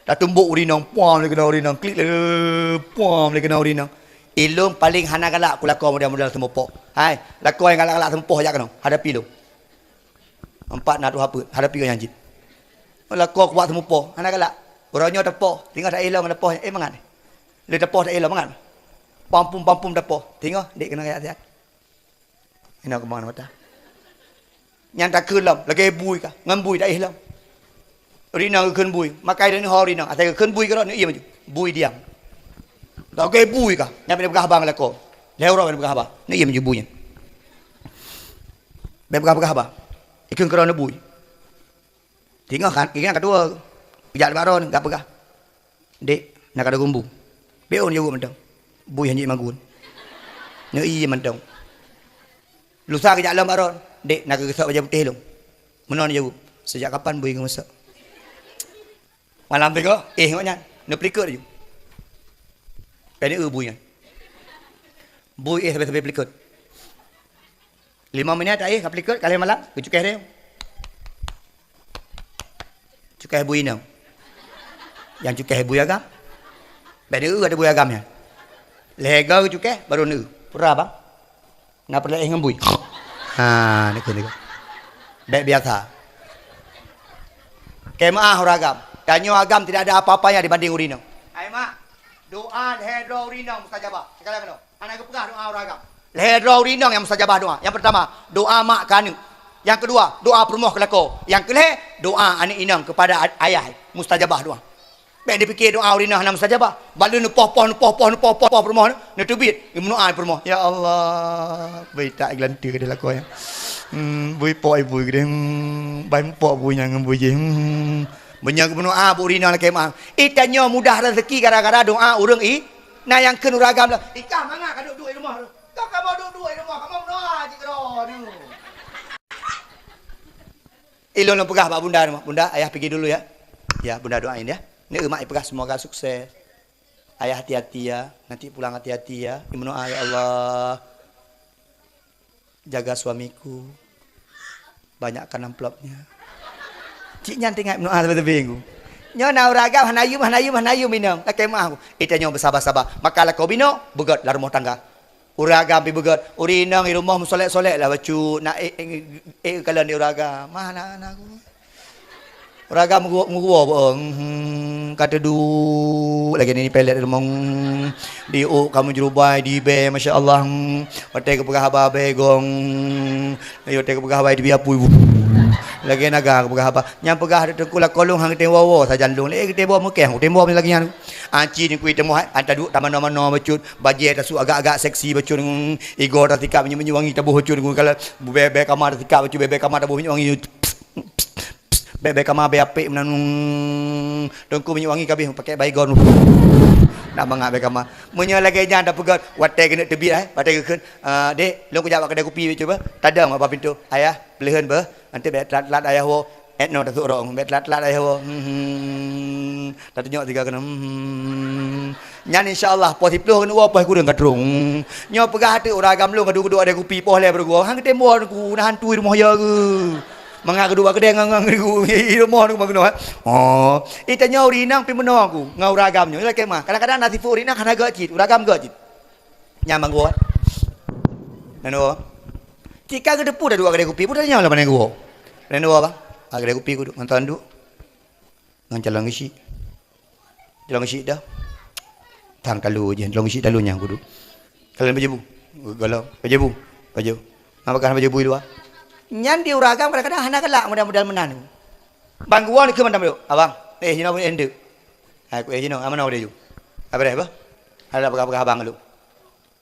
dah tumbuk urinang pom lagi kena urinang klik pom lagi kena urinang ilung paling hana galak aku lakon model semopok hai lakon yang galak-galak sempoh jak kena hadapi lu empat nak tu apa hadapi kau janji lakon kuat semopok hana galak orangnya tepoh tinggal tak elong tepoh mangan le tepoh tak elong mangan pampum tepoh tinggal dik kena ayat-ayat. Ina ke mana mata? Yang tak kelam, lagi bui kah? Ngambui tak hilang. Rina ke bui, makai dan hari rina. Atau ke bui kerana iya maju. Bui diam. Tak ke bui kah? Yang pada begah bang lako. Lewat pada begah bang. Ni iya maju buinya. Begah bang. Ikan kerana bui. Tinggal kan? Ikan kedua. Bijak baron, gak begah. Dek, nak ada gumbu. Beon juga mentang. Bui hanya magun. Ni iya mentang. Lusa ke dalam baron. Dek nak kesak baju putih long. Menon jawab. Sejak kapan bui ngemasak? Malam tu kau? Ngoknya. Nak pelikut je. Peni bui kan. Bui sampai pelikut. 5 minit kau pelikut kali malam. Kau cukai dia. Cukai bui nang. Yang cukai bui agam. Peni ada bui agamnya. Lega kau cukai baru ni. Pura bang. Nak perlu ngembui. Ni kena. Baik biasa. Kemah uragam. Danyo agam tidak ada apa-apanya dibanding urinang. Hai mak. Doa hedro urinang mustajabah. Sekali kena. Anak kepegah doa uragam. Hedro urinang yang mustajabah doa. Yang pertama, doa mak kanu. Yang kedua, doa permoh kelako. Yang kelih, doa anak inang kepada ayah mustajabah doa. Baik dia fikir doa urina nama saja bah. Balu nu poh permoh nu tubit. Imnu ai permoh. Ya Allah. Baik tak gelantir dia lah kau ya. Bui po ibu gede. Baik po bu yang bu je. Banyak berdoa urina lah kemah. Itanya mudah rezeki gara-gara doa urang i. Nah yang kena ragam lah. Ikah mangga ka duduk di rumah tu. Kau kamu duduk di rumah, kamu berdoa je kau ni. Ilon pegah pak bunda rumah. Bunda, ayah pergi dulu ya. Ya, bunda doain ya. Ni emak pegah semoga sukses. Ayah hati-hati ya. Nanti pulang hati-hati ya. Berdoa ya Allah. Jaga suamiku. Banyakkan amplopnya. Cik nyanting ngai berdoa sampai bingung. Nyo na uragam hanayu minum. Lakai mah aku. Itanya bersabar-sabar. Maka lah kau bino begot lah rumah tangga. Uragam pi begot. Urinang di rumah solek-solek lah bacu nak kalau di uragam. Mana aku. Uragam gua bohong. Kata du lagi ni pelet rumah. Di kamu jerubai di be masya-Allah. Patai ke pegah babe gong. Ayo te ke pegah babe di biapu. Lagi naga ke pegah apa? Yang pegah ada tengkulah kolong hang kita wawo saja lung. Kita bawa mukeh, kita bawa lagi yang anci ni kuit temu anta duk taman mana becut, bajet tasu agak-agak seksi becut ego tatika menyu-wangi tabuh becut kalau bebek kamar tatika becut bebek kamar tabuh menyu-wangi. Bebek kamar be apik menanung tengku menyu-wangi kabeh pakai baygon. Nak mangak bebek kamar. Menyu lagi jangan dak pegat watai kena tebit watai keun. Dek, long ku jawab kedai kopi cuba. Tadang apa pintu? Ayah, belihan bah. Nanti bet lat ayah wo etno tak orang bet lat ayah wo tak tunjuk tiga kena nyan insyaallah po tiploh kena apa aku dengan kadrung nyo pegah hati orang agam lu kadu ada kopi poh le bergua hang temo aku nahan tu rumah ya ke mangga kedua kedai ngang aku rumah aku bagno oh itanya urinang pi meno aku ngau ragam nyo lek mah kadang-kadang nasi urinang kana gacit uragam gacit nyamang gua nano jika ke depu dah dua kedai kopi pun dah nyala mana gua Reno apa? Agak kopi kudu ngantan du. Ngan calang isi. Calang isi dah. Tang talu je, calang isi talunya kudu. Kalian baju bu. Galau, baju bu. Baju. Apa kan baju bu itu ah? Nyan di uragam kadang-kadang hana kelak modal-modal menan. Bangguan ke mana belum? Abang. Jino pun ende. Aku jino, amana udah ju. Apa dah apa? Ada apa abang lu.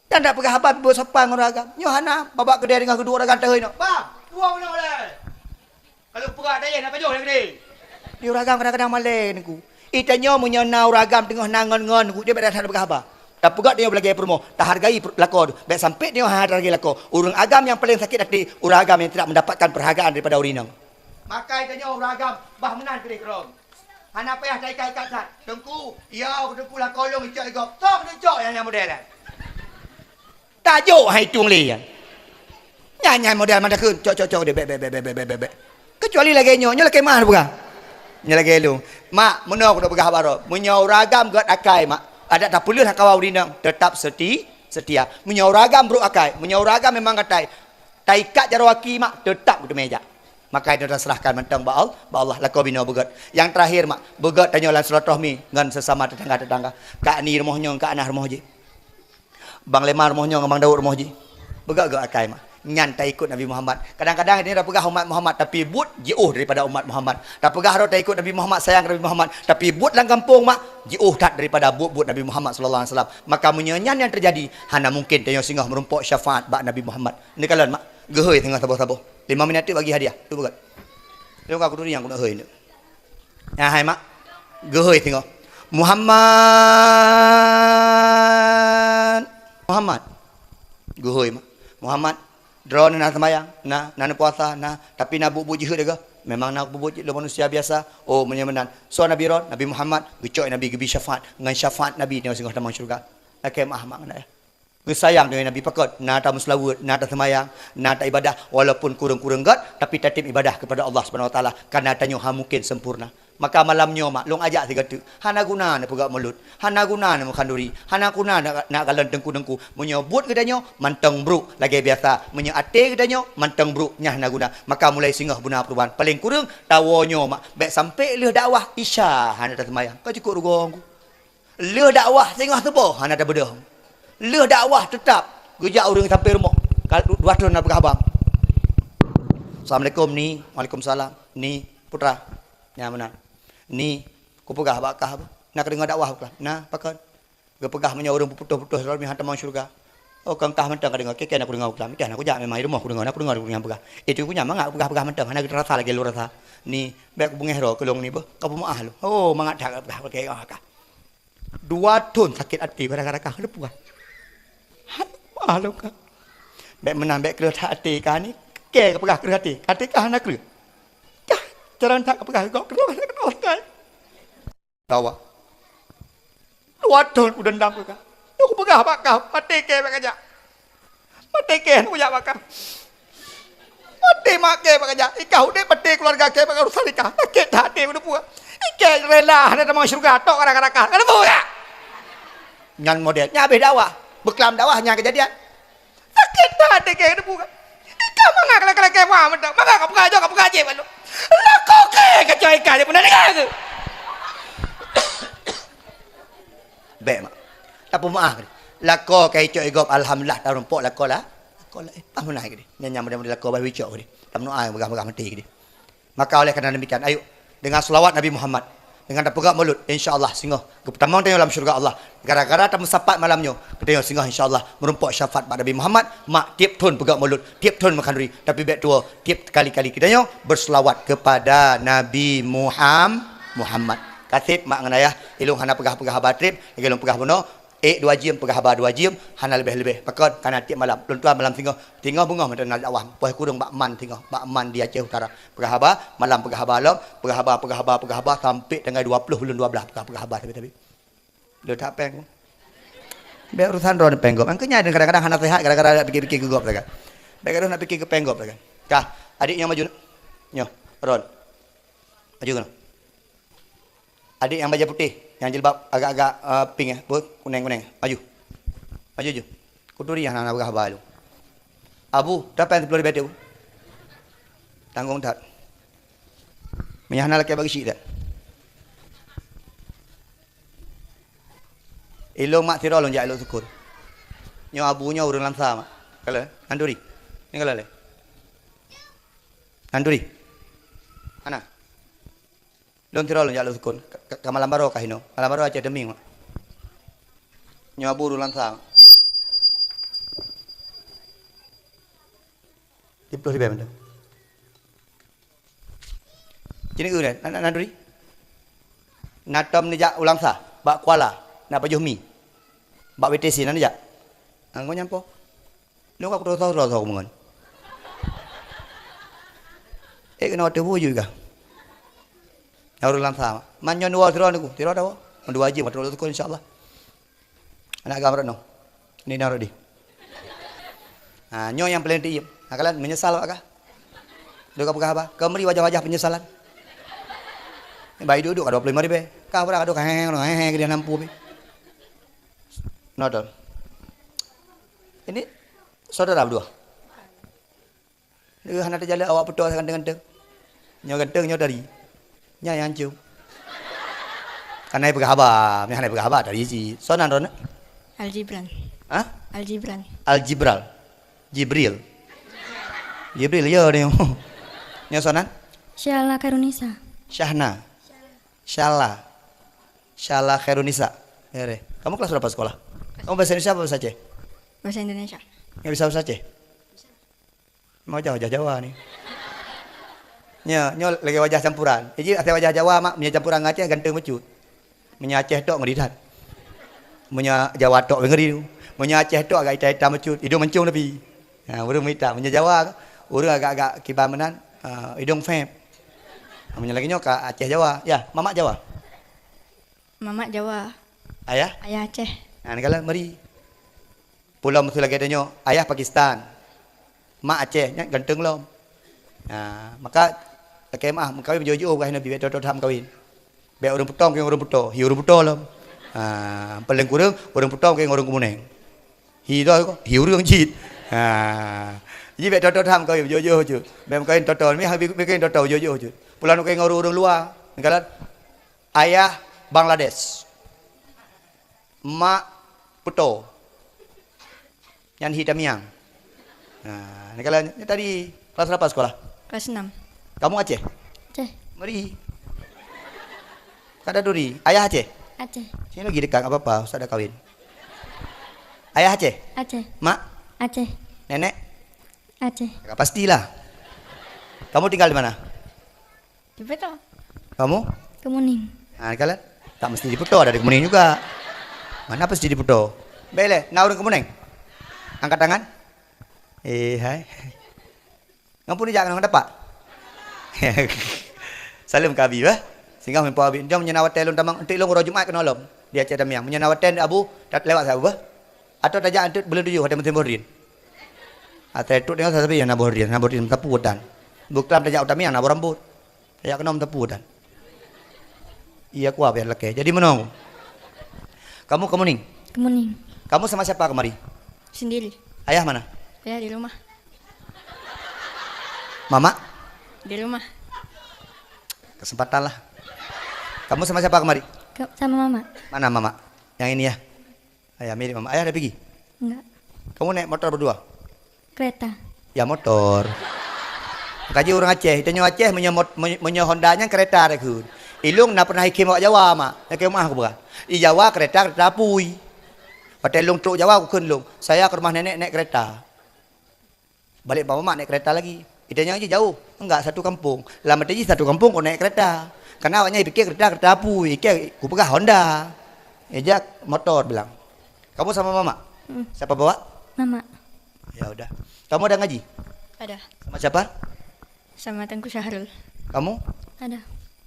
Dan tak pegah abang buat sepang uragam. Nyo hana babak kedai dengan kedua orang teh no. Bang, dua mana boleh? Kalau perak daya nak pajuh lagi ni. Dia uragam kadang-kadang malai niku. Itanya menyana uragam tengah nangon-ngon niku dia berada pada apa? Tak pegat dia belagi promo. Tak hargai lakon. Baik sampai dia hargai lakon. Urang agam yang paling sakit hati uragam yang tidak mendapatkan perhargaan daripada urinang. Maka itanya uragam bah menan kedai kerong. Hana payah ikat kat. Tengku, ya tengku lah kolong icak igop. Tok icak yang model lah. Tajuk hai tung li. Nyanyi model mana kun? Cok dia bek. Kecuali lagi nyonya lagi mah bukan? Nya lagi lu. Mak, mana aku dah pegah baro. Menyau ragam gat akai mak. Ada tak perlu hak kawau dinam. Tetap setia. Menyau ragam bro akai. Menyau ragam memang katai. Taikat jarawaki mak tetap di meja. Maka dia serahkan mentang ba Allah la kau bina begat. Yang terakhir mak, begat tanya lan silaturahmi dengan sesama tetangga-tetangga. Kak ni rumahnya, kak Anah rumah je. Bang Lemar rumahnya, Bang Daud rumah je. Begat gak akai mak. Nyantai ikut Nabi Muhammad. Kadang-kadang ini dah pegah umat Muhammad tapi but jauh daripada umat Muhammad. Dah pegah dah ikut Nabi Muhammad, sayang Nabi Muhammad tapi but lang kampung mak jauh tak daripada but Nabi Muhammad sallallahu alaihi wasallam. Maka menyanyian yang terjadi hanya mungkin tanya singgah merumpuk syafaat bak Nabi Muhammad. Ini kalian mak gehoi tengah sabar-sabar. 5 minit tu bagi hadiah. Tu begat. Tengok aku tu yang aku nak hoi ni. Ya hai mak. Gehoi tengok. Muhammad. Gehoi mak. Muhammad drone nak sembahyang, nak puasa, tapi nak buat jihad juga. Memang nak buat jihad manusia biasa. Oh menyemenan. So Nabi Ron, Nabi Muhammad, gecok Nabi gebi syafaat, dengan syafaat Nabi dengan singgah tamang syurga. Lakai mah mana ya. Sayang dengan Nabi pakot, nak tak muslawat, nak tak sembahyang, nak tak ibadah walaupun kurang-kurang gat, tapi tetap ibadah kepada Allah Subhanahu Wa Taala karena tanya mungkin sempurna. Maka malamnya mak long ajak tiga tu. Hana guna nak pegak mulut. Hana guna nak kanduri. Hana guna nak galan dengku-dengku. Menyebut kedanya manteng bruk lagi biasa. Menyate kedanya manteng bruk nyah nak guna. Maka mulai singgah guna perubahan. Paling kurang tawanyo mak. Baik sampai leh dakwah Isya hana tak semayang. Kau cukup rugong. Leh dakwah singgah tepo hana tak bedah. Leh dakwah tetap gejak orang sampai rumah. Kalau dua tahun nak berkhabar. Assalamualaikum ni. Waalaikumsalam. Ni putra. Ya benar. Ni ku pegah bakah apa? Nak dengar dakwah pula. Nah, pakon. Gepegah punya orang putus-putus selalu hantar masuk syurga. Oh, kang tah mentang dengar keken aku dengar pula. Mikir aku jak memang rumah aku dengar aku pegah. Itu punya mangak pegah mentang. Anak kita rasa lagi lu rasa. Ni bek bungeh ro kelong ni bah. Kau maah lu. Oh, mangak dak pegah pakai kah. 2 tahun sakit hati pada kah lu pegah. Maah lu kah. Bek menang bek kelut hati kah ni. Ke pegah kelut hati. Hati kah nak kelut. Kah jalan tak pegah kau kelut kah. Tawa. 2 tahun ku dendam ke kah. Aku pegah bakal mati ke bak aja. Mati ke aku jak bakal. Mati mak ke bak aja. Ikau dek mati keluarga ke bak urusan nikah. Sakit hati udah puas. Ike rela ada mau syurga tok kadang-kadang. Ada bu ya. Nyan model habis dakwah. Beklam dakwahnya kejadian. Sakit hati ke udah puas. Ikau mangak lek-lek mah mendak. Mangak kau pegah kau pegah je balu. Lah kau ke kecoy kali benar dengar ke? Baik mak. Apa maaf ni? Lako kai cok igop alhamdulillah tak rompok lako lah. Lako lah apa menai ke dia. Nyam mudah-mudah lako bayi cok ke dia. Tak menua megah-megah mati ke dia. Maka oleh kerana demikian ayo dengan selawat Nabi Muhammad dengan pegak mulut insya-Allah singgah ke pertama tengok dalam syurga Allah. Gara-gara tamu sapat malamnya tengok singgah insya-Allah merumpok syafaat pada Nabi Muhammad mak tiap tahun pegak mulut, tiap tahun makan duri tapi baik tua tiap kali-kali kita berselawat kepada Nabi Muhammad. Kasih mak nganayah ilung hana pegah-pegah batrip lagi ilung pegah bono 2 jam pegah habar 2 jam hana lebih-lebih pakon kana tiap malam tuan malam tinggal bunga macam nak dakwah poh kurung bak man tinggal bak man di Aceh Utara pegah habar malam pegah habar lom pegah habar sampai tanggal 20 bulan 12 pegah habar tapi dia tak peng biar urusan ron penggop angkanya kadang-kadang hana sehat kadang-kadang ada fikir-fikir gegop kan kadang-kadang nak fikir ke penggop kan kah adiknya maju nyo ron maju kan adik yang baju putih yang jilbab agak-agak pink ya, kuning-kuning. Maju. Maju je. Kuturi yang nak berhabar lu. Abu, dapat yang 10 ribu. Tanggung tak. Menyahna laki bagi syik tak. Ilong mak tirol lonjak ilong syukur. Nyo abunya urang lamsa mak. Kalau nanduri. Ni kalau le. Nanduri. Ana. Long tirol lonjak ilong syukur. Malam baru kah ino? Malam baru aja deming mak. Nyabu urulan sang. 10 ribu benda. Jadi ke ni? Nak duri? Natom ni jak ulang sah. Bak Kuala. Nak pajuh mi. Bak WTC nak jak. Angko nyampo. Lu kau tahu mengon. Kena hotel juga. Urulan sama. Manyo dua tiro dah. Dua aja betul betul insyaallah. Anak gambar no. Ini naro di. Nyo yang paling diem. Kalian menyesal kah? Duk apa apa? Kemari wajah-wajah penyesalan. Bayi duduk 25 ribu. Kau berapa duk heng dia nampu be. Nodol. Ini saudara berdua. Dia hendak jalan awak betul ganteng-ganteng. Nyo ganteng nyo dari. Nya yang cium. Karena ibu kabar, ni hanya ibu kabar dari si. Sonan Ron? Al-Jibran. Hah? Al-Jibran. Al-Jibral. Jibril. Jibril ya ni. Nya sonan? Syala Karunisa. Syahna. Syala Khairunisa. Ya re. Kamu kelas berapa sekolah? Kamu bahasa Indonesia apa bahasa Aceh? Bahasa Indonesia. Enggak bisa bahasa Aceh? Mau jauh Jawa nih. Nyo lagi wajah campuran. Jadi ada wajah Jawa mak punya campuran Aceh ganteng becut. Punya Aceh tok ngeridat. Punya Jawa tok ngeri tu. Punya Aceh tok agak hitam becut, hidung mencung tapi. Urang hitam. Punya Jawa urang agak-agak kibar menan, hidung fem. Punya lagi nyo ke Aceh Jawa. Ya, mamak Jawa. Mamak Jawa. Ayah? Ayah Aceh. Ni kalau meri. Pulau mesti lagi ada nyo, ayah Pakistan. Mak Aceh, ganteng lom. Maka kemah kawin jojo kah Nabi betul ham kawin. Be orang putong ke orang puto, hi orang puto lom. Paling kurang orang putong ke orang kumuneng. Hi dah hi orang jit. Jadi betul ham kawin jojo je. Be kawin total mi habis kawin total jojo je. Pulang ke orang luar. Negara ayah Bangladesh. Mak puto. Yang hitam yang. Negara tadi kelas berapa sekolah? Kelas 6. Kamu Aceh? Aceh. Meri. Kada duri. Ayah Aceh? Aceh. Sini lagi dekat, nggak apa-apa, Ustaz dah kahwin. Ayah Aceh? Aceh. Mak? Aceh. Nenek? Aceh. Ya, pastilah. Kamu tinggal di mana? Di Peto. Kamu? Kemuning. Nah, kalian? Tak mesti di Puto, ada di Kemuning juga. Mana pasti di Puto? Bele, nak orang Kemuning? Angkat tangan. Hai. Ngampun jangan dapat. Salam kabi bah. Sehingga mempo abi dia menyenawat telon tamang entik long ro Jumaat kena lom. Dia cakap yang menyenawat ten abu tak lewat saya bah. Atau tajak entik boleh tuju ada menteri borin. Atau itu dengan sasabi yang naborin tapu dan. Buklam tajak utami yang nabor rambut. Tajak kena tapu dan. Iya kuah biar leke. Jadi menong. Kamu Kemuning? Kemuning. Kamu sama siapa kemari? Sendiri. Ayah mana? Ya di rumah. Mama? Di rumah. Kesempatan lah. Kamu sama siapa kemari? Sama mama. Mana mama? Yang ini ya? Ayah mirip mama. Ayah udah pergi? Enggak. Kamu naik motor berdua? Kereta. Ya motor. Kaji orang Aceh. Itu Aceh menyo Hondanya kereta ada kun. Ilung nak pernah hikim awak Jawa mak. Nak ke rumah aku bukan? Di Jawa kereta apui. Pada ilung truk Jawa aku kun lung. Saya ke rumah nenek naik kereta. Balik bawa mak naik kereta lagi. Idenya aja jauh. Enggak satu kampung. Lama tadi satu kampung kau naik kereta. Karena awaknya pikir kereta apui. Ikir aku pegang Honda. Ejak motor bilang. Kamu sama mama? Siapa bawa? Mama. Ya udah. Kamu ada ngaji? Ada. Sama siapa? Sama Tengku Syahrul. Kamu? Ada.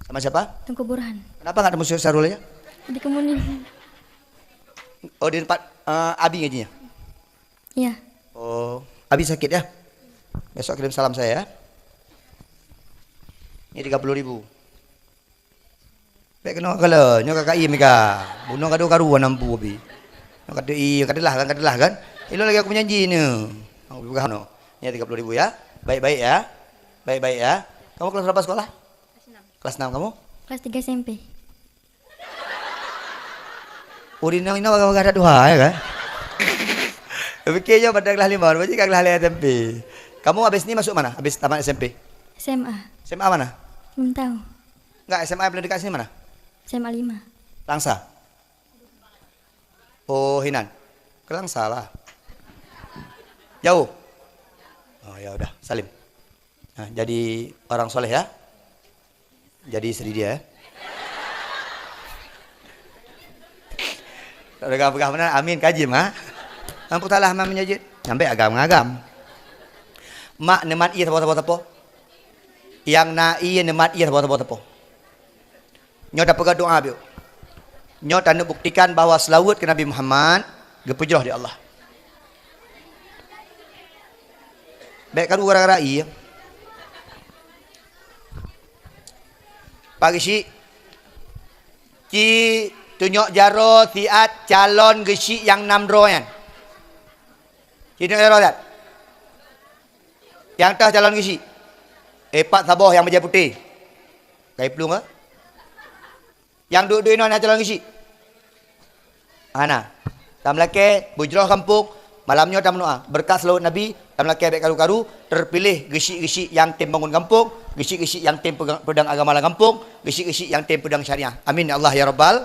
Sama siapa? Tengku Burhan. Kenapa nggak ada musuh Sarul aja? Di Kemuning. Oh di tempat Abi ngajinya? Iya. Oh, Abi sakit ya? Besok kirim salam saya ya. Ini 30.000. Baik kena kalau nyo kakak iya mega. Bunuh kado karuan nampu Abi. Nyo kado iya kadalah kan. Ilo lagi aku menyanyi ni. Aku bukan no. Ini 30.000 ya. Baik-baik ya. Baik-baik ya. Kamu kelas berapa sekolah? Kelas 6 kamu? Kelas 3 SMP. Urinang ini waga ada dua ya kan? Fikirnya pada kelas 5, berarti kelas 5 SMP. Kamu habis ini masuk mana? Habis tamat SMP? SMA. SMA mana? Belum tahu. Enggak, SMA yang paling dekat sini mana? SMA 5. Langsa. Oh, Hinan. Ke Langsa lah. Jauh. Oh, ya udah, salim. Nah, jadi orang soleh ya. Jadi istri dia ya. Pegang benar, amin kaji mah. Lampu talah mah menyajid. Sampai agam-agam. Mak nemat iya tepo-tepo. Yang na iya nemat iya tepo-tepo. Nyo dah pegang doa biu. Nyo tanda buktikan bahawa selawat ke Nabi Muhammad gepujrah di Allah. Baik kan orang rai. Pagi si tunjuk jaro tiat calon gesi yang 6 royan. Tunjuk jaro tak? Yang tah calon gesi. Pak saboh yang meja putih. Kai pelung ke? Yang duduk ini calon gesi. Ana. Tam laki bujroh kampung. Malamnya tam doa. Berkah selawat Nabi. Tam laki baik karu-karu. Terpilih gesi-gesi yang tim bangun kampung. Gesi-gesi yang tim pedang agama dalam kampung. Gesi-gesi yang tim pedang syariah. Amin ya Allah ya Rabbal.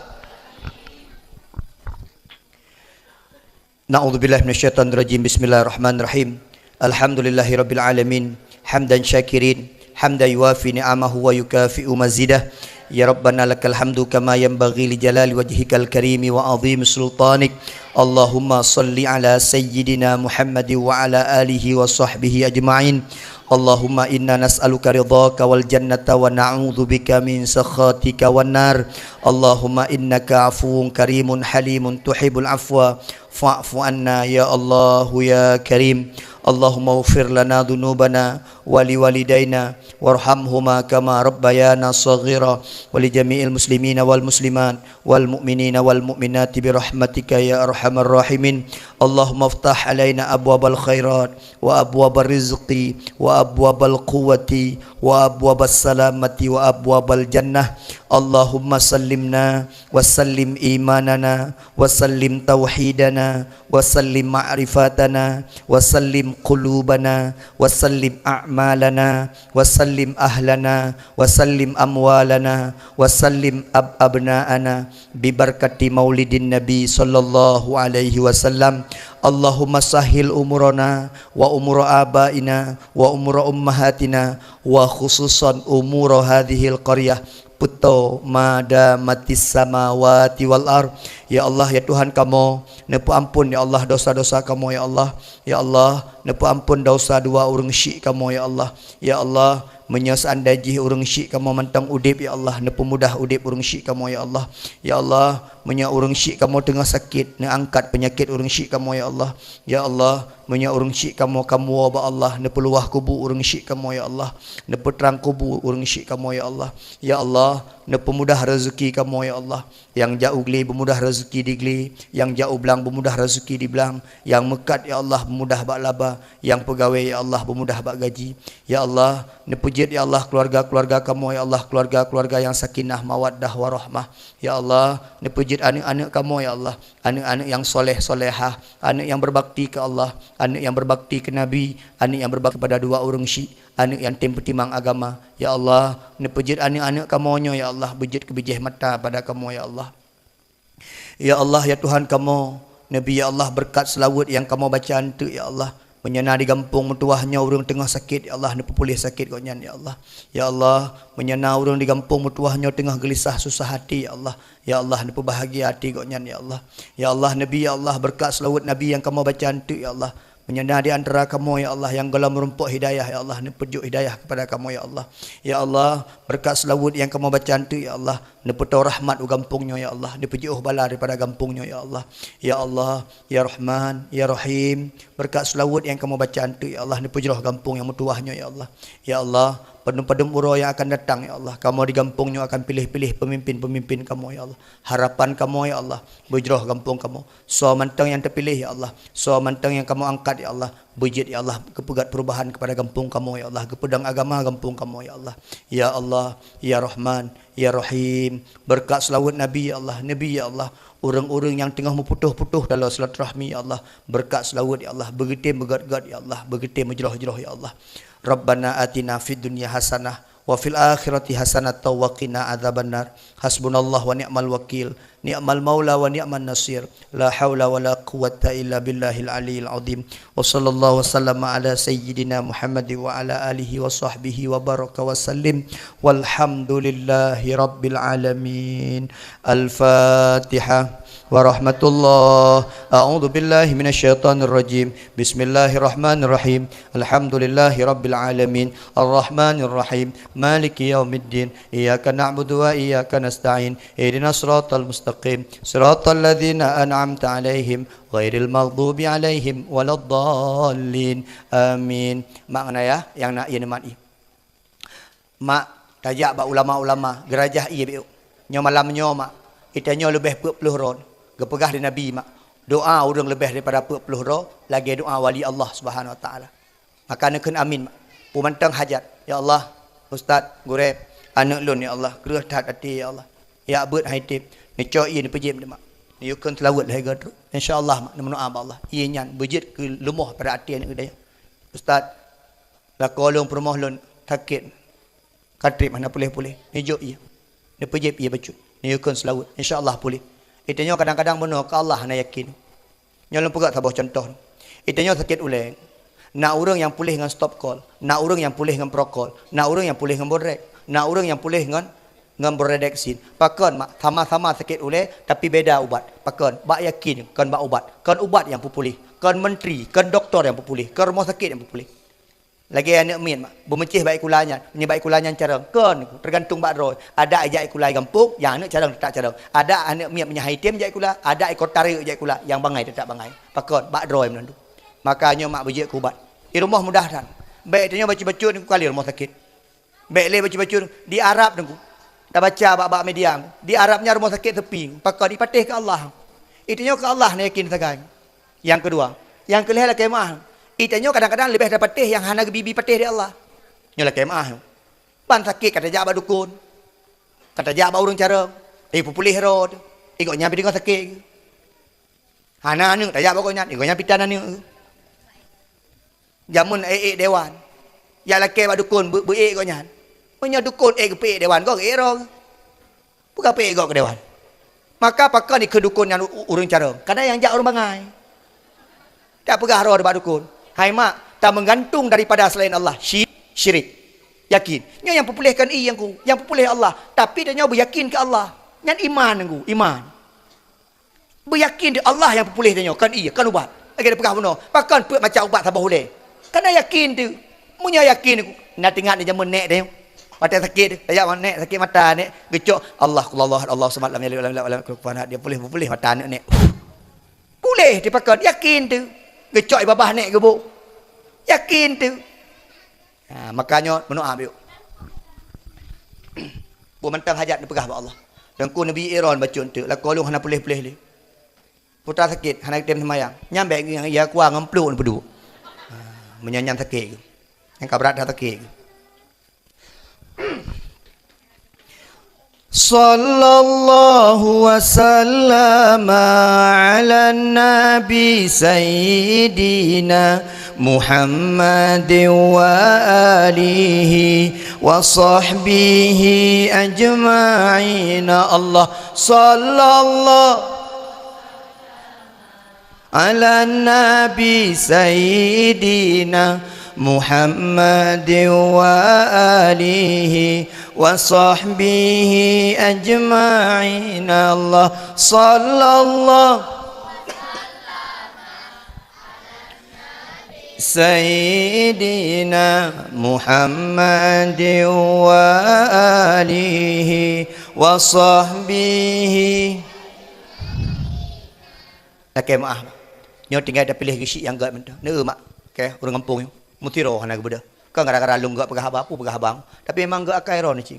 Na'udzubillahi minasyaitonir rajim. Bismillahirrahmanirrahim. Alhamdulillahirabbil alamin. Hamdan syakirin. Hamdan yuwafi ni'amahu wa yukafi'u mazidah. Ya Rabbana lakal hamdu kama yanbaghi li jalali wajhikal karimi wa azim sultanik. Allahumma salli ala sayyidina Muhammad wa ala alihi wa sahbihi ajma'in. Allahumma inna nas'aluka ridhaka wal jannata wa na'udzubika min sakhatika wan nar. Allahumma innaka afuwun karimun halimun tuhibbul afwa fa'fu anna ya Allah ya Karim. Allahumma ighfir lana dhunubana wa liwalidayna warhamhuma kama rabbayana shaghira wa li jami'il muslimina wal muslimat wal mu'minina wal mu'minati bi rahmatika ya arhamar rahimin. Allahumma aftah alaina abwabal khairat wa abwabal rizqi wa abwabal quwwati wa abwabal salamati wa abwabal jannah. Allahumma sallimna wa sallim imanana wa sallim tauhidana wa sallim ma'rifatana wa sallim qulubana wa sallim a'malana wa sallim ahlana wa sallim amwalana wa sallim abna'ana bi barakati maulidin nabi sallallahu alaihi wasallam. Allahumma sahil umurana wa umur abaina wa umur ummahatina wa khususan umur hadhil qaryah puto mada matis samawati wal ar. Ya Allah, ya Tuhan kamu, nepu ampun ya Allah dosa-dosa kamu ya Allah. Ya Allah, nepu ampun dosa dua urang syik kamu ya Allah. Ya Allah, menyesaan daji urang syik kamu mantang udip ya Allah, nepu mudah udip urang syik kamu ya Allah. Ya Allah, menya urang syik kamu tengah sakit, ne angkat penyakit urang syik kamu ya Allah. Ya Allah, menya urang syik kamu wabah Allah, nepu luah kubur urang syik kamu ya Allah. Nepu terang kubur urang syik kamu ya Allah. Ya Allah, nepu mudah rezeki kamu ya Allah. Yang jauh geli bermudah rezeki digeli, yang jauh belang bermudah rezeki di belang, yang mekat ya Allah bermudah bak laba, yang pegawai ya Allah bermudah bak gaji. Ya Allah, nepujit ya Allah keluarga-keluarga kamu ya Allah, keluarga-keluarga yang sakinah mawaddah warahmah. Ya Allah, nepujit anak-anak kamu ya Allah, anak-anak yang soleh solehah, anak yang berbakti ke Allah, anak yang berbakti ke Nabi, anak yang berbakti kepada dua orang syik, anak yang timang agama. Ya Allah, nepujit anak-anak kamu ya Allah, bejit kebijih mata pada kamu ya Allah. Ya Allah, ya Tuhan kamu, Nabi ya Allah berkat selawat yang kamu bacaan tu ya Allah, menyana di kampung mutuahnya orang tengah sakit ya Allah, nepu pulih sakit kau nyan ya Allah. Ya Allah, menyana orang di kampung mutuahnya tengah gelisah susah hati ya Allah. Ya Allah, nepu bahagia hati kau nyan ya Allah. Ya Allah, Nabi ya Allah berkat selawat Nabi yang kamu bacaan tu ya Allah, menyana di antara kamu ya Allah yang galam merumpuk hidayah ya Allah, nepujuk hidayah kepada kamu ya Allah. Ya Allah, berkat selawat yang kamu bacaan tu ya Allah, neputau rahmat u gampungnya ya Allah, nepujuk bala daripada gampungnya ya Allah. Ya Allah, ya Rahman, ya Rahim, berkat selawat yang kamu bacaan tu ya Allah, nepujroh gampung yang mutuahnya ya Allah. Ya Allah, pedum-pedum uro yang akan datang ya Allah, kamu di gampungnya akan pilih-pilih pemimpin-pemimpin kamu ya Allah. Harapan kamu ya Allah, bujroh gampung kamu. So mantang yang terpilih ya Allah, so mantang yang kamu angkat ya Allah, bujit ya Allah, kepegat perubahan kepada gampung kamu ya Allah, kepedang agama gampung kamu ya Allah. Ya Allah, ya Rahman, ya Rahim, berkat selawat Nabi ya Allah, Nabi ya Allah, orang-orang yang tengah memputuh-putuh dalam silaturahmi ya Allah, berkat selawat ya Allah, begitu begat-gat ya Allah, begitu menjeroh-jeroh ya Allah. Rabbana atina fid dunya hasanah wa fil akhirati hasanah wa qina adzabannar. Hasbunallah wa ni'mal wakil, ni'mal maula wa ni'man nasir. La haula wa la quwwata illa billahil aliyil azim. Wa sallallahu wasallama ala sayyidina Muhammad wa ala alihi wa sahbihi wa baraka wa sallim. Walhamdulillahi rabbil alamin. Al-Fatihah. Warahmatullah. A'udzu billahi minasyaitonir rajim. Bismillahirrahmanirrahim. Alhamdulillahi rabbil alamin. Arrahmanir rahim. Maliki yaumiddin. Iyyaka na'budu wa iyyaka nasta'in. Ihdinas siratal mustaqim. Siratal ladzina an'amta 'alaihim ghairil maghdubi 'alaihim waladdallin. Amin. Makna ya yang nak ia nemani. Mak tajak ba ulama-ulama gerajah ia biu. Nyo malam nyo mak. Itanya lebih 40 ron. Gepegah di Nabi mak. Doa orang lebih daripada 40 ron, lagi doa wali Allah Subhanahu wa taala. Maka nekeun amin mak. Pumantang hajat. Ya Allah, ustaz, gure, anak lun ya Allah, kerah tat hati ya Allah. Ya abut haitip, ni coi ni pejim ni mak. Ni yukun selawat lah gadru. Insya-Allah mak nama doa Allah. Ia nyan bejit ke lemoh pada hati anak dia. Ustaz, la kolong permoh lun sakit. Katrip mana pulih-pulih. Ni jo ia. Ni pejim ia becut. Ni yukun selawat. Insya-Allah pulih. Itanya kadang-kadang benar ke Allah nak yakin. Nyolong pegat sabah contoh. Itanya sakit uleng. Nak orang yang pulih dengan stop call, nak orang yang pulih dengan prokol, nak orang yang pulih dengan borek, nak orang yang pulih dengan beredeksin. Pakon mak sama-sama sakit uleng tapi beda ubat. Pakon bak yakin kan bak ubat. Kan ubat yang pulih, kan menteri, kan doktor yang pulih, kan rumah sakit yang pulih. Lagi anak min mak, bermencih baik kulanya, ni baik kulanya cara. Kan tergantung bak roy. Ada ajak kulai gampung, yang anak cara tak cara. Ada anak min punya haitim ajak kula, ada ikut tarik ajak kula, yang bangai tak bangai. Pakon bak roy menandu. Makanya mak bejik kubat. Di rumah mudah dan. Baik tanya baca-baca ni kali rumah sakit. Baik le baca-baca di Arab nunggu. Dah baca bab-bab media. Di Arabnya rumah sakit tepi. Pakon dipatih ke Allah. Itunya ke Allah ni yakin sagai. Yang kedua, yang kelih lah kemah. Itanyo kadang-kadang lebih ada patih yang hana bibi patih dia Allah. Nyolah kemah. Ban sakit kata jaba dukun. Kata jaba urang cara. Pupulih rod. Ikut nyampi dengan sakit. Hana ni tak jaba kau nyat. Ikut nyampi tanah ni. Jamun dewan. Ya laki ba dukun buik kau nyat. Punya dukun ke dewan kau ke ero. Bukan kau ke dewan. Maka pakar ni kedukun yang urang cara. Kadang yang jak orang bangai. Tak pegah roh debat dukun. Hai mak, tak menggantung daripada selain Allah. Syirik. Yakin. Nya yang populehkan yang ku, yang populeh Allah. Tapi dia beryakin ke Allah. Yang iman ku, iman. Beryakin di Allah yang populeh dia kan iya, kan ubat. Lagi dia pegah benar. Bahkan put macam ubat tak boleh. Karena yakin tu. Munya yakin ku. Nak tengok dia jamun nek dia. Mata sakit dia. Tajak nek sakit mata nek. Gecok Allah SWT dia boleh mata nek. Boleh dia pakai yakin tu. Gecok babah nek gebuk. Yakin tu. Ha, makanya menuah yuk. Bu mentang hajat ni pegah Allah. Dan ku Nabi Iran baca tu, la kolong hana pulih-pulih ni. Putar sakit, hana tem semayang. Nyambe yang ya kuang ngemplu ni pedu. Ha, menyanyan sakit. Yang kabrat dah sakit. Sallallahu wasallam ala nabi sayyidina Muhammad wa alihi wa sahbihi ajma'in. Allah sallallahu ala nabi sayyidina Muhammad wa alihi wa sahbihi ajma'in. Allah sallallahu Sayyidina Muhammad wa alihi wa sahbihi. Okey, maaf. Nyo tinggal ada pilih gisi yang gak mentah. Ne mak. Okey, orang kampung yo. Mutiro hana ke beda. Kan gara-gara lu gak pegah apa, pegah abang. Tapi memang gak akai ron ni cing.